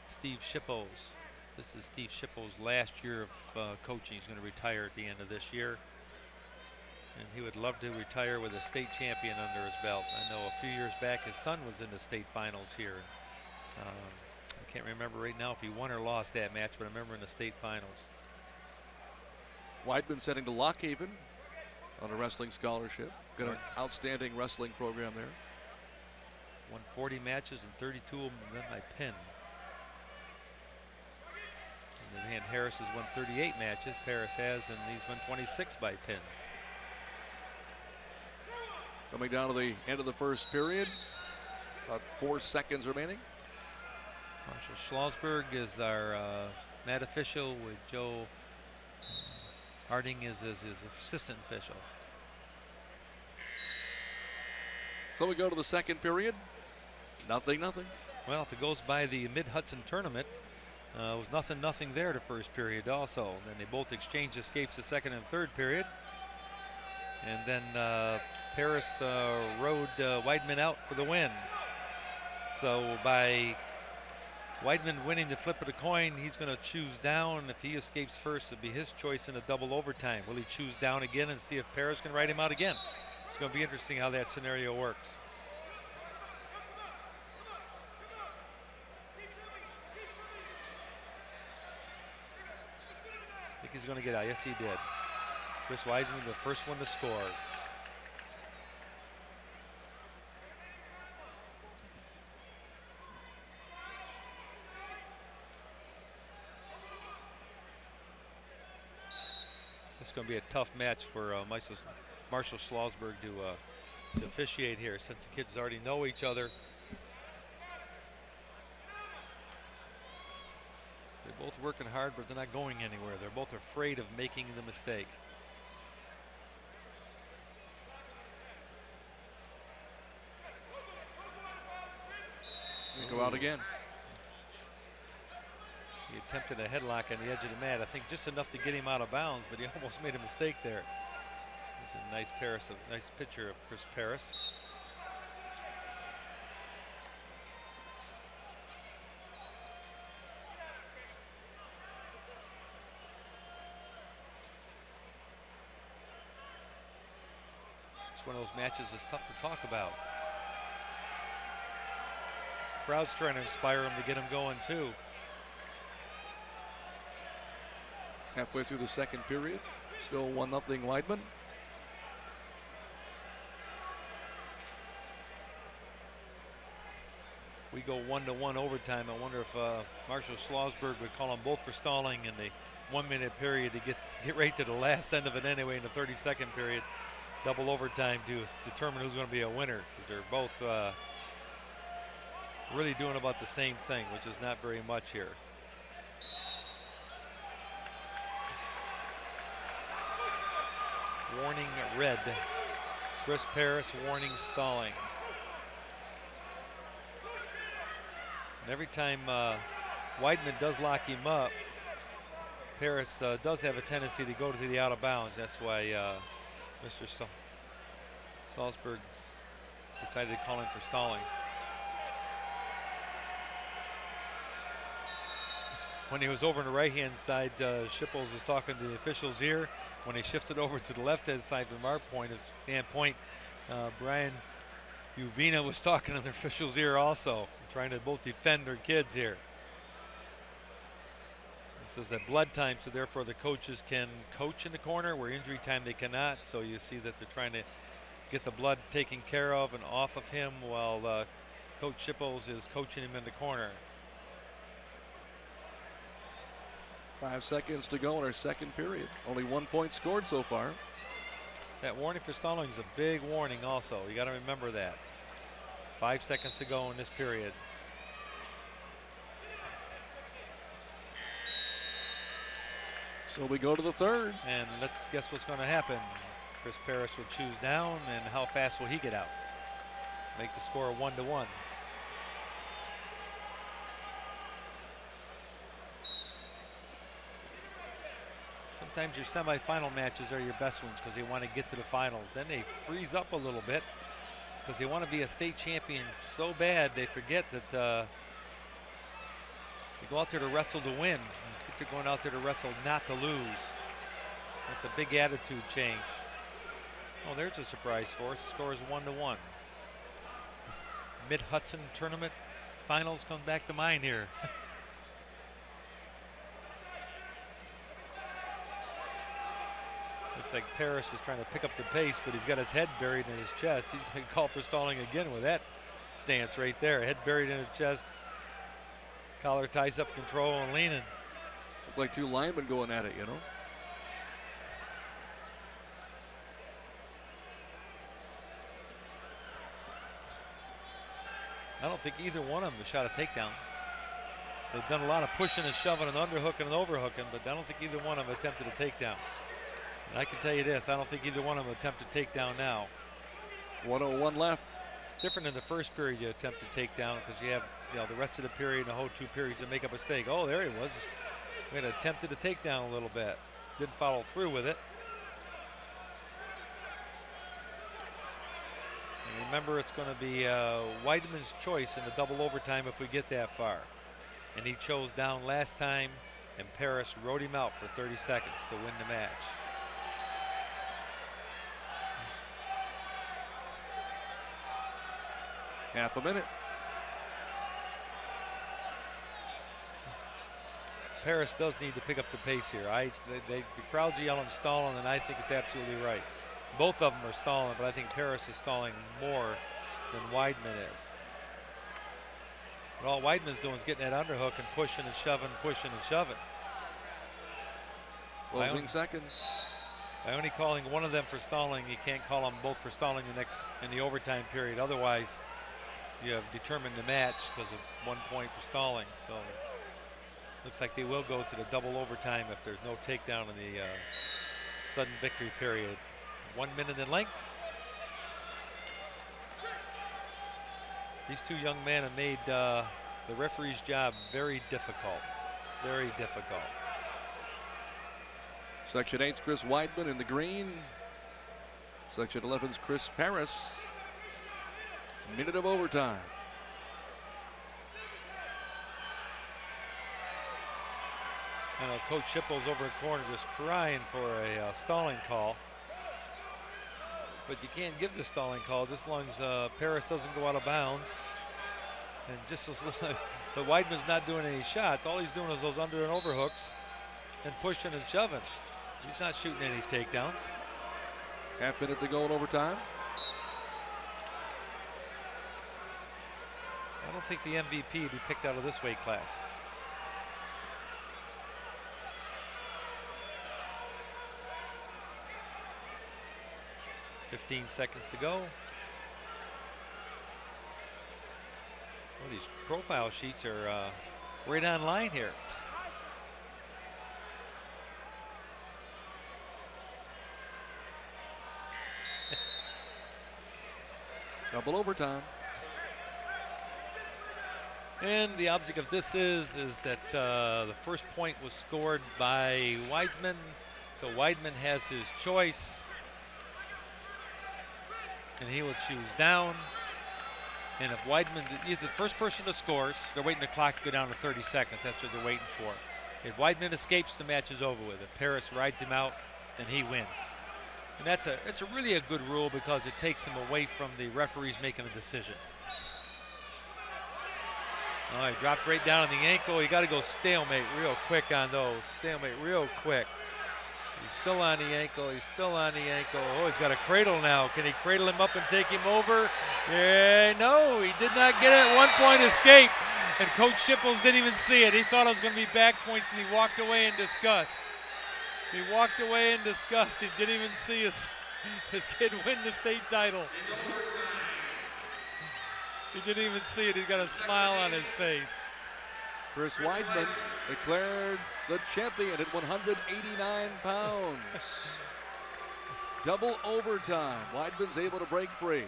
Steve Shippos. This is Steve Shippos' last year of coaching. He's going to retire at the end of this year. And he would love to retire with a state champion under his belt. I know a few years back his son was in the state finals here. I can't remember right now if he won or lost that match, but I remember in the state finals. Weidman heading to Lock Haven on a wrestling scholarship. Got an outstanding wrestling program there. Won 40 matches and 32 of them won by pin. On the other hand, Harris has won 38 matches. Paris has, and he's won 26 by pins. Coming down to the end of the first period. About 4 seconds remaining. Marshall Schlossberg is our mat official, with Joe Harding is his assistant official. So we go to the second period. Nothing. Well, if it goes by the Mid-Hudson tournament, it was nothing there the first period also. Then they both exchanged escapes the second and third period. And then Paris rode Weidman out for the win. So by Weidman winning the flip of the coin, he's going to choose down. If he escapes first, it'll be his choice in a double overtime. Will he choose down again and see if Paris can ride him out again? It's going to be interesting how that scenario works. going to get out. Yes, he did. Chris Wiseman, the first one to score. This is going to be a tough match for Marshall Schlossberg to officiate here, since the kids already know each other. They're both working hard, but they're not going anywhere. They're both afraid of making the mistake. They go out again. He attempted a headlock on the edge of the mat. I think just enough to get him out of bounds, but he almost made a mistake there. It's a nice picture of Chris Paris. It's one of those matches that's tough to talk about. Crowd's trying to inspire him to get him going too. Halfway through the second period, still 1-0 Weidman. We go 1-1 overtime. I wonder if Marshall Schlossberg would call them both for stalling in the 1 minute period to get right to the last end of it anyway in the 32nd period. Double overtime to determine who's going to be a winner, because they're both really doing about the same thing, which is not very much here. Warning red. Chris Paris warning stalling. And every time Weidman does lock him up, Paris does have a tendency to go to the out of bounds. That's why Mr. Salzberg decided to call him for stalling. When he was over on the right-hand side, Schippels was talking to the official's ear. When he shifted over to the left-hand side from our standpoint, Brian Uvina was talking to the official's ear also, trying to both defend their kids here. This is at blood time, so therefore the coaches can coach in the corner, where injury time they cannot. So you see that they're trying to get the blood taken care of and off of him, while Coach Schippels is coaching him in the corner. 5 seconds to go in our second period. Only 1 point scored so far. That warning for stalling is a big warning also. You got to remember that. 5 seconds to go in this period. So we go to the third. And let's guess what's going to happen. Chris Paris will choose down, and how fast will he get out? Make the score 1-1. Sometimes your semifinal matches are your best ones because they want to get to the finals. Then they freeze up a little bit because they want to be a state champion so bad they forget that they go out there to wrestle to win. I think they're going out there to wrestle not to lose. That's a big attitude change. Oh, there's a surprise for us. The score is 1-1. Mid-Hudson tournament finals come back to mind here. Looks like Paris is trying to pick up the pace, but he's got his head buried in his chest. He's going to call for stalling again with that stance right there. Head buried in his chest. Collar ties up, control, and leaning. Look like two linemen going at it, you know. I don't think either one of them has shot a takedown. They've done a lot of pushing and shoving and underhooking and overhooking, but I don't think either one of them attempted a takedown. And I can tell you this, I don't think either one of them attempted a takedown now. 1:01 left. It's different in the first period you attempt to take down because you have the rest of the period and the whole 2 periods to make a mistake. Oh, there he was. We had attempted to take down a little bit. Didn't follow through with it. And remember, it's going to be Weidman's choice in the double overtime if we get that far. And he chose down last time, and Paris rode him out for 30 seconds to win the match. Half a minute. Paris does need to pick up the pace here. The crowd's yelling stalling, and I think it's absolutely right. Both of them are stalling, but I think Paris is stalling more than Weidman is. But all Weidman's doing is getting that underhook and pushing and shoving, pushing and shoving. Closing seconds. By only calling one of them for stalling, you can't call them both for stalling in the overtime period. Otherwise, you have determined the match because of 1 point for stalling. So looks like they will go to the double overtime if there's no takedown in the sudden victory period. 1 minute in length. These two young men have made the referee's job very difficult. Very difficult. Section 8's Chris Weidman in the green. Section 11's Chris Paris. Minute of overtime. I know Coach Schippel's over the corner just crying for a stalling call. But you can't give the stalling call just as long as Paris doesn't go out of bounds. And just as but Weidman's not doing any shots. All he's doing is those under and overhooks and pushing and shoving. He's not shooting any takedowns. Half minute to go in overtime. I don't think the MVP would be picked out of this weight class. $15 seconds to go. Well, these profile sheets are right on line here. Double overtime. And the object of this is that the first point was scored by Weidman. So Weidman has his choice. And he will choose down. And if Weidman, either the first person that scores, they're waiting the clock to go down to 30 seconds. That's what they're waiting for. If Weidman escapes, the match is over with. If Paris rides him out, then he wins. And it's really a good rule because it takes him away from the referees making a decision. Oh, he dropped right down on the ankle. You got to go stalemate real quick on those. Stalemate real quick. He's still on the ankle. He's still on the ankle. Oh, he's got a cradle now. Can he cradle him up and take him over? Yeah, no, he did not get it. 1 point escape. And Coach Schippels didn't even see it. He thought it was going to be back points, and he walked away in disgust. He walked away in disgust. He didn't even see his kid win the state title. He didn't even see it. He's got a smile on his face. Chris Weidman declared the champion at 189 pounds. Double overtime. Weidman's able to break free.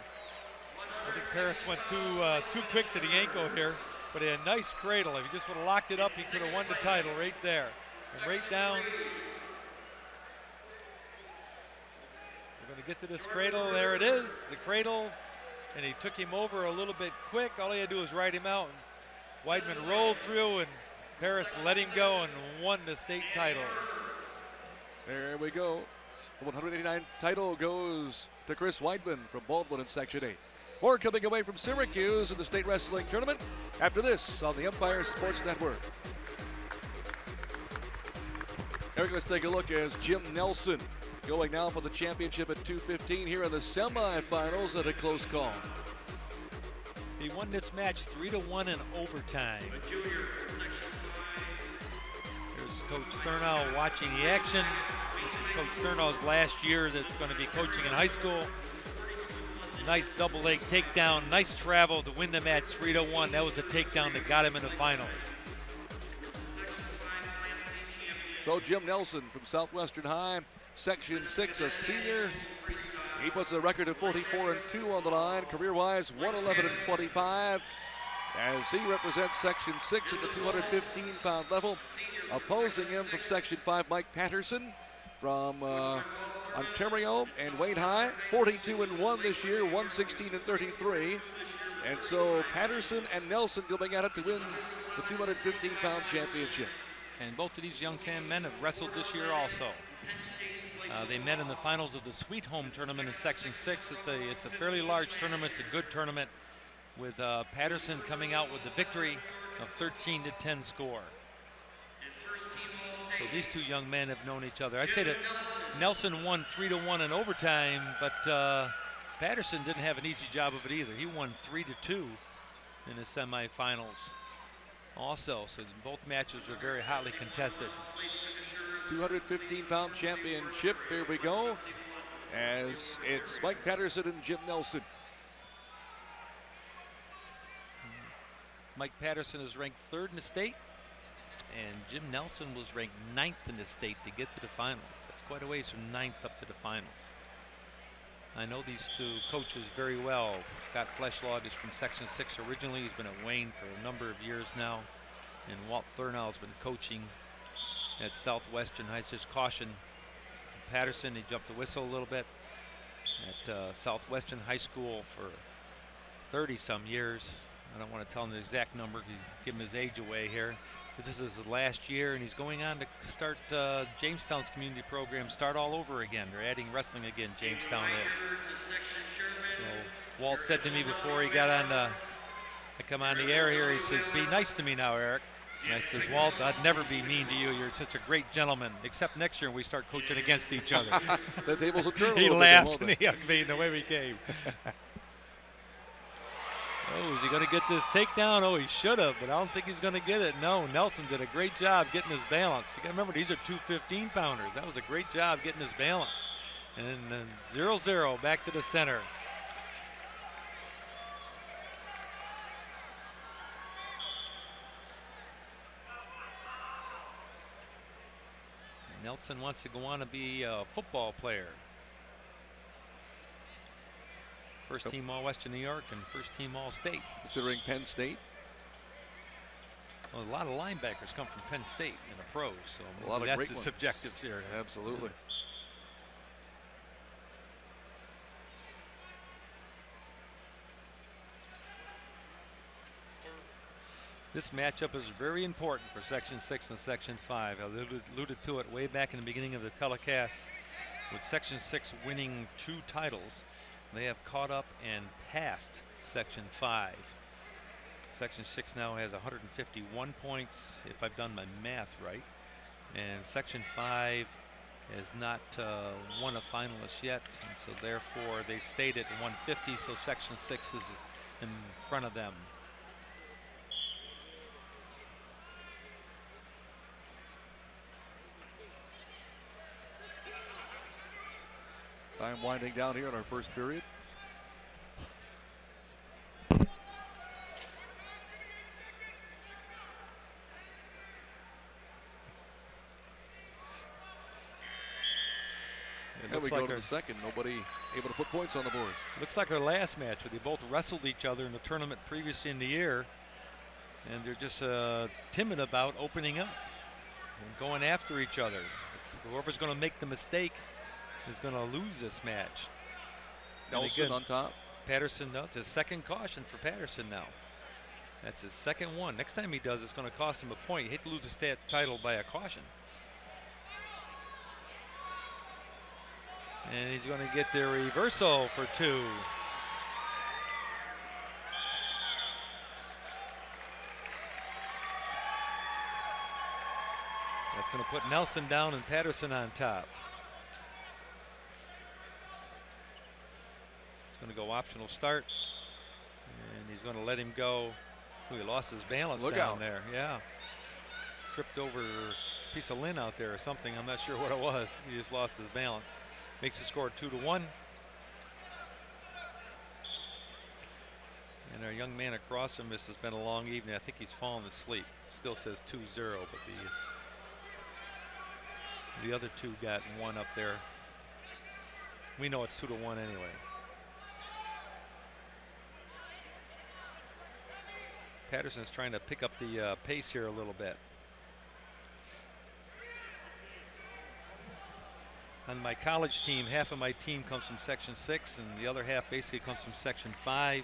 I think Paris went too quick to the ankle here, but he had a nice cradle. If he just would have locked it up, he could have won the title right there. And right down. We're going to get to this cradle. There it is, the cradle. And he took him over a little bit quick. All he had to do was ride him out. And Weidman rolled through, and Paris let him go and won the state title. There we go. The 189 title goes to Chris Weidman from Baldwin in Section 8. More coming away from Syracuse in the state wrestling tournament after this on the Empire Sports Network. Eric, let's take a look as Jim Nelson going now for the championship at 2:15 here in the semifinals at a close call. He won this match 3-1 in overtime. Here's Coach Sternau watching the action. This is Coach Sternau's last year that's going to be coaching in high school. Nice double leg takedown, nice travel to win the match 3-1. That was the takedown that got him in the finals. So Jim Nelson from Southwestern High, Section 6, a senior. He puts a record of 44-2 on the line, career-wise 111-25, as he represents Section 6 at the 215-pound level. Opposing him from Section 5, Mike Patterson from Ontario and Wayne High, 42-1 this year, 116-33. And so Patterson and Nelson going at it to win the 215-pound championship. And both of these young men have wrestled this year also. They met in the finals of the Sweet Home tournament in Section 6. It's a fairly large tournament. It's a good tournament with Patterson coming out with the victory of 13-10 score. So these two young men have known each other. I'd say that Nelson won 3-1 in overtime, but Patterson didn't have an easy job of it either. He won 3-2 in the semifinals also. So both matches were very hotly contested. 215-pound championship. Here we go. As it's Mike Patterson and Jim Nelson. Mike Patterson is ranked 3rd in the state, and Jim Nelson was ranked 9th in the state to get to the finals. That's quite a ways from 9th up to the finals. I know these two coaches very well. Scott Fleshlog is from Section 6 originally. He's been at Wayne for a number of years now. And Walt Thurnau has been coaching at Southwestern. I just caution Patterson. He jumped the whistle a little bit at Southwestern High School for 30-some years. I don't want to tell him the exact number, give him his age away here. But this is his last year, and he's going on to start Jamestown's community program, start all over again. They're adding wrestling again, Jamestown is. So Walt said to me before he got on to come on the air here, he says, "Be nice to me now, Eric." And I says, "Walt, I'd never be mean to you. You're such a great gentleman, except next year when we start coaching against each other." The tables will turn a He little laughed bit, and he hugged me the way we came. Oh, is he going to get this takedown? Oh, he should have, but I don't think he's going to get it. No, Nelson did a great job getting his balance. You got to remember, these are two 15-pounders. That was a great job getting his balance. And then 0-0 back to the center. Nelson wants to go on to be a football player. First team All-Western New York and first team All-State. Considering Penn State. Well, a lot of linebackers come from Penn State in the pros, so a lot of that's great his ones. objectives here. Absolutely. This matchup is very important for Section 6 and Section 5. I alluded to it way back in the beginning of the telecast. With Section 6 winning 2 titles, they have caught up and passed Section 5. Section 6 now has 151 points, if I've done my math right. And Section 5 has not won a finalist yet, and so therefore they stayed at 150, so Section 6 is in front of them. Time winding down here in our first period. And we go to the second. Nobody able to put points on the board. Looks like our last match where they both wrestled each other in the tournament previously in the year. And they're just timid about opening up and going after each other. Whoever's going to make the mistake is going to lose this match. Nelson again, on top. Patterson, that's his second caution for Patterson now. That's his second one. Next time he does, it's going to cost him a point. He hate to lose the state title by a caution. And he's going to get the reversal for 2. That's going to put Nelson down and Patterson on top. It's going to go optional start. And he's going to let him go. Ooh, he lost his balance down there. Yeah. Tripped over a piece of lint out there or something. I'm not sure what it was. He just lost his balance. Makes the score 2-1. And our young man across from this has been a long evening. I think he's fallen asleep. Still says 2-0, but the other two got 1 up there. We know it's 2-1 anyway. Patterson's trying to pick up the pace here a little bit. On my college team, half of my team comes from Section 6 and the other half basically comes from Section 5.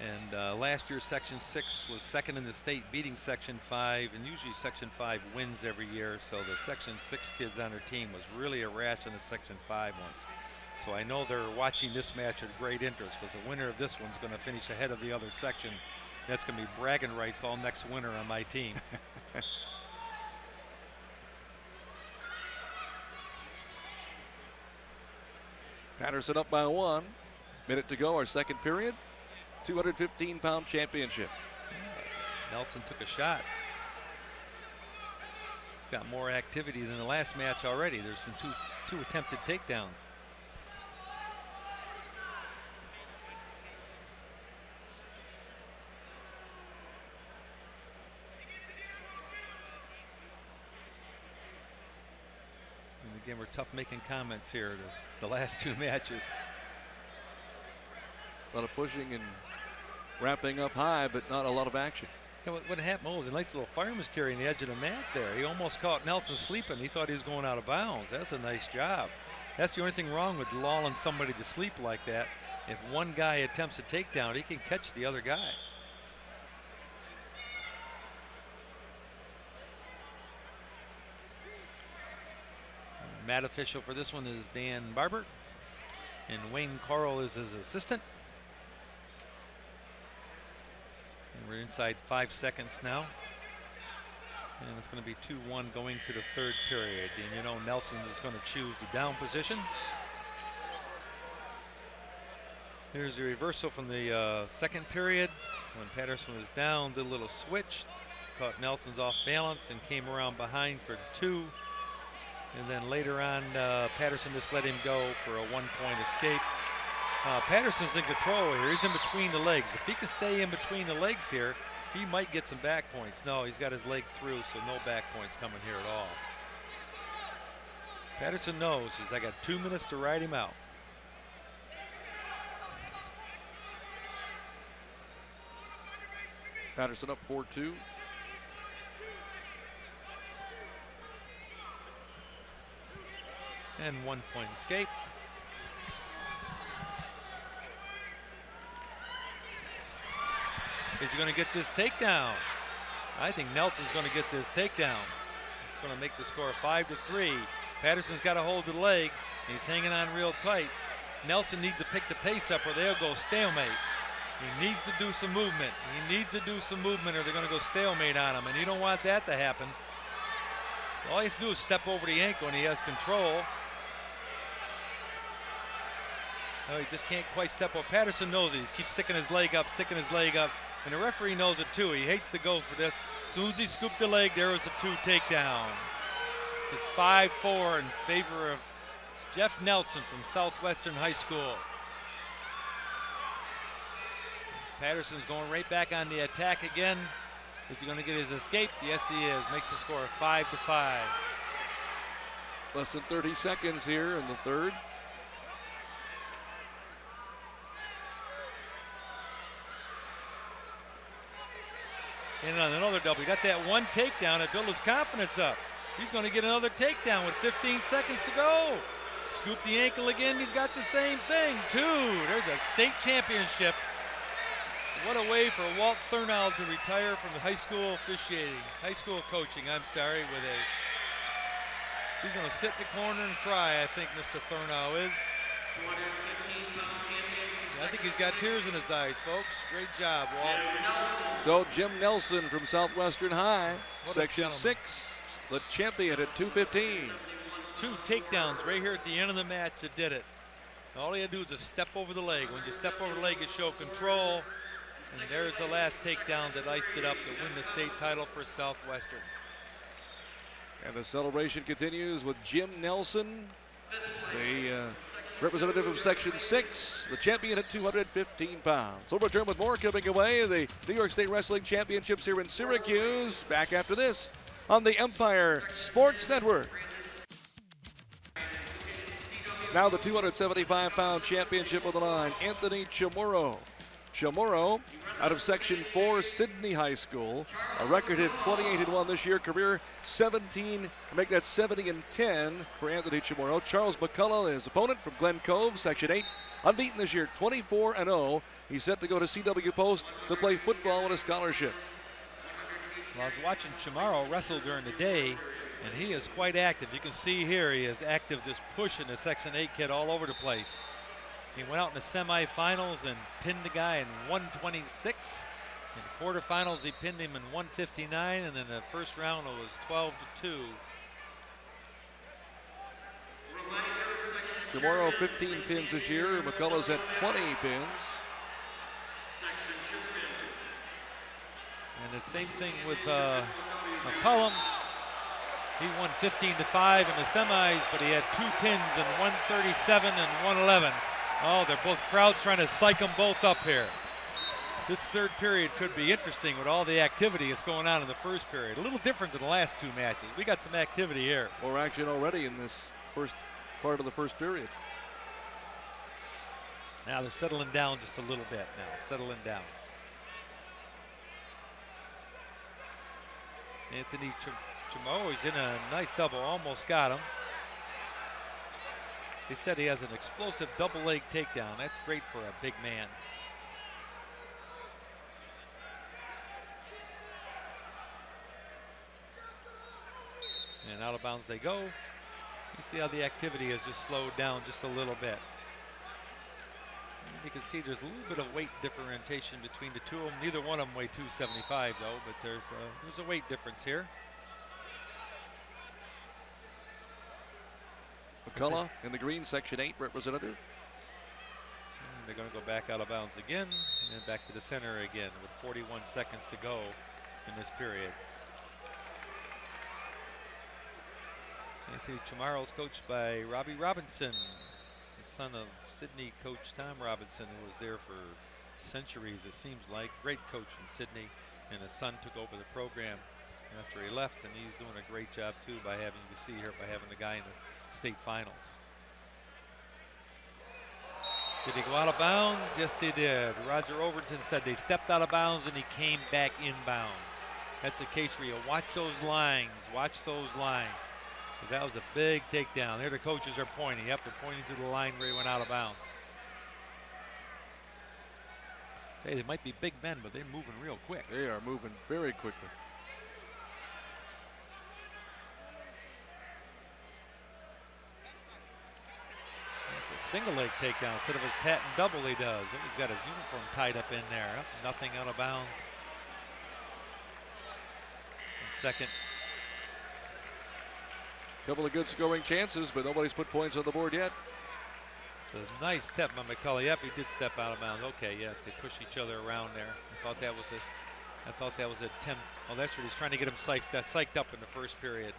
And last year Section 6 was second in the state, beating Section 5, and usually Section 5 wins every year. So the Section 6 kids on their team was really a rash in the Section 5 ones. So I know they're watching this match with great interest because the winner of this one's going to finish ahead of the other section. That's going to be bragging rights all next winter on my team. Patterson up by 1. Minute to go, our second period. 215-pound championship. Nelson took a shot. He's got more activity than the last match already. There's been two attempted takedowns. And again, we're tough making comments here. The last two matches. A lot of pushing and wrapping up high, but not a lot of action. Yeah, what happened was a nice little fireman's carry on the edge of the mat there. He almost caught Nelson sleeping. He thought he was going out of bounds. That's a nice job. That's the only thing wrong with lulling somebody to sleep like that. If one guy attempts a takedown, he can catch the other guy. Mat official for this one is Dan Barber, and Wayne Carl is his assistant. And we're inside 5 seconds now. And it's going to be 2-1 going to the third period. And you know Nelson is going to choose the down position. Here's the reversal from the second period. When Patterson was down, did a little switch, caught Nelson's off balance and came around behind for 2. And then later on, Patterson just let him go for a 1-point escape. Patterson's in control here. He's in between the legs. If he can stay in between the legs here, he might get some back points. No, he's got his leg through, so no back points coming here at all. Patterson knows I got 2 minutes to ride him out. Patterson up 4-2. And 1-point escape. Is he going to get this takedown? I think Nelson's going to get this takedown. It's going to make the score 5-3. Patterson's got a hold of the leg. And he's hanging on real tight. Nelson needs to pick the pace up or they'll go stalemate. He needs to do some movement. He needs to do some movement or they're going to go stalemate on him. And you don't want that to happen. So all he has to do is step over the ankle and he has control. No, he just can't quite step up. Patterson knows it. He keeps sticking his leg up, And the referee knows it too. He hates to go for this. As soon as he scooped the leg, there was a 2 takedown. It's 5-4 in favor of Jeff Nelson from Southwestern High School. Patterson's going right back on the attack again. Is he going to get his escape? Yes, he is. Makes the score 5-5. Less than 30 seconds here in the third. And on another double, he got that 1 takedown that built his confidence up. He's going to get another takedown with 15 seconds to go. Scoop the ankle again, he's got the same thing. 2, there's a state championship. What a way for Walt Thurnau to retire from the high school officiating, high school coaching, he's going to sit in the corner and cry, I think Mr. Thurnau is. I think he's got tears in his eyes, folks. Great job, Walt. So Jim Nelson from Southwestern High, Section 6, the champion at 2:15. 2 takedowns right here at the end of the match that did it. All he had to do was just step over the leg. When you step over the leg, you show control. And there's the last takedown that iced it up to win the state title for Southwestern. And the celebration continues with Jim Nelson, the representative from Section 6, the champion at 215 pounds. We'll return with more coming away. The New York State Wrestling Championships here in Syracuse. Back after this on the Empire Sports Network. Now the 275-pound championship on the line, Anthony Chamorro. Chamorro out of Section 4, Sydney High School. A record hit 28-1 this year, career 17, make that 70-10 for Anthony Chamorro. Charles McCullough, his opponent from Glen Cove, Section 8, unbeaten this year, 24-0. He's set to go to CW Post to play football with a scholarship. Well, I was watching Chamorro wrestle during the day, and he is quite active. You can see here he is active, just pushing the Section 8 kid all over the place. He went out in the semifinals and pinned the guy in 126. In the quarterfinals, he pinned him in 159, and then the first round it was 12-2. Chamorro 15 pins this year. McCullough's at 20 pins. And the same thing with McCullum. He won 15-5 in the semis, but he had 2 pins in 137 and 111. Oh, they're both crowds trying to psych them both up here. This third period could be interesting with all the activity that's going on in the first period. A little different than the last 2 matches. We got some activity here. More action already in this first part of the first period. Now they're settling down just a little bit now, settling down. Anthony Chamorro is in a nice double, almost got him. They said he has an explosive double leg takedown. That's great for a big man. And out of bounds they go. You see how the activity has just slowed down just a little bit. And you can see there's a little bit of weight differentiation between the two of them. Neither one of them weigh 275 though, but there's a weight difference here. McCullough in the green, Section 8 representative. And they're going to go back out of bounds again and back to the center again with 41 seconds to go in this period. Anthony Chamorro is coached by Robbie Robinson, the son of Sydney coach Tom Robinson, who was there for centuries, it seems like. Great coach from Sydney, and his son took over the program after he left, and he's doing a great job too by having, you see here, by having the guy in the state finals. Did he go out of bounds? Yes, they did. Roger Overton said they stepped out of bounds and he came back in bounds. That's a case where you watch those lines, watch those lines. That was a big takedown. There the coaches are pointing. Yep, they're pointing to the line where he went out of bounds. Hey, they might be big men, but they're moving real quick. They are moving very quickly. It's a single leg takedown instead of his patent double he does. He's got his uniform tied up in there. Yep, nothing out of bounds. And second. Couple of good scoring chances, but nobody's put points on the board yet. So nice step by McCullough. Yep, he did step out of bounds. Okay, yes, they push each other around there. I thought that was a 10. Oh, that's what he's trying to get him psyched up in the first period.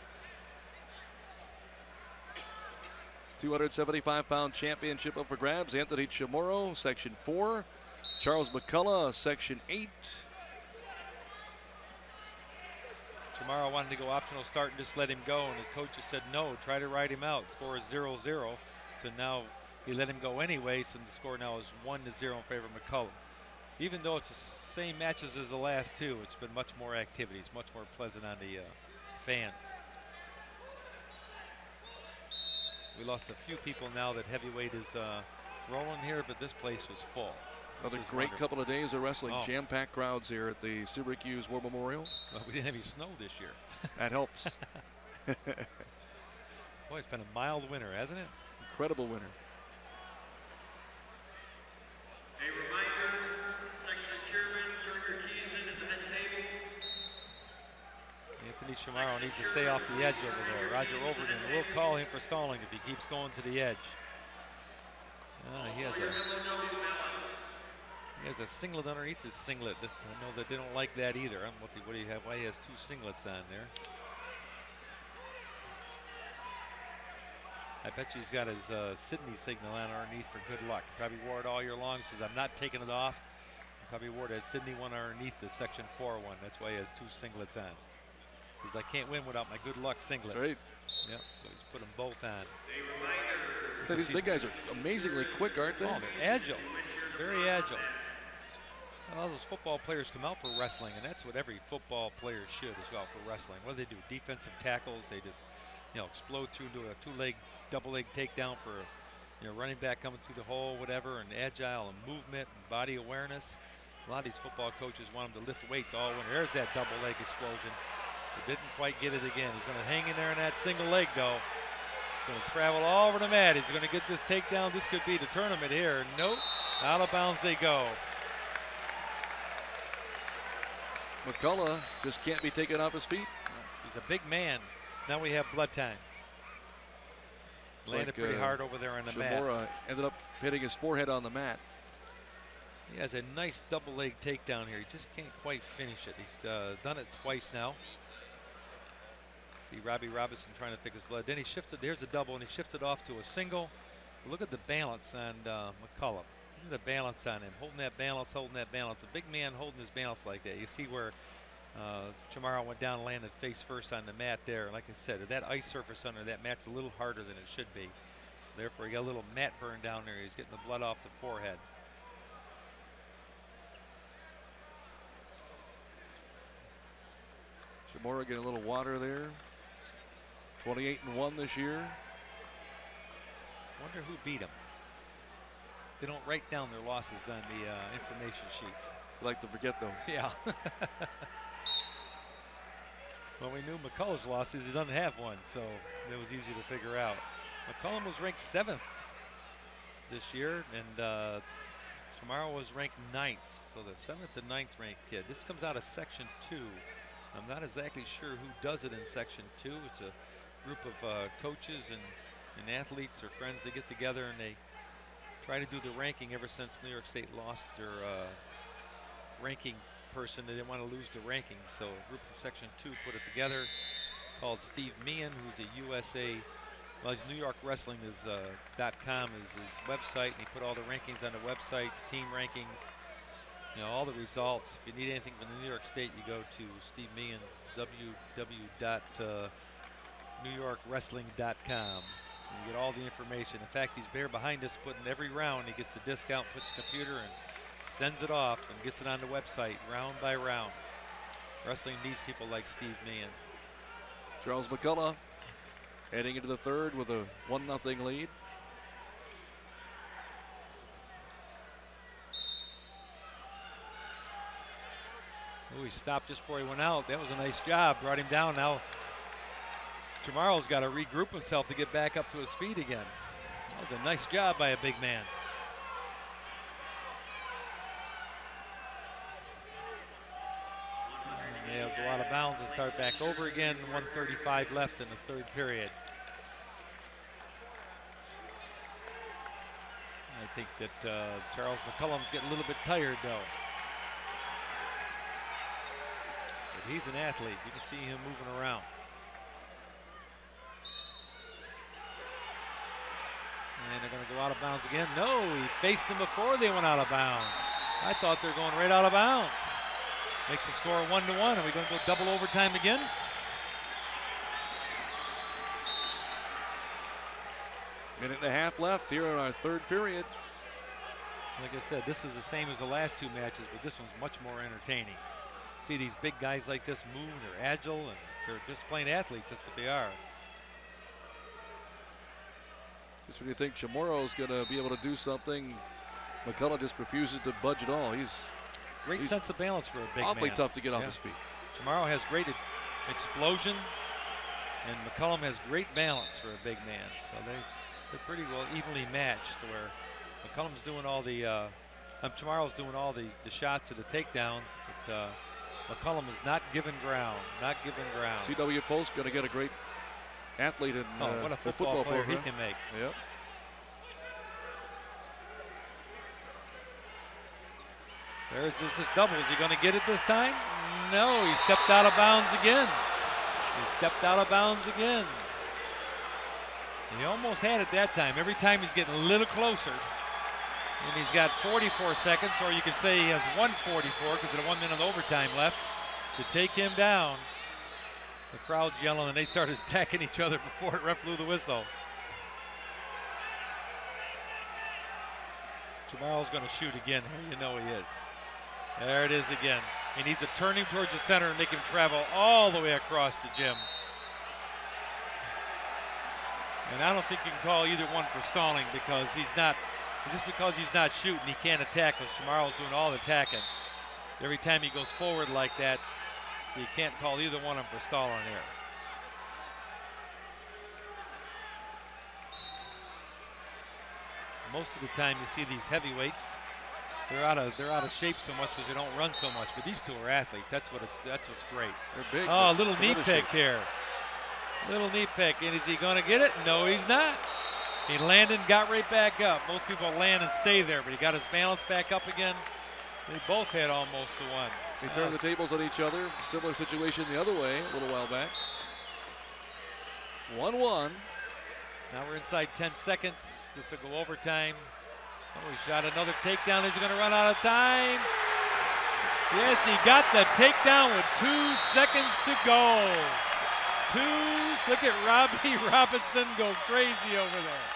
275-pound championship up for grabs. Anthony Chamorro, Section 4. Charles McCullough, Section 8. Chamorro wanted to go optional start and just let him go, and his coaches said no, try to ride him out. Score is 0-0. So now he let him go anyway, so the score now is 1-0 in favor of McCullough. Even though it's the same matches as the last two, it's been much more activity. It's much more pleasant on the fans. We lost a few people now that heavyweight is rolling here, but this place was full. Another great couple of days of wrestling. Jam-packed crowds here at the Syracuse War Memorial. Well, we didn't have any snow this year. That helps. Boy, it's been a mild winter, hasn't it? Incredible winter. A reminder, section chairman, turn your keys into the head table. Anthony Chamorro needs to stay off the edge over there. Roger Overton will call him for stalling if he keeps going to the edge. He has a singlet underneath his singlet. I know that they don't like that either. I don't know what do you have? Why he has 2 singlets on there. I bet you he's got his Sydney signal on underneath for good luck. Probably wore it all year long. Says I'm not taking it off. He probably wore that Sydney one underneath the Section 4 one. That's why he has 2 singlets on. Says I can't win without my good luck singlet. That's right. Yep. So he's put them both on. These big guys are amazingly quick, aren't they? Oh, they're agile. Very agile. A lot of those football players come out for wrestling, and that's what every football player should, is go out for wrestling. What do they do? Defensive tackles. They just, explode through to a 2-leg, double-leg takedown for, running back coming through the hole, whatever, and agile and movement and body awareness. A lot of these football coaches want them to lift weights all winter. There's that double-leg explosion. But didn't quite get it again. He's going to hang in there in that single leg, though. He's going to travel all over the mat. He's going to get this takedown. This could be the tournament here. Nope. Out of bounds they go. McCullough just can't be taken off his feet. He's a big man. Now we have blood time. Landed pretty hard over there on the mat. Chamorro ended up hitting his forehead on the mat. He has a nice double leg takedown here. He just can't quite finish it. He's done it twice now. See Robbie Robinson trying to pick his blood. Then he shifted, here's a double, and he shifted off to a single. Look at the balance on McCullum. Look at the balance on him. Holding that balance, holding that balance. A big man holding his balance like that. You see where Chamorro went down and landed face first on the mat there. Like I said, that ice surface under that mat's a little harder than it should be. So therefore, he got a little mat burn down there. He's getting the blood off the forehead. Chamorro getting a little water there. 28-1 this year. Wonder who beat him. They don't write down their losses on the information sheets. I like to forget those. Yeah. Well, we knew McCullough's losses. He doesn't have one, so it was easy to figure out. McCullum was ranked 7th this year, and Chamorro was ranked 9th. So the 7th and 9th ranked kid. This comes out of Section 2. I'm not exactly sure who does it in Section 2. It's a group of coaches and athletes or friends that get together and they try to do the ranking ever since New York State lost their ranking person. They didn't want to lose the ranking, so a group from Section 2 put it together called Steve Meehan, who's a USA, well, his New York Wrestling is .com is his website, and he put all the rankings on the websites, team rankings, you know, all the results. If you need anything from the New York State, you go to Steve Meehan's www.newyorkwrestling.com. You get all the information. In fact, he's there behind us putting every round. He gets the discount, puts the computer, and sends it off and gets it on the website round by round. Wrestling needs people like Steve Meehan. Charles McCullough heading into the third with a 1-0 lead. Oh, he stopped just before he went out. That was a nice job. Brought him down. Now Chamorro's got to regroup himself to get back up to his feet again. That was a nice job by a big man. And they'll go out of bounds and start back over again. 1:35 left in the third period. I think that Charles McCullum's getting a little bit tired, though. But he's an athlete. You can see him moving around. And they're going to go out of bounds again. No, he faced him before they went out of bounds. I thought they were going right out of bounds. Makes the score 1-1. Are we going to go double overtime again? Minute and a half left here in our third period. Like I said, this is the same as the last two matches, but this one's much more entertaining. See these big guys like this move, they're agile, and they're just plain athletes. That's what they are. Just when you think Chamorro's going to be able to do something, McCullough just refuses to budge at all. He's great sense of balance for a big man. Awfully tough to get off his feet. Chamorro has great explosion, and McCullum has great balance for a big man. So they're pretty well evenly matched. Where McCullum's doing all the, Chamorro's doing all the shots of the takedowns, but McCullum is not giving ground. Not giving ground. CW Post going to get a great athlete in what a the football player program. he can make. Yep. There's this double. Is he going to get it this time? No, he stepped out of bounds again. He stepped out of bounds again. He almost had it that time. Every time he's getting a little closer. And he's got 44 seconds, or you could say he has 1:44 because of the 1 minute overtime left to take him down. The crowd's yelling, and they started attacking each other before the ref blew the whistle. Chamorro's going to shoot again. You know he is. There it is again. He needs to turn him towards the center and make him travel all the way across the gym. And I don't think you can call either one for stalling because he's not, just because he's not shooting, he can't attack because Chamorro's doing all the attacking. Every time he goes forward like that, so you can't call either one of them for stalling here. Most of the time you see these heavyweights, they're out of shape so much because they don't run so much. But these two are athletes. That's what's great. They're big. Oh, a little knee pick here. Little knee pick. And is he going to get it? No, he's not. He landed and got right back up. Most people land and stay there, but he got his balance back up again. They both had almost a one. They turned the tables on each other. Similar situation the other way a little while back. 1-1. Now we're inside 10 seconds. This will go overtime. Oh, he shot another takedown. Is he going to run out of time? Yes, he got the takedown with 2 seconds to go. Look at Robbie Robinson go crazy over there.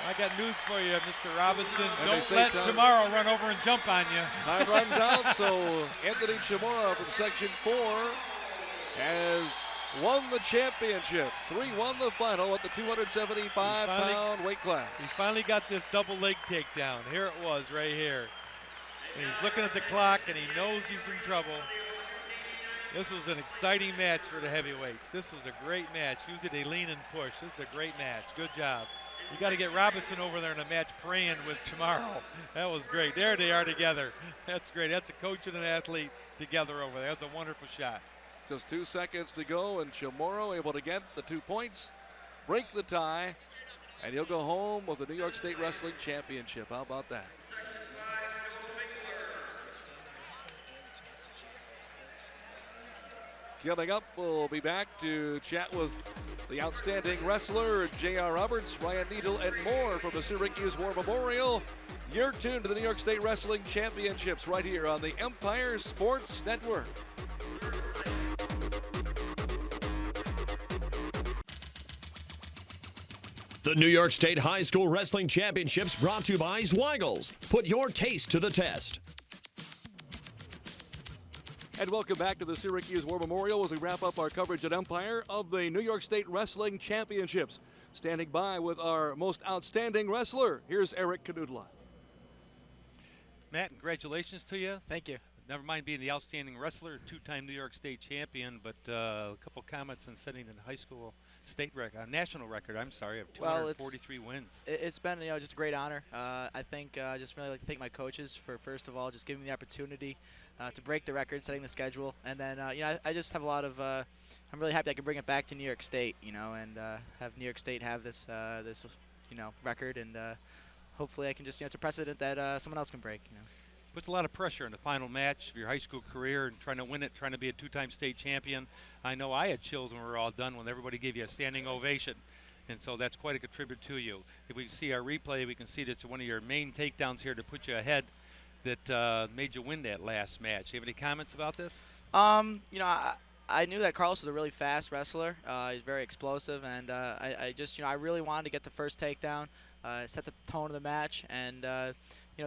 I got news for you, Mr. Robinson. And don't let Chamorro run over and jump on you. Time runs out, so Anthony Chamorro from Section 4 has won the championship. 3-1 the final at the 275-pound weight class. He finally got this double leg takedown. Here it was right here. And he's looking at the clock, and he knows he's in trouble. This was an exciting match for the heavyweights. This was a great match. Usually they lean and push. This is a great match. Good job. You got to get Robinson over there in a match praying with Chamorro. That was great. There they are together. That's great. That's a coach and an athlete together over there. That's a wonderful shot. Just 2 seconds to go, and Chamorro able to get the 2 points, break the tie, and he'll go home with the New York State Wrestling Championship. How about that? Coming up, we'll be back to chat with the outstanding wrestler, J.R. Roberts, Ryan Neel, and more from the Syracuse War Memorial. You're tuned to the New York State Wrestling Championships right here on the Empire Sports Network. The New York State High School Wrestling Championships brought to you by Zweigels. Put your taste to the test. And welcome back to the Syracuse War Memorial as we wrap up our coverage at Empire of the New York State Wrestling Championships. Standing by with our most outstanding wrestler, here's Erie Knuutila. Matt, congratulations to you. Thank you. Never mind being the outstanding wrestler, 2-time New York State champion, but a couple comments on setting the high school state record, national record, I'm sorry, of 243 wins. It's been, just a great honor. I think I just really like to thank my coaches for, first of all, just giving me the opportunity to break the record, setting the schedule, and then I just have a lot of. I'm really happy I can bring it back to New York State, and have New York State have this record, and hopefully I can just it's a precedent that someone else can break. Puts a lot of pressure in the final match of your high school career and trying to win it, trying to be a 2-time state champion. I know I had chills when we were all done when everybody gave you a standing ovation. And so that's quite a contributor to you. If we see our replay, we can see that's one of your main takedowns here to put you ahead that made you win that last match. You have any comments about this? I knew that Carlos was a really fast wrestler. He's very explosive, and I really wanted to get the first takedown, set the tone of the match, and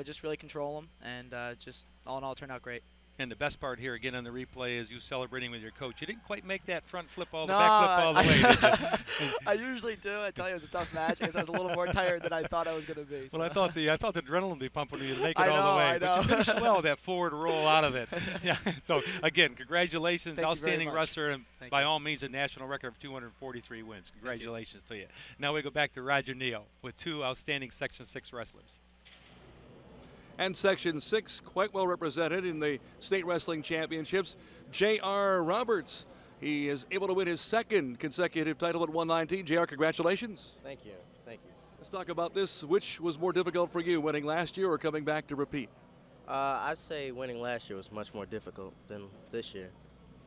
just really control him, and just all in all, it turned out great. And the best part here, again, on the replay is you celebrating with your coach. You didn't quite make that front flip all the back flip all the way, did you? I usually do. I tell you, it was a tough match because I was a little more tired than I thought I was going to be. So. Well, I thought the adrenaline would be pumping you to make it all the way. But you finished well, that forward roll out of it. Yeah. So, again, congratulations. Thank outstanding you wrestler, and by all means, a national record of 243 wins. Congratulations to you. Now we go back to Roger Neel with 2 outstanding Section 6 wrestlers. And Section 6 quite well represented in the State Wrestling Championships. J.R. Roberts, he is able to win his 2nd consecutive title at 119. J.R., congratulations. Thank you. Thank you. Let's talk about this. Which was more difficult for you, winning last year or coming back to repeat? I'd say winning last year was much more difficult than this year.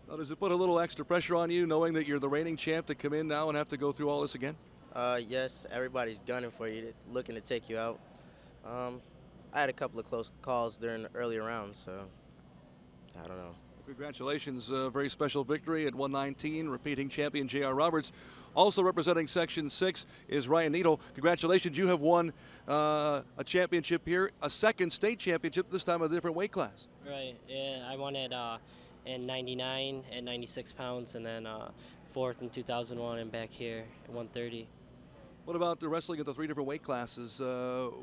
Now, does it put a little extra pressure on you knowing that you're the reigning champ to come in now and have to go through all this again? Yes, everybody's gunning for you, looking to take you out. I had a couple of close calls during the earlier rounds, so I don't know. Congratulations, very special victory at 119, repeating champion J.R. Roberts. Also representing Section 6 is Ryan Neel. Congratulations, you have won a championship here, a 2nd state championship, this time a different weight class. Right, yeah, I won it in 99 at 96 pounds, and then 4th in 2001 and back here at 130. What about the wrestling at the 3 different weight classes?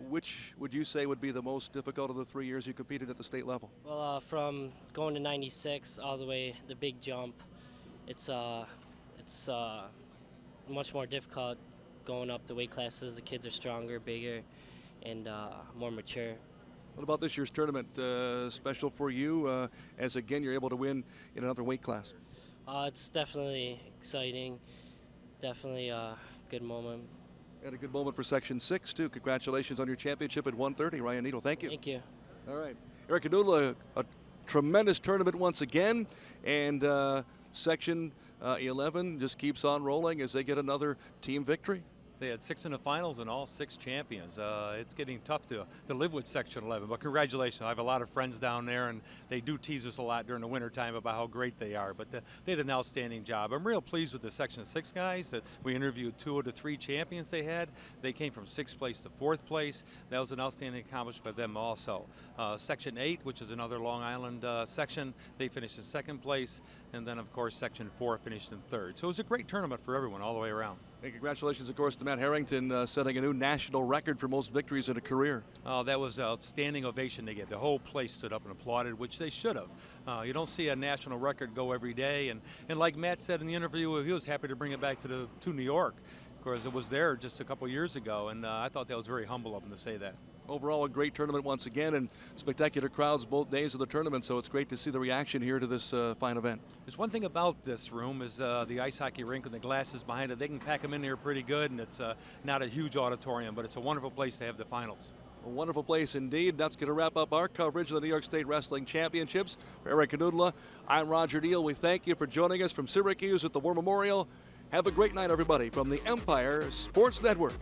Which would you say would be the most difficult of the 3 years you competed at the state level? Well, from going to 96 all the way, the big jump, it's much more difficult going up the weight classes. The kids are stronger, bigger, and more mature. What about this year's tournament? Special for you, as again you're able to win in another weight class? It's definitely exciting. Definitely a good moment. And a good moment for Section 6, too. Congratulations on your championship at 1:30, Ryan Needle. Thank you. Thank you. All right. Erie Knuutila, a tremendous tournament once again. And Section 11 just keeps on rolling as they get another team victory. They had 6 in the finals and all 6 champions. It's getting tough to live with Section 11, but congratulations. I have a lot of friends down there, and they do tease us a lot during the wintertime about how great they are, but they did an outstanding job. I'm real pleased with the Section 6 guys that we interviewed 2 of the 3 champions they had. They came from 6th place to 4th place. That was an outstanding accomplishment by them also. Section 8, which is another Long Island section, they finished in 2nd place, and then of course Section 4 finished in 3rd. So it was a great tournament for everyone all the way around. And congratulations, of course, to Matt Harrington setting a new national record for most victories in a career. Oh, that was an outstanding ovation to get. The whole place stood up and applauded, which they should have. You don't see a national record go every day. And like Matt said in the interview, he was happy to bring it back to New York. Of course, it was there just a couple years ago, and I thought that was very humble of him to say that. Overall, a great tournament once again, and spectacular crowds both days of the tournament, so it's great to see the reaction here to this fine event. There's one thing about this room is the ice hockey rink and the glasses behind it. They can pack them in here pretty good, and it's not a huge auditorium, but it's a wonderful place to have the finals. A wonderful place indeed. That's going to wrap up our coverage of the New York State Wrestling Championships. For Erie Knuutila, I'm Roger Neel. We thank you for joining us from Syracuse at the War Memorial. Have a great night, everybody, from the Empire Sports Network.